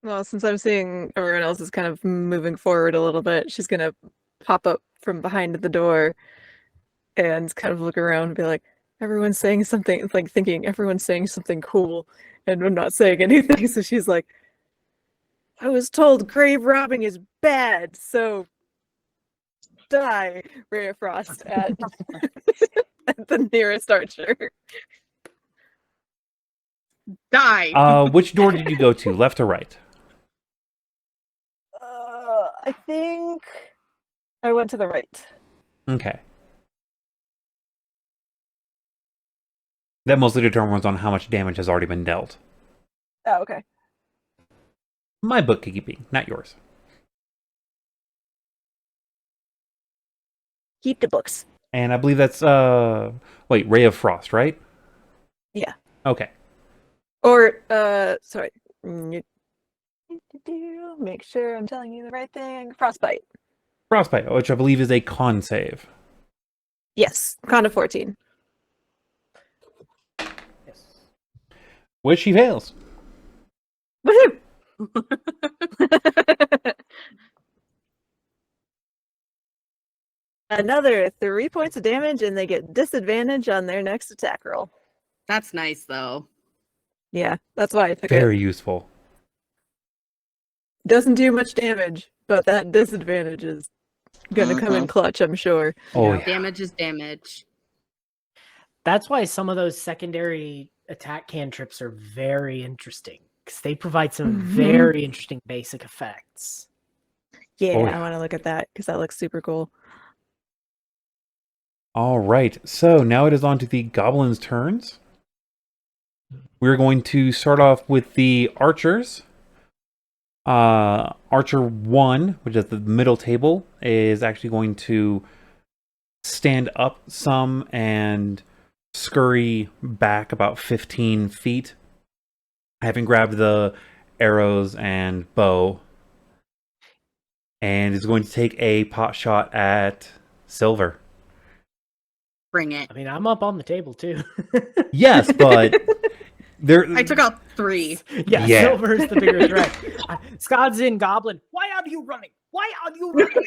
Well, since I'm seeing everyone else is kind of moving forward a little bit, she's going to pop up from behind the door and kind of look around and be like, everyone's saying something, it's like thinking everyone's saying something cool, and I'm not saying anything. So she's like, I was told grave robbing is bad, so die, Ray of Frost at, at the nearest archer. Die. Which door did you go to, left or right? I think I went to the right. Okay. That mostly determines on how much damage has already been dealt. Oh, okay. My bookkeeping, not yours. Keep the books. And I believe that's wait, Ray of Frost, right? Yeah. Okay. Or sorry. Make sure I'm telling you the right thing. Frostbite. Frostbite, which I believe is a con save. Yes. Con of 14. Yes. Which he fails. Woohoo! Another 3 points of damage, and they get disadvantage on their next attack roll. That's nice though. Yeah, that's why I took Very it. useful. Doesn't do much damage, but that disadvantage is gonna come in clutch, I'm sure. Oh, Yeah. yeah. Damage is damage. That's why some of those secondary attack cantrips are very interesting, because they provide some Mhm. very interesting basic effects. Yeah, Oh, I yeah. want to look at that because that looks super cool. All right. So now it is on to the goblins' turns. We're going to start off with the archers. Archer 1, which is the middle table, is actually going to stand up some and scurry back about 15 feet, having grabbed the arrows and bow, and is going to take a pot shot at Silver. Bring it. I mean, I'm up on the table too. Yes, but there. I took out 3. Yeah, Yeah. Silver's the bigger threat. Skad's in Goblin. Why are you running? Why are you running?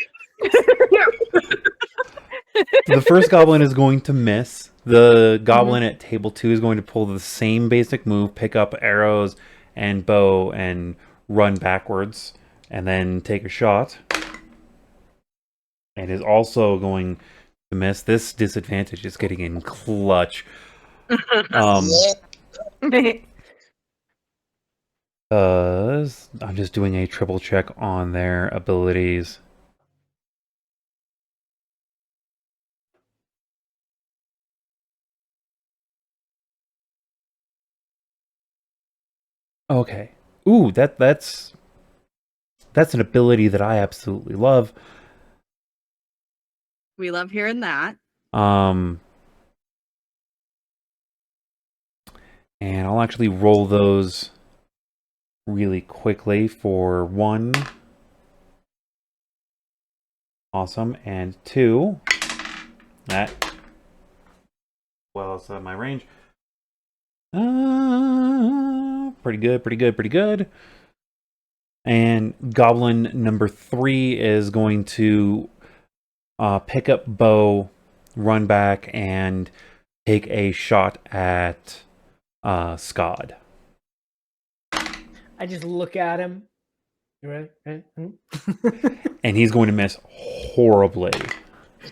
The first goblin is going to miss. The goblin at table 2 is going to pull the same basic move, pick up arrows and bow, and run backwards, and then take a shot. And is also going to miss. This disadvantage is getting in clutch. Yeah. I'm just doing a triple check on their abilities. Okay. Ooh, that's an ability that I absolutely love. We love hearing that. And I'll actually roll those really quickly for 1. Awesome. And 2. That. Well, it's my range. Pretty good, pretty good, pretty good. And goblin number 3 is going to pick up bow, run back, and take a shot at Skad. I just look at him. You ready? And he's going to miss horribly.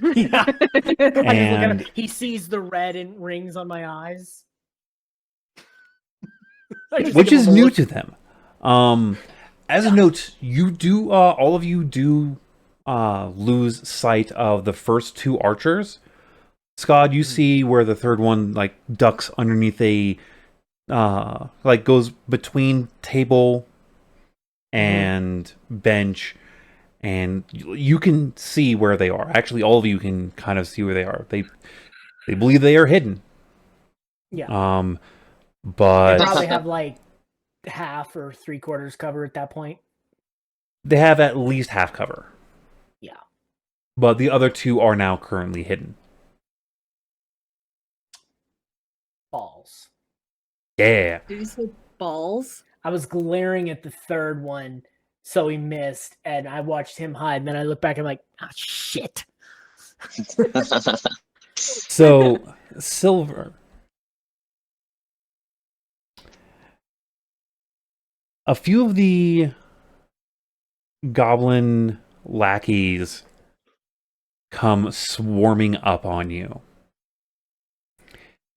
Yeah. I just look at him. And He sees the red and rings on my eyes. I just which give is him a new look. to them. As a note, you do all of you do lose sight of the first 2 archers. Skad, you see where the third one like ducks underneath a like goes between table and bench, and you can see where they are. Actually, all of you can kind of see where they are. They believe they are hidden. Yeah. But Probably have like half or 3/4 cover at that point. they have at least half cover. Yeah. But the other 2 are now currently hidden. Balls. Yeah. Did you say balls? I was glaring at the third one, so he missed, and I watched him hide. And then I look back and I'm like, ah, shit. So, Silver. A few of the goblin lackeys come swarming up on you.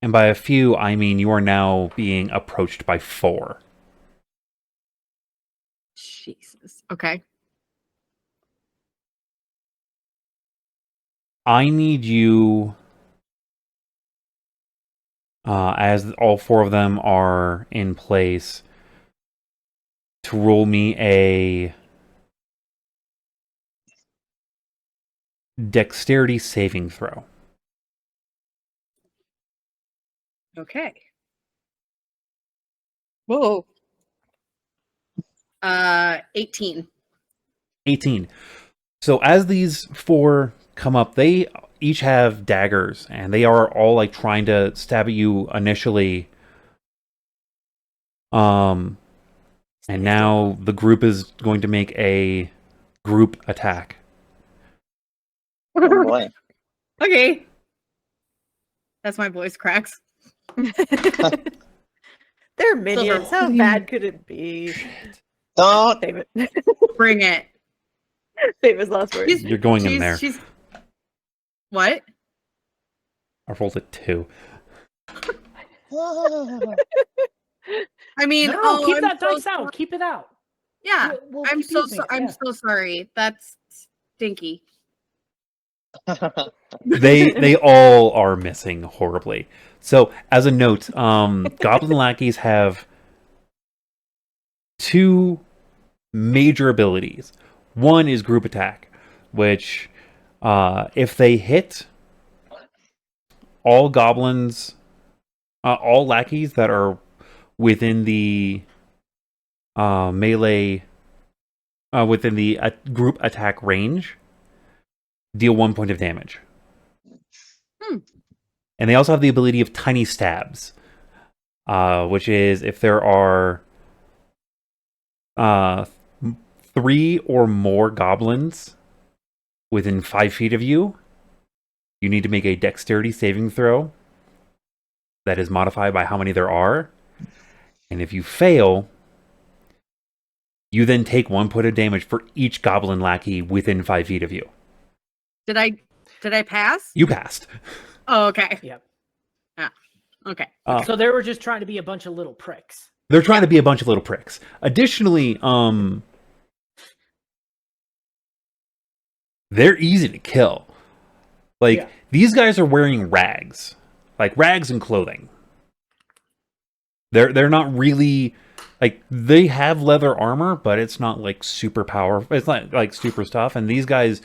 And by a few, I mean you are now being approached by 4. Jesus. Okay. I need you, as all 4 of them are in place, to roll me a dexterity saving throw. Okay. Whoa. 18. 18. So as these four come up, they each have daggers, and they are all like trying to stab at you initially. And now the group is going to make a group attack. Oh boy. Okay. That's my voice cracks. They're minions. How bad could it be? Don't. David. Bring it. David's last word. She's- You're going in there. She's... What? I rolled a 2. I mean, No, keep I'm that so dice out. Keep it out. Yeah, We'll I'm keep so using it, I'm yeah. so sorry. That's stinky. They all are missing horribly. So as a note, goblin lackeys have 2 major abilities. One is group attack, which if they hit all goblins, all lackeys that are within the melee, within the group attack range, deal 1 point of damage. And they also have the ability of tiny stabs, which is if there are 3 or more goblins within 5 feet of you, you need to make a dexterity saving throw that is modified by how many there are. And if you fail, you then take 1 point of damage for each goblin lackey within 5 feet of you. Did I pass? You passed. Oh, okay. Yep. Okay. So they were just trying to be a bunch of little pricks. They're trying to be a bunch of little pricks. Additionally, they're easy to kill. Like, Yeah. these guys are wearing rags. Like, rags and clothing. They're not really... Like, they have leather armor, but it's not, like, super powerful. It's not, like, super stuff. And these guys...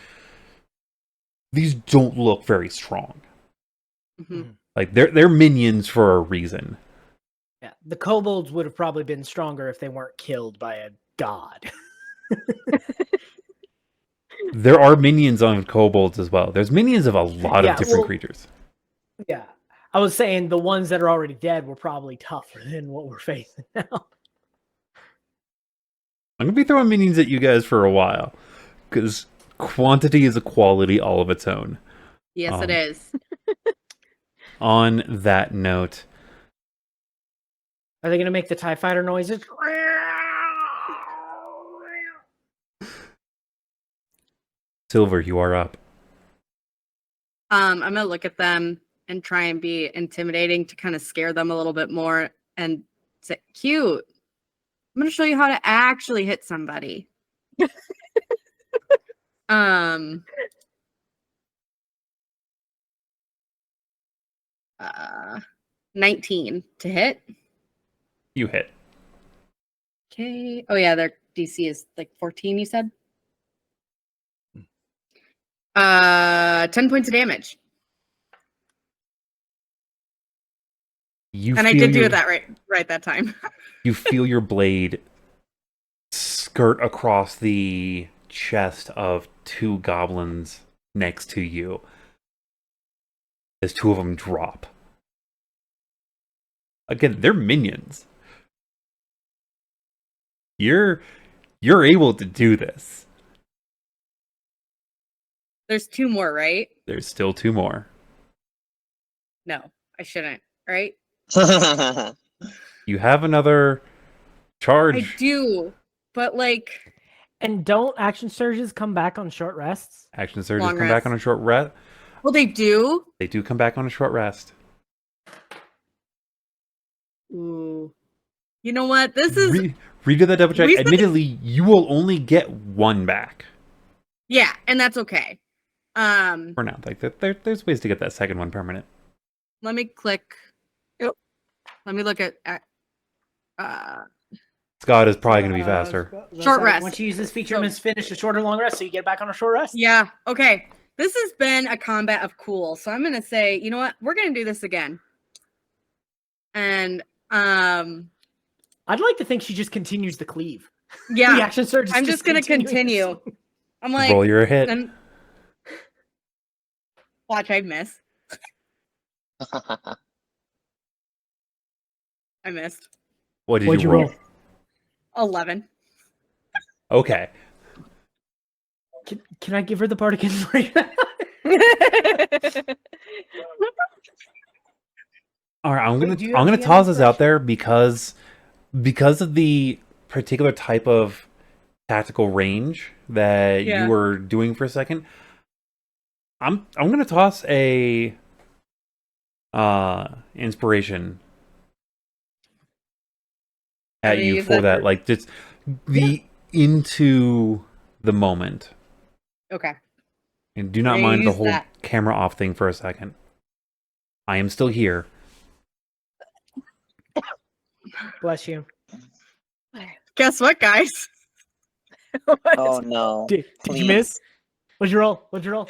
These don't look very strong. Mhm. Like, they're minions for a reason. Yeah, the kobolds would have probably been stronger if they weren't killed by a god. There are minions on kobolds as well. There's minions of a lot Yeah, of different well- creatures. Yeah, I was saying the ones that are already dead were probably tougher than what we're facing now. I'm going to be throwing minions at you guys for a while. Because quantity is a quality all of its own. Yes, it is. On that note, Are they going to make the TIE fighter noises? Silver, you are up. I'm gonna look at them and try and be intimidating to kind of scare them a little bit more and say, "Cute. I'm gonna show you how to actually hit somebody." 19 to hit. You hit. Okay. Oh yeah, their DC is like 14, you said? 10 points of damage. And I did do that right that time. You feel your blade skirt across the chest of 2 goblins next to you as 2 of them drop. Again, they're minions. You're able to do this. There's 2 more, right? There's still 2 more. No, I shouldn't, right? You have another charge. I do, but like, And don't action surges come back on short rests? Action surges Long come back rest. on a short rest. well, they do. They do come back on a short rest. Ooh, you know what? This is Redo that double check. We said- Admittedly, you will only get 1 back yeah, and that's okay. for now. Like there's ways to get that second one permanent. Let me click. Yep. Let me look at Scott is probably going to be faster. Short rest. Once you use this feature, So- must finish a short or long rest, so you get back on a short rest. yeah, okay. This has been a combat of cool. So I'm gonna say, you know what? We're gonna do this again. And I'd like to think she just continues the cleave. The yeah, action surge is I'm just gonna continuing continue. this. I'm like, Roll your hit. and watch, I miss. I missed. What did What'd you you roll? roll? 11. Okay. Can I give her the bardic inspiration? All right, I'm Wait, do you gonna have the toss this out inspiration? there because of the particular type of tactical range that Yeah. you were doing for a second. I'm gonna toss a inspiration How at do you you use for that that, for- like just the into the moment, Okay. and do not We're gonna mind the use whole that. camera off thing for a second. I am still here. Bless you. Guess what, guys? Oh no. Did you Please. miss? What'd you roll?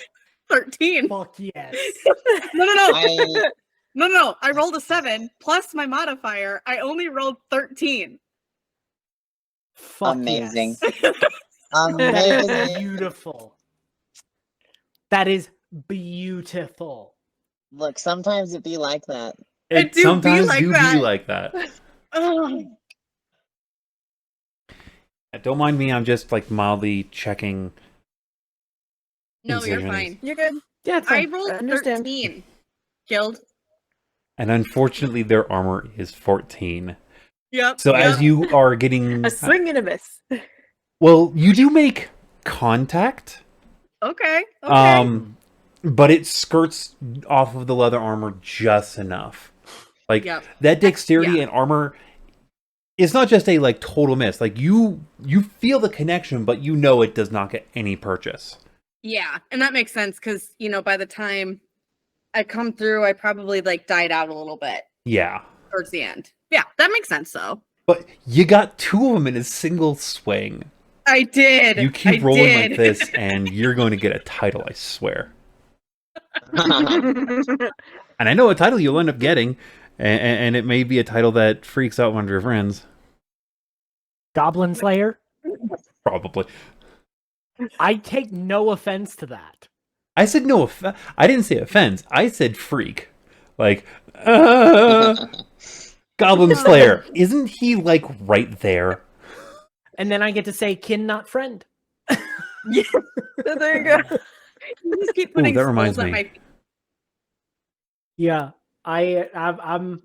13. Fuck yes. No. I No. I rolled a 7 plus my modifier. I only rolled 13. Fuck Amazing. yes. That is amazing. beautiful. That is beautiful. Look, sometimes it be like that. It do be sometimes like do that. be like that. Ugh. Don't mind me. I'm just like mildly checking. No, you're Incisions. fine. You're good. Yeah, it's I fine. rolled I understand. 13. Guild. And unfortunately, their armor is 14. Yep. So as you are getting, A swing and a miss. well, you do make contact. Okay. But it skirts off of the leather armor just enough. Like Yep. that dexterity Yeah. and armor. It's not just a like total miss. Like you feel the connection, but you know it does not get any purchase. Yeah, and that makes sense because by the time I come through, I probably like died out a little bit Yeah. towards the end. Yeah, that makes sense though. But you got two of them in a single swing. I did. You keep I rolling did. like this, and you're going to get a title, I swear. And I know a title you'll end up getting, and it may be a title that freaks out one of your friends. Goblin Slayer? Probably. I take no offense to that. I said no. I didn't say offense. I said freak. Like, Goblin Slayer. Isn't he like right there? And then I get to say kin, not friend. There you go. You just keep putting that reminds skulls at me. my feet. Yeah, I'm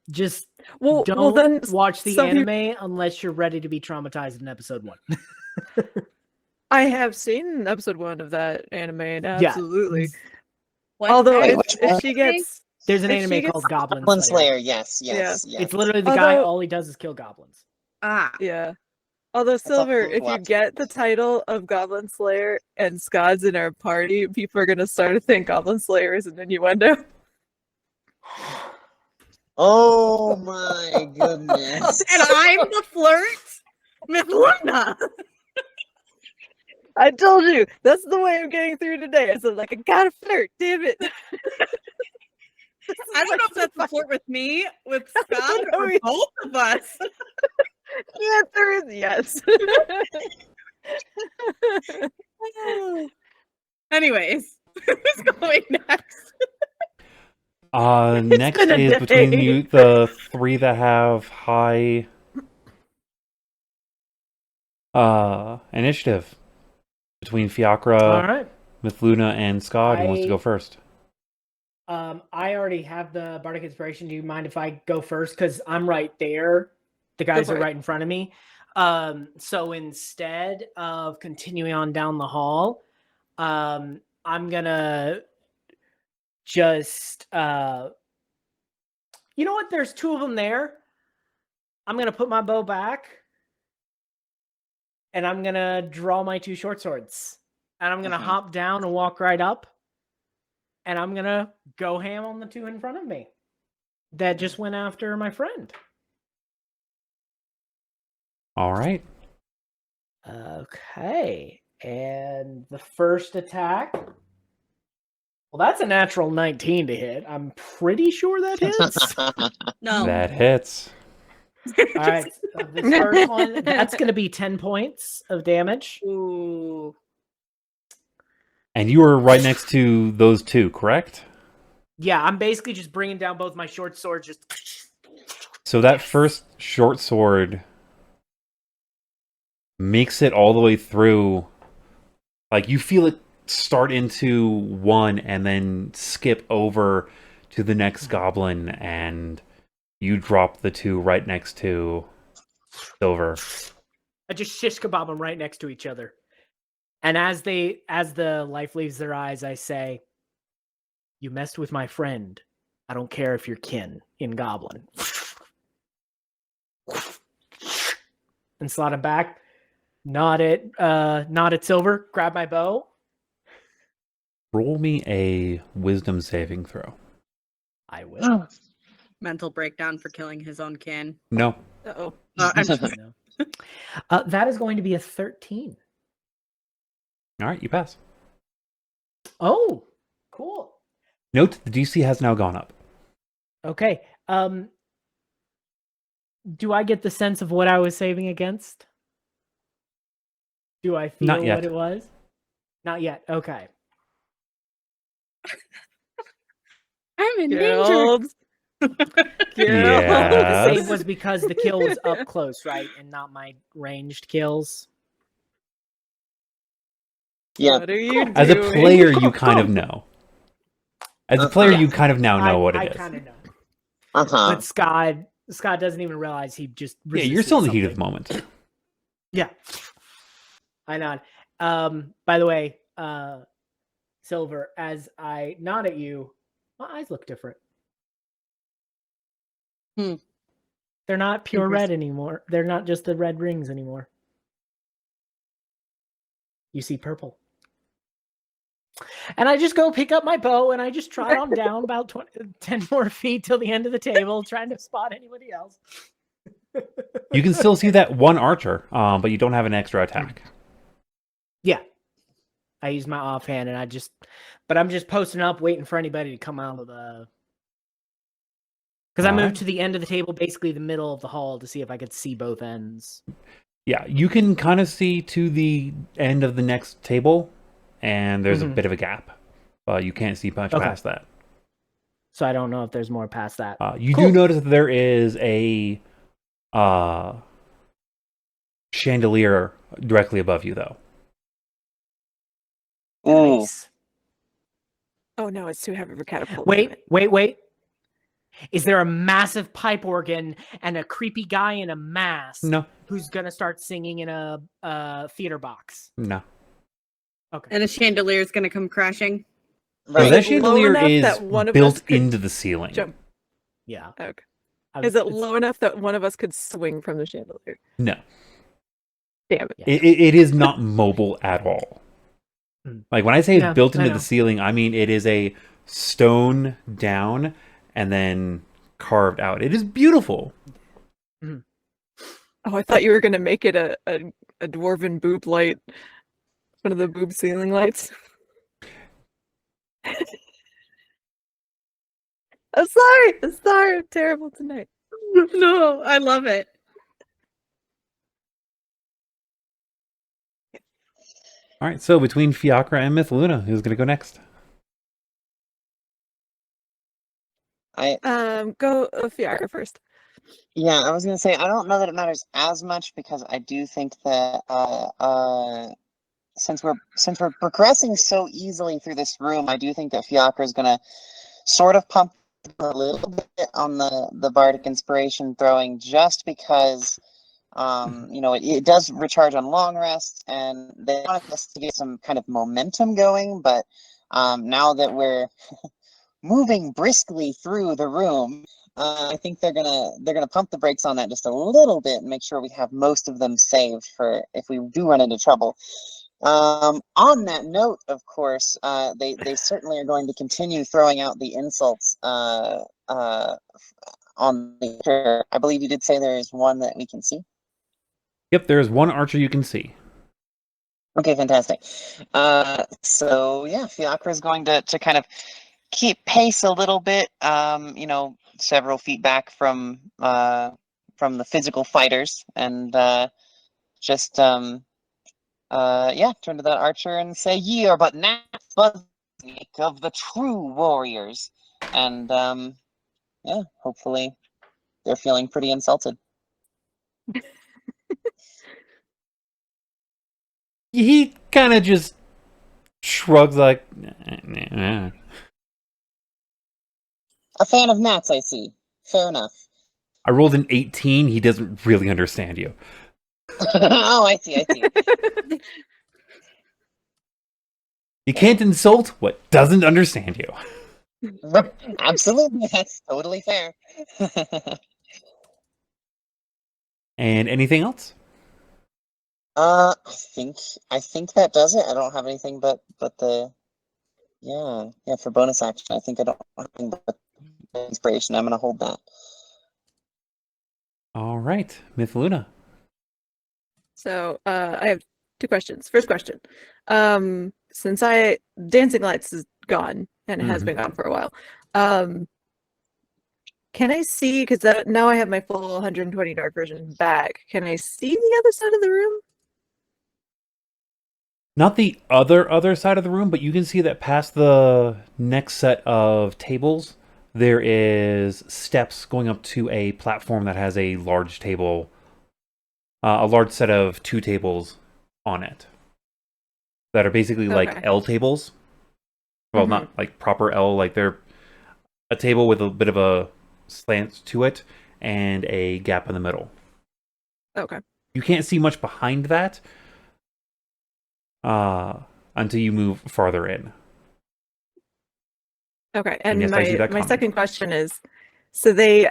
just Well, don't then watch the some peop- anime unless you're ready to be traumatized in episode 1. I have seen episode 1 of that anime, and Yeah. absolutely. What? Although Wait, if, which if one? she gets, There's an If she anime gets- called Goblin Goblin Slayer. Slayer, yes. It's literally the guy, Although- all he does is kill goblins. yeah. Although Silver, if you what? get the title of Goblin Slayer and Skad's in our party, people are gonna start to think Goblin Slayer is an innuendo. Oh my goodness. And I'm the flirt, Mithluna. I told you that's the way I'm getting through today. I said, like, I gotta flirt, damn it. I don't know if that's the flirt with me, with Scott, know or you- both of us. The answer is yes. Anyways, who's going next? Next been a is between day. you, the three that have high initiative. Between Fiacre, all right. Mithluna, and Skad. Who wants to go first? I already have the bardic inspiration. Do you mind if I go first? Because I'm right there. The guys for are it. right in front of me. So instead of continuing on down the hall, I'm gonna just you know what? There's two of them there. I'm gonna put my bow back, and I'm gonna draw my two short swords, and I'm gonna Mhm. hop down and walk right up, and I'm gonna go ham on the two in front of me that just went after my friend. All right. Okay. And the first attack. Well, that's a natural 19 to hit. I'm pretty sure that hits. No. That hits. All right. So this first one, that's going to be 10 points of damage. Ooh. And you were right next to those two, correct? Yeah, I'm basically just bringing down both my short swords. Just So that first short sword makes it all the way through. Like, you feel it start into one and then skip over to the next goblin, and you drop the two right next to Silver. I just shish kebab them right next to each other. And as the life leaves their eyes, I say, "You messed with my friend. I don't care if you're kin in Goblin." And slot him back. Nod at Silver. Grab my bow. Roll me a wisdom saving throw. I will. Mental breakdown for killing his own kin. No. Uh-oh. I'm just- No. That is going to be a 13. All right, you pass. Oh, cool. Note the DC has now gone up. Okay. Do I get the sense of what I was saving against? Do I feel Not yet. what it was? Not yet. Okay. I'm in danger. Gerald. Gerald. Yeah. The save was because the kill was up close, right? And not my ranged kills. Yeah. What are you doing? As a player, you kind of know. As a player, Yeah. you kind of now know what I it is. kind of know. Uh-huh. But Skad doesn't even realize he just Yeah, you're still in the heat of the resisted something. moment. Yeah. I nod. By the way, Silver, as I nod at you, my eyes look different. Hmm. They're not pure red Interesting. anymore. They're not just the red rings anymore. You see purple. And I just go pick up my bow and I just trot on down about 10 more feet till the end of the table, trying to spot anybody else. You can still see that one archer, but you don't have an extra attack. Yeah. I use my offhand and but I'm just posting up, waiting for anybody to come out of the. Because I moved Alright. to the end of the table, basically the middle of the hall, to see if I could see both ends. Yeah, you can kind of see to the end of the next table, and there's a Mhm. bit of a gap. You can't see much Okay. past that. So I don't know if there's more past that. You Cool. do notice that there is a chandelier directly above you, though. Ooh. Nice. Oh no, it's too heavy for catapult. Wait. Is there a massive pipe organ and a creepy guy in a mask No, who's going to start singing in a theater box? no. Okay. And a chandelier is going to come crashing. So Right. that Is it low chandelier enough is that one of us built could into the ceiling. Jump. Yeah. Okay. I was- Is it it's- low enough that one of us could swing from the chandelier? No, Damn it. Yeah. it is not mobile at all. Mm. Like, when I say it's Yeah, built I into know. the ceiling, I mean it is a stone down and then carved out. It is beautiful. Oh, I thought you were gonna make it a dwarven boob light. One of the boob ceiling lights. I'm sorry. I'm terrible tonight. No, I love it. All right, so between Fiacre and Mithluna, who's going to go next? Go Fiacre first. Yeah, I was gonna say I don't know that it matters as much because I do think that since we're progressing so easily through this room, I do think that Fiacre is gonna sort of pump a little bit on the bardic inspiration throwing, just because it does recharge on long rest, and they want us to get some kind of momentum going. But now that we're moving briskly through the room, I think they're gonna pump the brakes on that just a little bit and make sure we have most of them saved for if we do run into trouble. On that note, of course, they certainly are going to continue throwing out the insults on the. I believe you did say there is one that we can see. Yep, there is one archer you can see. Okay, fantastic. So yeah, Fiacre is going to kind of keep pace a little bit. Several feet back from the physical fighters, and just turn to that archer and say, "Ye are but gnats of the true warriors," and hopefully they're feeling pretty insulted. He kind of just shrugs like, "Nah." A fan of gnats, I see. Fair enough. I rolled an 18. He doesn't really understand you. Oh, I see. You can't insult what doesn't understand you. Absolutely, that's totally fair. And anything else? I think that does it. I don't have anything but the for bonus action. I think I don't have anything but the inspiration. I'm gonna hold that. All right, Mithluna. So I have two questions. First question. Since Dancing Lights is gone and it has been gone for a while, can I see, because now I have my full 120 dark vision back, can I see the other side of the room? Not the other side of the room, but you can see that past the next set of tables, there is steps going up to a platform that has a large table, a large set of 2 tables on it that are basically like Okay. L tables. Well, not like proper L, like they're a table with a bit of a slant to it and a gap in the middle. Okay. You can't see much behind that until you move farther in. Okay. And yes, I see that my coming. second question is, so they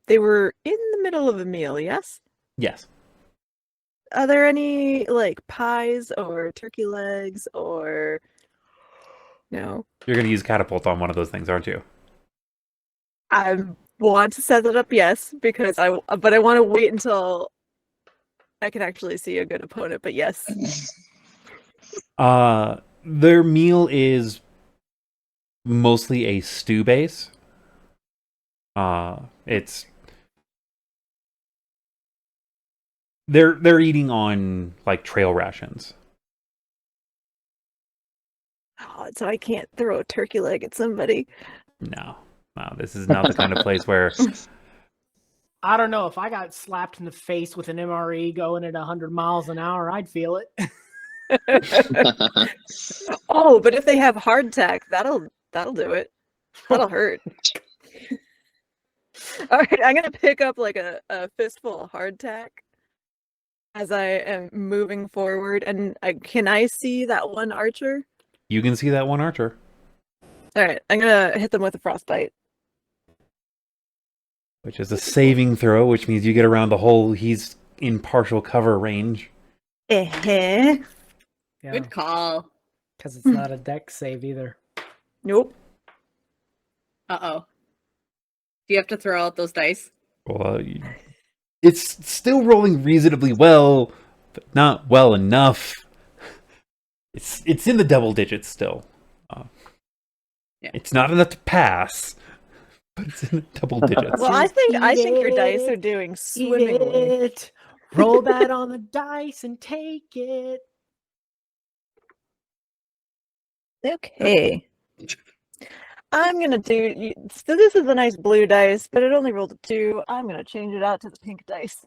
were in the middle of a meal, yes? Yes. Are there any like pies or turkey legs or no? You're going to use catapult on one of those things, aren't you? I want to set it up, yes, because but I want to wait until I can actually see a good opponent, but yes. Their meal is mostly a stew base. It's they're eating on like trail rations. Oh, so I can't throw a turkey leg at somebody. No, this is not the kind of place where I don't know. If I got slapped in the face with an MRE going at 100 miles an hour, I'd feel it. Oh, but if they have hardtack, that'll do it. That'll hurt. All right, I'm gonna pick up like a fistful of hardtack as I am moving forward. And can I see that one archer? you can see that one archer. All right, I'm gonna hit them with a frostbite. Which is a saving throw, which means you get around the hole. He's in partial cover range. Eh. Yeah, Good call. because it's not a deck save either. Nope. Uh-oh. Do you have to throw out those dice? Well, it's still rolling reasonably well, but not well enough. It's in the double digits still. Yeah. It's not enough to pass, but it's in the double digits. Well, I think your Eat dice are it, doing eat swimmingly. it. Roll that on the dice and take it. Okay. I'm gonna do. So this is a nice blue dice, but it only rolled a 2. I'm gonna change it out to the pink dice.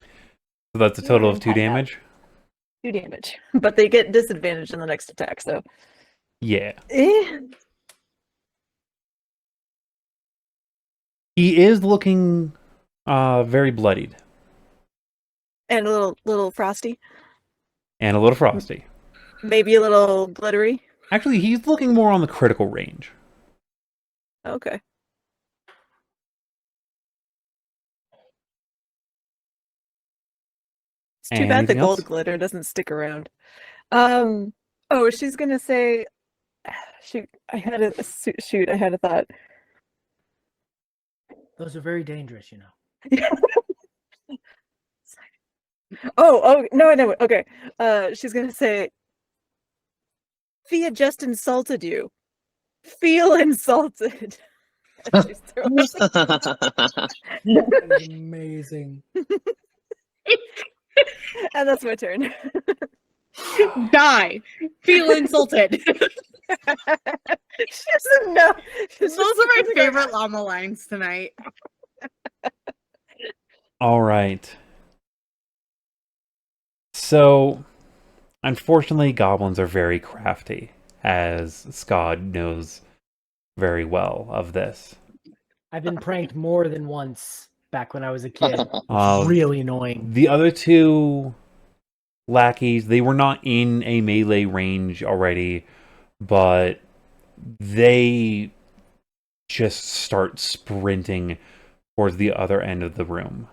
So that's a total of Yeah, 2 damage? 2 damage, but they get disadvantage in the next attack. So Yeah. eh. He is looking very bloodied. And a little frosty, And a little frosty. maybe a little glittery. Actually, he's looking more on the critical range. Okay. It's too bad the Anything gold else? glitter doesn't stick around. Oh, she's gonna say, shoot. I had a thought. Those are very dangerous, you know. No. Okay. She's gonna say, Fia just insulted you. Feel insulted. She's throwing- That is amazing. and that's my turn. Die. Feel insulted. She doesn't know. Those are my favorite llama lines tonight. All right. So, unfortunately, goblins are very crafty, as Skad knows very well of this. I've been pranked more than once back when I was a kid. Uh, Really annoying. The other two lackeys, they were not in a melee range already, but they just start sprinting towards the other end of the room.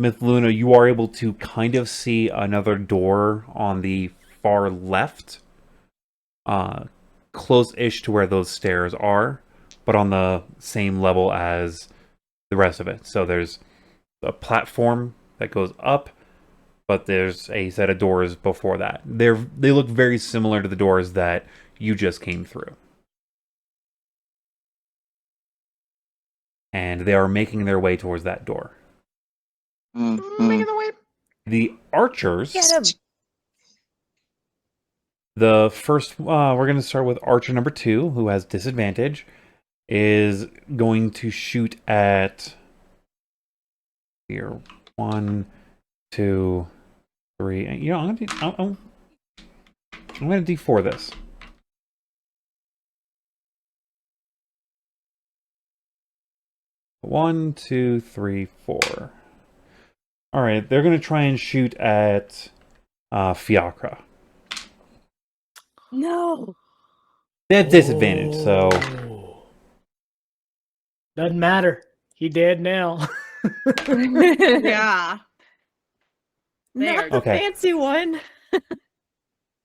Mithluna, you are able to kind of see another door on the far left, close-ish to where those stairs are, but on the same level as the rest of it. So there's a platform that goes up, but there's a set of doors before that. They look very similar to the doors that you just came through. And they are making their way towards that door. The archers... Get him. The first, we're going to start with archer number 2, who has disadvantage, is going to shoot at... Here, 1, 2, 3. You know, I'm going to D4 this. One, 2, 3, 4. All right, they're going to try and shoot at Fiacre. No. They have disadvantage, so Oh. Doesn't matter. He dead now. Yeah. Not the Okay. fancy one.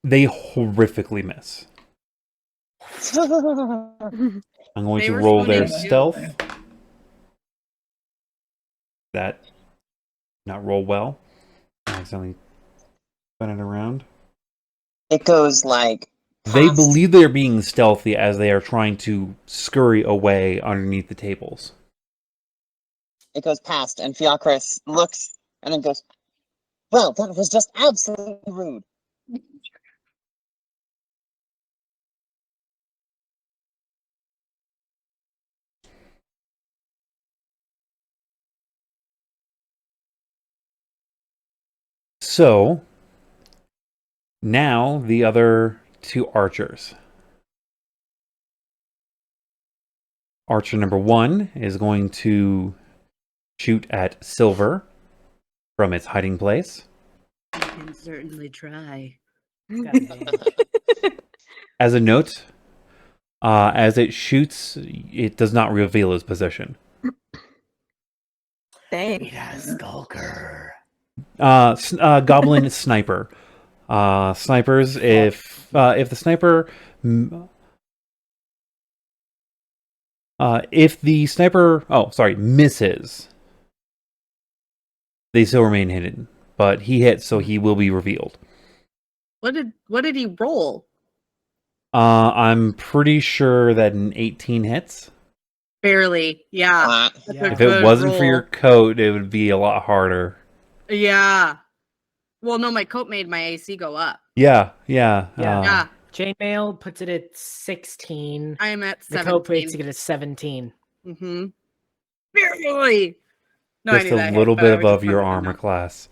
they horrifically miss. I'm going They to were roll their shooting you. stealth. That not roll well. I accidentally spun it around. It goes like They past- believe they're being stealthy as they are trying to scurry away underneath the tables. it goes past, and Fiacre looks and then goes, "Well, that was just absolutely rude." So, now the other two archers. Archer number 1 is going to shoot at Silver from its hiding place. I can certainly try. God damn. As a note, as it shoots, it does not reveal its position. Dang. Wait a skulker. Goblin sniper. Snipers, if the sniper... if the sniper... Oh, sorry, misses, they still remain hidden. But he hits, so he will be revealed. What did he roll? I'm pretty sure that an 18 hits. Barely. Yeah. That's a Yeah. If it good wasn't for roll. your coat, it would be a lot harder. Yeah. Well, no, my coat made my AC go up. Yeah. Yeah. Chainmail puts it at 16. I am at The coat puts 17. it at 17. Mm-hmm. Barely. No, I Just knew a that little hit, but I bit was just above your wondering armor now. class.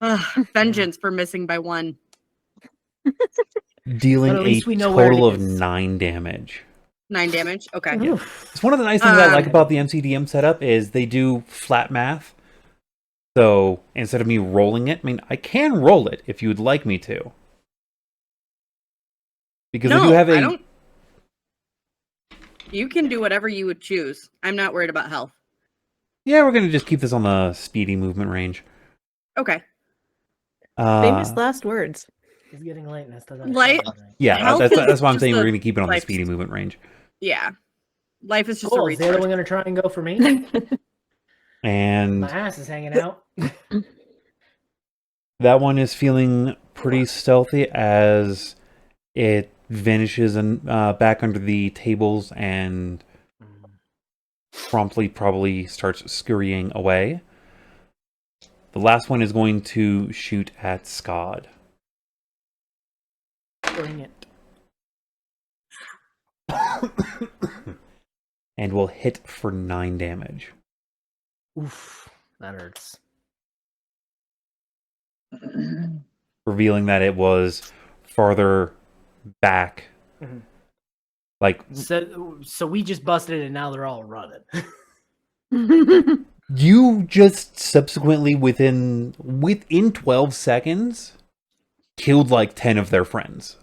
Ugh, vengeance for missing by 1. Dealing But at a least we know where it total of is. 9 damage. 9 damage. Okay. Oof. It's one of the nice things I like Um, about the MCDM setup is they do flat math. So instead of me rolling it, I mean, I can roll it if you would like me to. Because I do have I a... don't. You can do whatever you would choose. I'm not worried about health. Yeah, we're going to just keep this on the speedy movement range. Okay. Famous last words. It's getting late and I still got Light- Yeah, health that's is why I'm just saying a we're going to keep it on the life- speedy movement range. Yeah. Life is just Cool. a Is the other resource. one going to try and go for me? And My ass is hanging out. that one is feeling pretty stealthy as it vanishes and back under the tables and promptly probably starts scurrying away. The last one is going to shoot at Skad. Bring it. And will hit for 9 damage. Oof, that hurts. Revealing that it was farther back. Mhm. Like, So we just busted it and now they're all running. you just subsequently, within 12 seconds, killed like 10 of their friends.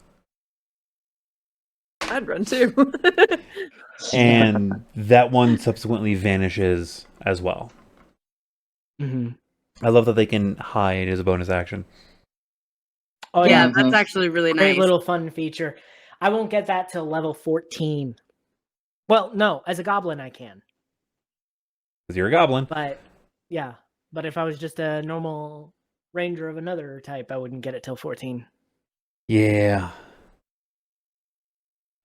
I'd run too. And that one subsequently vanishes as well. Mm-hmm. I love that they can hide as a bonus action. Oh yeah, yeah, that's actually really great nice. little fun feature. I won't get that till level 14. Well, no, as a goblin I can. Because you're a goblin. But yeah, but if I was just a normal ranger of another type, I wouldn't get it till 14. Yeah.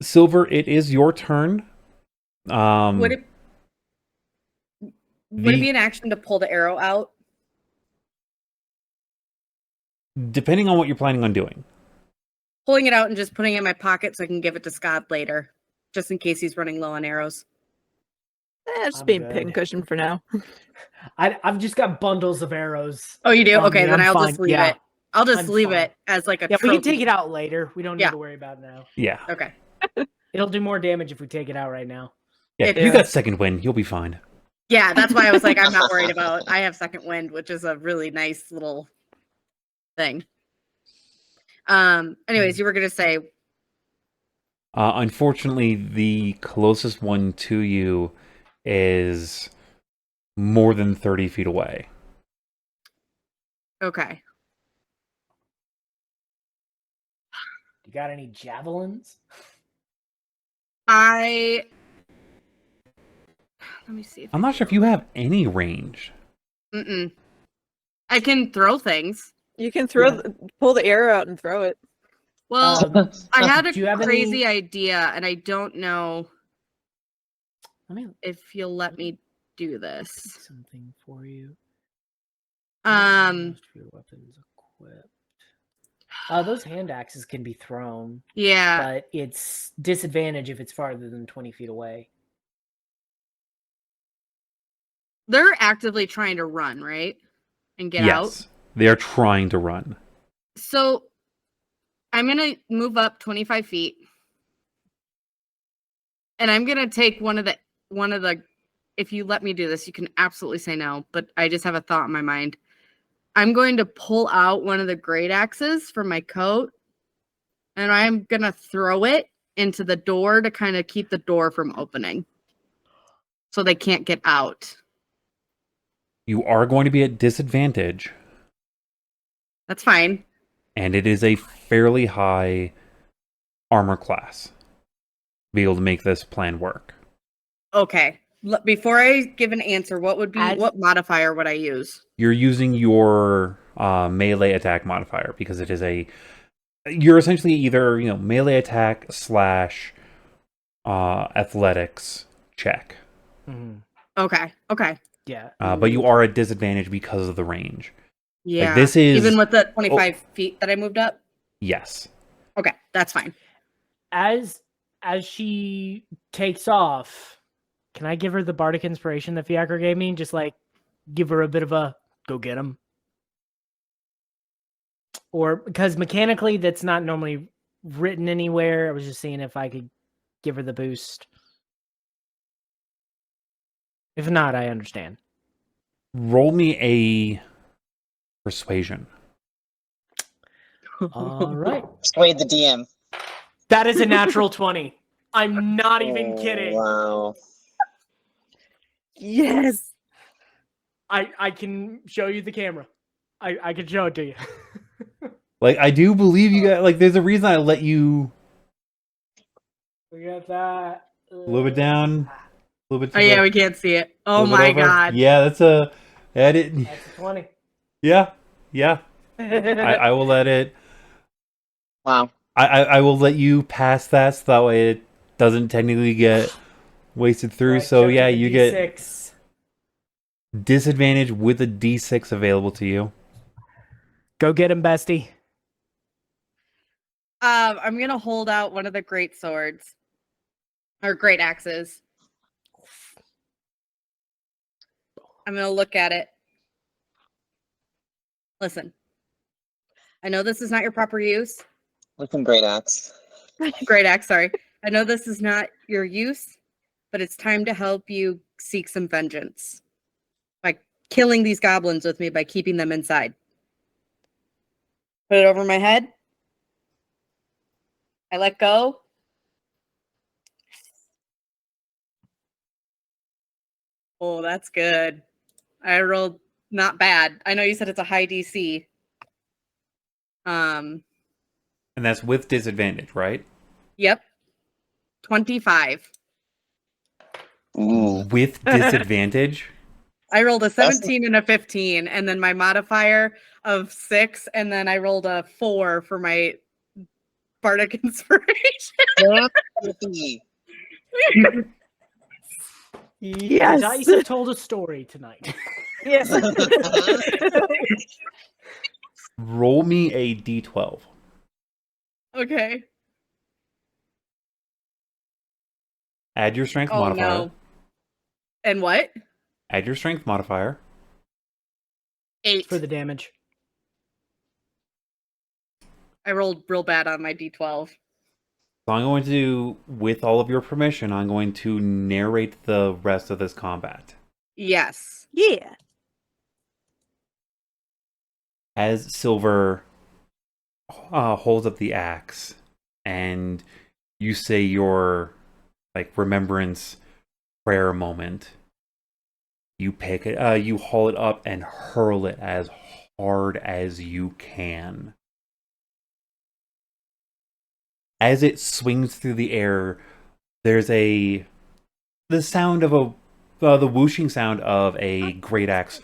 Silver, it is your turn. Would it be an action to pull the arrow out? Depending on what you're planning on doing. Pulling it out and just putting it in my pocket so I can give it to Scott later, just in case he's running low on arrows. Just I'm being good. pincushion for now. I've just got bundles of arrows. Oh, you do? on Okay, me. then I'm I'll fine. just leave Yeah. it. I'll just I'm leave fine. it as like a Yeah, we can trophy. take it out later. We don't need Yeah. to worry about it now. Yeah. Okay. It'll do more damage if we take it out right now. Yeah, It- you got second wind. You'll be fine. Yeah, that's why I was like, I'm not worried about. I have second wind, which is a really nice little thing. Anyways, you were gonna say Unfortunately, the closest one to you is more than 30 feet away. okay. You got any javelins? Let me see. If I'm not sure if you have any range. Mm-mm. I can throw things. You can pull the arrow out and throw it. Well, I had do you a have crazy any- idea, and I don't know Let me if you'll let me do pick this. something for you. Um, Most of your weapons equipped. Those hand axes can be thrown, yeah. but it's disadvantage if it's farther than 20 feet away. They're actively trying to run, right? And get out. Yes, they are trying to run. So I'm going to move up 25 feet. And I'm going to take one of the, if you let me do this, you can absolutely say no, but I just have a thought in my mind. I'm going to pull out one of the great axes from my coat and I'm going to throw it into the door to kind of keep the door from opening so they can't get out. You are going to be at disadvantage, That's fine. and it is a fairly high armor class to be able to make this plan work. Okay. Before I give an answer, what modifier would I use? You're using your melee attack modifier because it is you're essentially either melee attack / athletics check. Mm-hmm. Okay. Yeah. But you are at disadvantage because of the range. Yeah. this is- even with the 25 feet that I moved up. Yes. Okay, that's fine. As she takes off, can I give her the bardic inspiration that Fiacre gave me? Just like give her a bit of a go get him. Or because mechanically that's not normally written anywhere. I was just seeing if I could give her the boost. If not, I understand. Roll me a persuasion. All right. Persuade the DM. That is a natural 20. I'm not even Oh, kidding. Wow. Yes. I can show you the camera. I can show it to you. Like, I do believe you guys, like, there's a reason I let you Look at that. a little bit down. A little bit to Oh yeah, the, we can't see it. a Oh little bit my over. god. Yeah, that's a edit. That's a 20. Yeah, yeah. I will let it. Wow. I will let you pass that, so that way it doesn't technically get wasted through. Alright, So chuck yeah, in the you get D6. disadvantage with a D6 available to you. Go get him, bestie. I'm gonna hold out one of the great swords. Or great axes. I'm gonna look at it. Listen. I know this is not your proper use. Looking great axe. Great axe, sorry. I know this is not your use, but it's time to help you seek some vengeance by killing these goblins with me by keeping them inside. Put it over my head. I let go. Oh, that's good. I rolled not bad. I know you said it's a high DC. And that's with disadvantage, right? Yep. 25. Ooh. With disadvantage? I rolled a That's- 17 and a 15, and then my modifier of 6, and then I rolled a 4 for my bardic inspiration. Yippee. Yes. The dice have told a story tonight. Yes. Roll me a D12. Okay. Add your strength Oh modifier. no. And what? Add your strength modifier. 8. For the damage. I rolled real bad on my D12. So I'm going to, with all of your permission, I'm going to narrate the rest of this combat. Yes. Yeah. As Silver holds up the axe, and you say your remembrance prayer moment, you pick it, you haul it up and hurl it as hard as you can. As it swings through the air, there's the sound of the whooshing sound of a great axe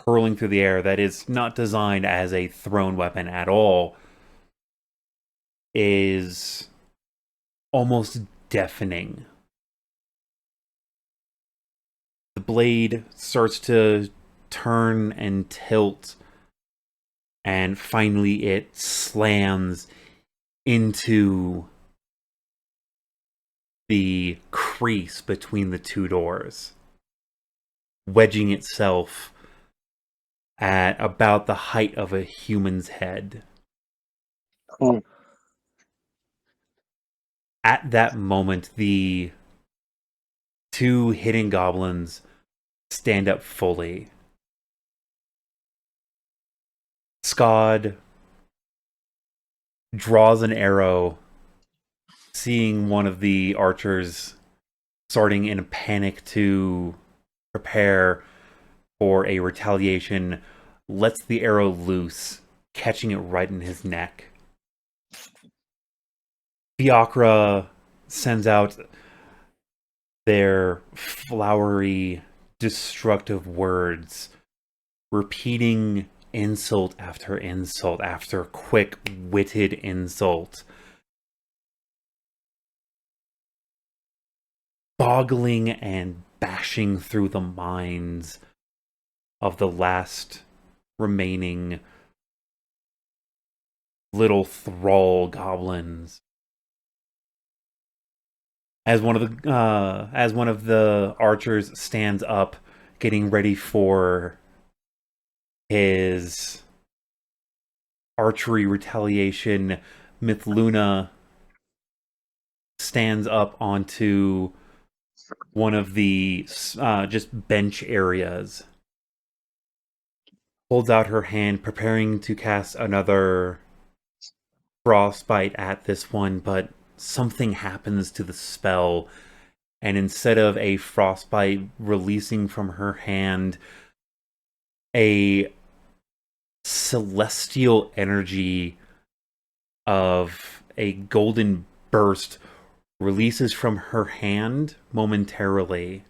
hurling through the air that is not designed as a thrown weapon at all, is almost deafening. The blade starts to turn and tilt, and finally it slams into the crease between the two doors, wedging itself at about the height of a human's head. Cool. At that moment, the two hidden goblins stand up fully. Skad draws an arrow, seeing one of the archers starting in a panic to prepare for a retaliation, lets the arrow loose, catching it right in his neck. Fiacre sends out their flowery, destructive words, repeating insult after quick-witted insult, boggling and bashing through the minds of the last remaining little thrall goblins. As one of the archers stands up, getting ready for his archery retaliation, Mithluna stands up onto one of the just bench areas, holds out her hand, preparing to cast another frostbite at this one, but something happens to the spell, and instead of a frostbite releasing from her hand, a celestial energy of a golden burst releases from her hand momentarily,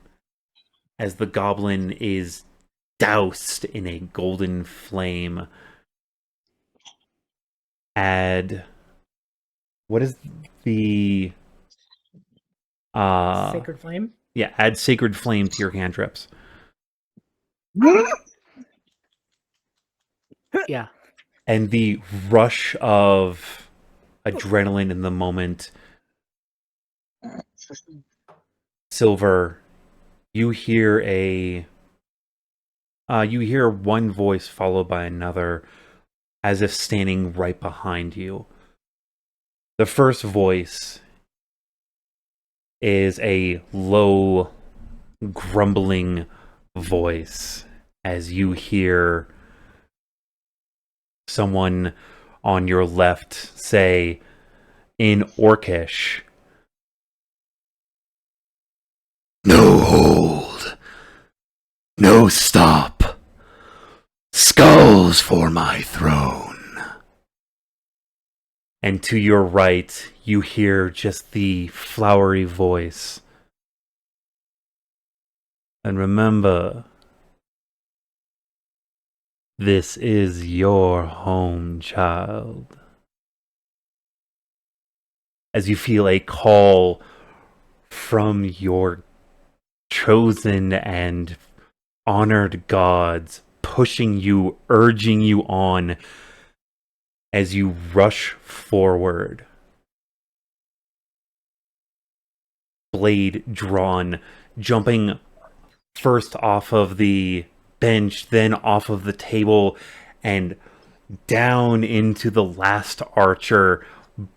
as the goblin is doused in a golden flame. Add... What is the... Sacred flame? Yeah, add Sacred Flame to your cantrips. Yeah. And the rush of adrenaline in the moment. Silver, you hear one voice followed by another, as if standing right behind you. The first voice is a low, grumbling voice, as you hear someone on your left say in Orcish, "No hold, no stop, skulls for my throne." And to your right, you hear just the flowery voice. "And remember, this is your home, child." As you feel a call from your chosen and honored gods pushing you, urging you on as you rush forward. Blade drawn, jumping first off of the bench, then off of the table, and down into the last archer,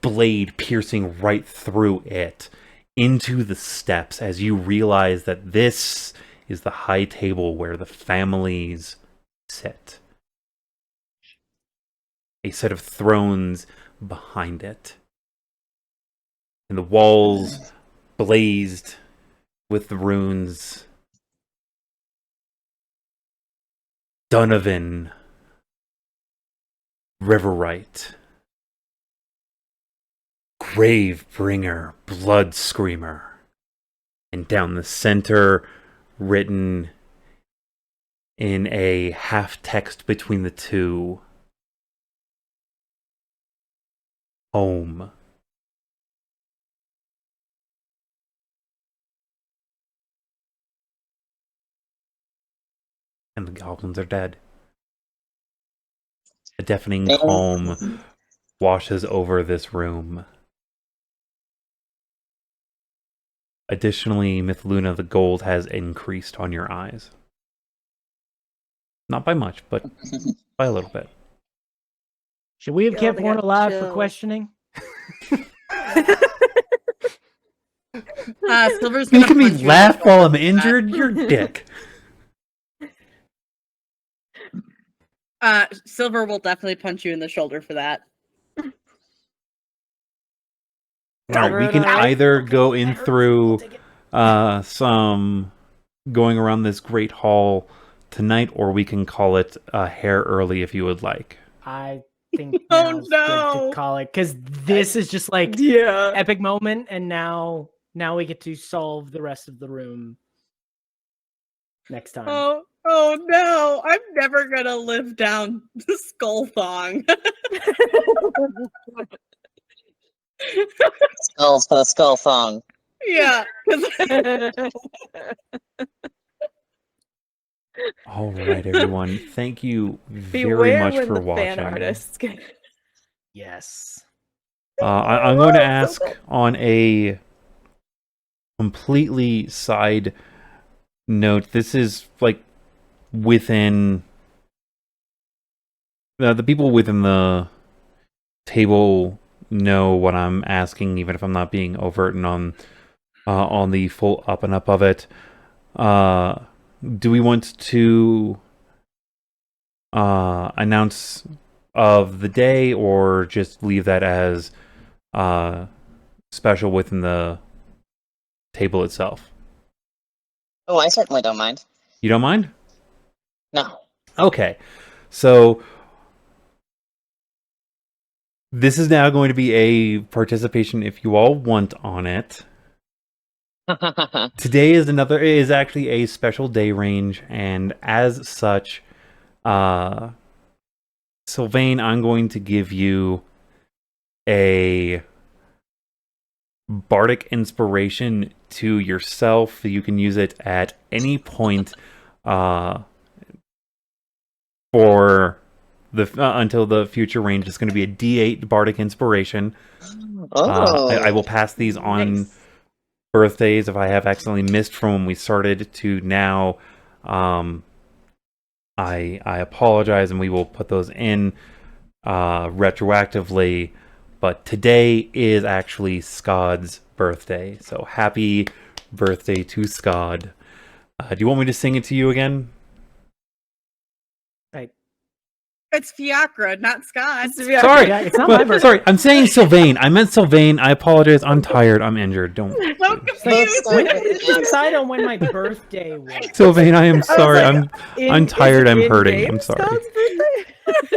blade piercing right through it, into the steps, as you realize that this is the high table where the families sit. A set of thrones behind it. And the walls blazed with the runes. Donovan, Riverite, Gravebringer, Blood Screamer, and down the center, written in a half text between the two, Home. And the goblins are dead. A deafening calm washes over this room. Additionally, Mithluna, the gold has increased on your eyes. Not by much, but by a little bit. Should we have Yo, kept they one got alive for chills. questioning? Silver's gonna Making me punch you in the laugh while I'm shoulder for that. injured? You're a dick. Silver will definitely punch you in the shoulder for that. Alright, we can Alright. either go in through some going around this great hall tonight, or we can call it a hair early if you would like. I think Oh, now's good no. to call it, because this is just like Yeah. epic moment, and now we get to solve the rest of the room next time. Oh no! I'm never gonna live down the skull thong. Skulls for the skull thong. Yeah, 'cause Alright, everyone. Thank you very Beware much when for the watching. fan artists get Yes. I'm going to ask on a completely side note. This is like within the people within the table know what I'm asking, even if I'm not being overt and on the full up and up of it. Do we want to announce of the day, or just leave that as special within the table itself? Oh, I certainly don't mind. You don't mind? No. Okay. So this is now going to be a participation if you all want on it. Today is actually a special day range, and as such, Sylvane, I'm going to give you a bardic inspiration to yourself. You can use it at any point for the until the future range. It's going to be a D8 bardic inspiration. I will pass these on Nice. birthdays if I have accidentally missed from when we started to now. I apologize, and we will put those in retroactively. But today is actually Skad's birthday, so happy birthday to Skad. Do you want me to sing it to you again? It's Fiacre, not Skad. Sorry, Yeah, it's not my birthday. sorry. I'm saying Sylvane. I meant Sylvane. I apologize. I'm tired. I'm injured. Don't. So confused. When did we decide on when my birthday was? Sylvane, I am sorry. like, I'm tired. I'm hurting. in-game I'm sorry. Scott's birthday?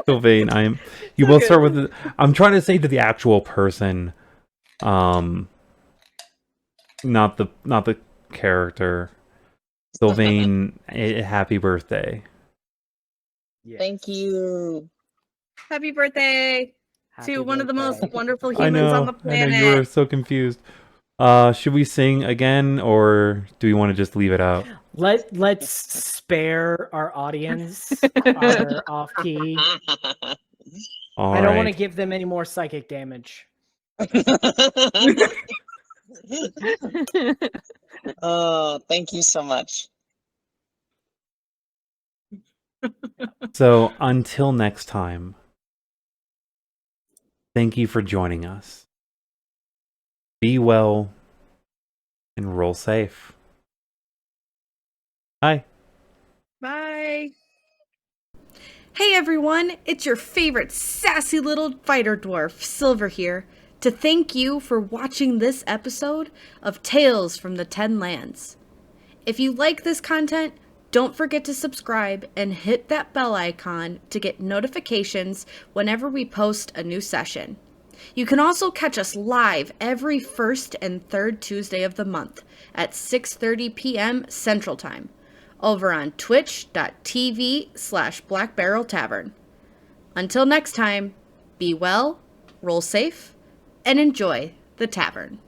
Sylvane, I am. You will start with. I'm trying to say to the actual person, not the character. Sylvane, happy birthday. Yes. Thank you. Happy birthday Happy to one of the most birthday. wonderful I humans on the know. planet. You were so confused. Should we sing again, or do we want to just leave it out? Let's spare our audience our off key. All I don't want to right. give them any more psychic damage. Oh, thank you so much. So until next time, thank you for joining us. Be well and roll safe. Bye. Bye. Hey everyone, it's your favorite sassy little fighter dwarf, Silver here, to thank you for watching this episode of Tales from the Ten Lands. If you like this content, don't forget to subscribe and hit that bell icon to get notifications whenever we post a new session. You can also catch us live every first and third Tuesday of the month at 6:30 p.m. Central Time over on twitch.tv/BlackBarrelTavern. Until next time, be well, roll safe, and enjoy the tavern.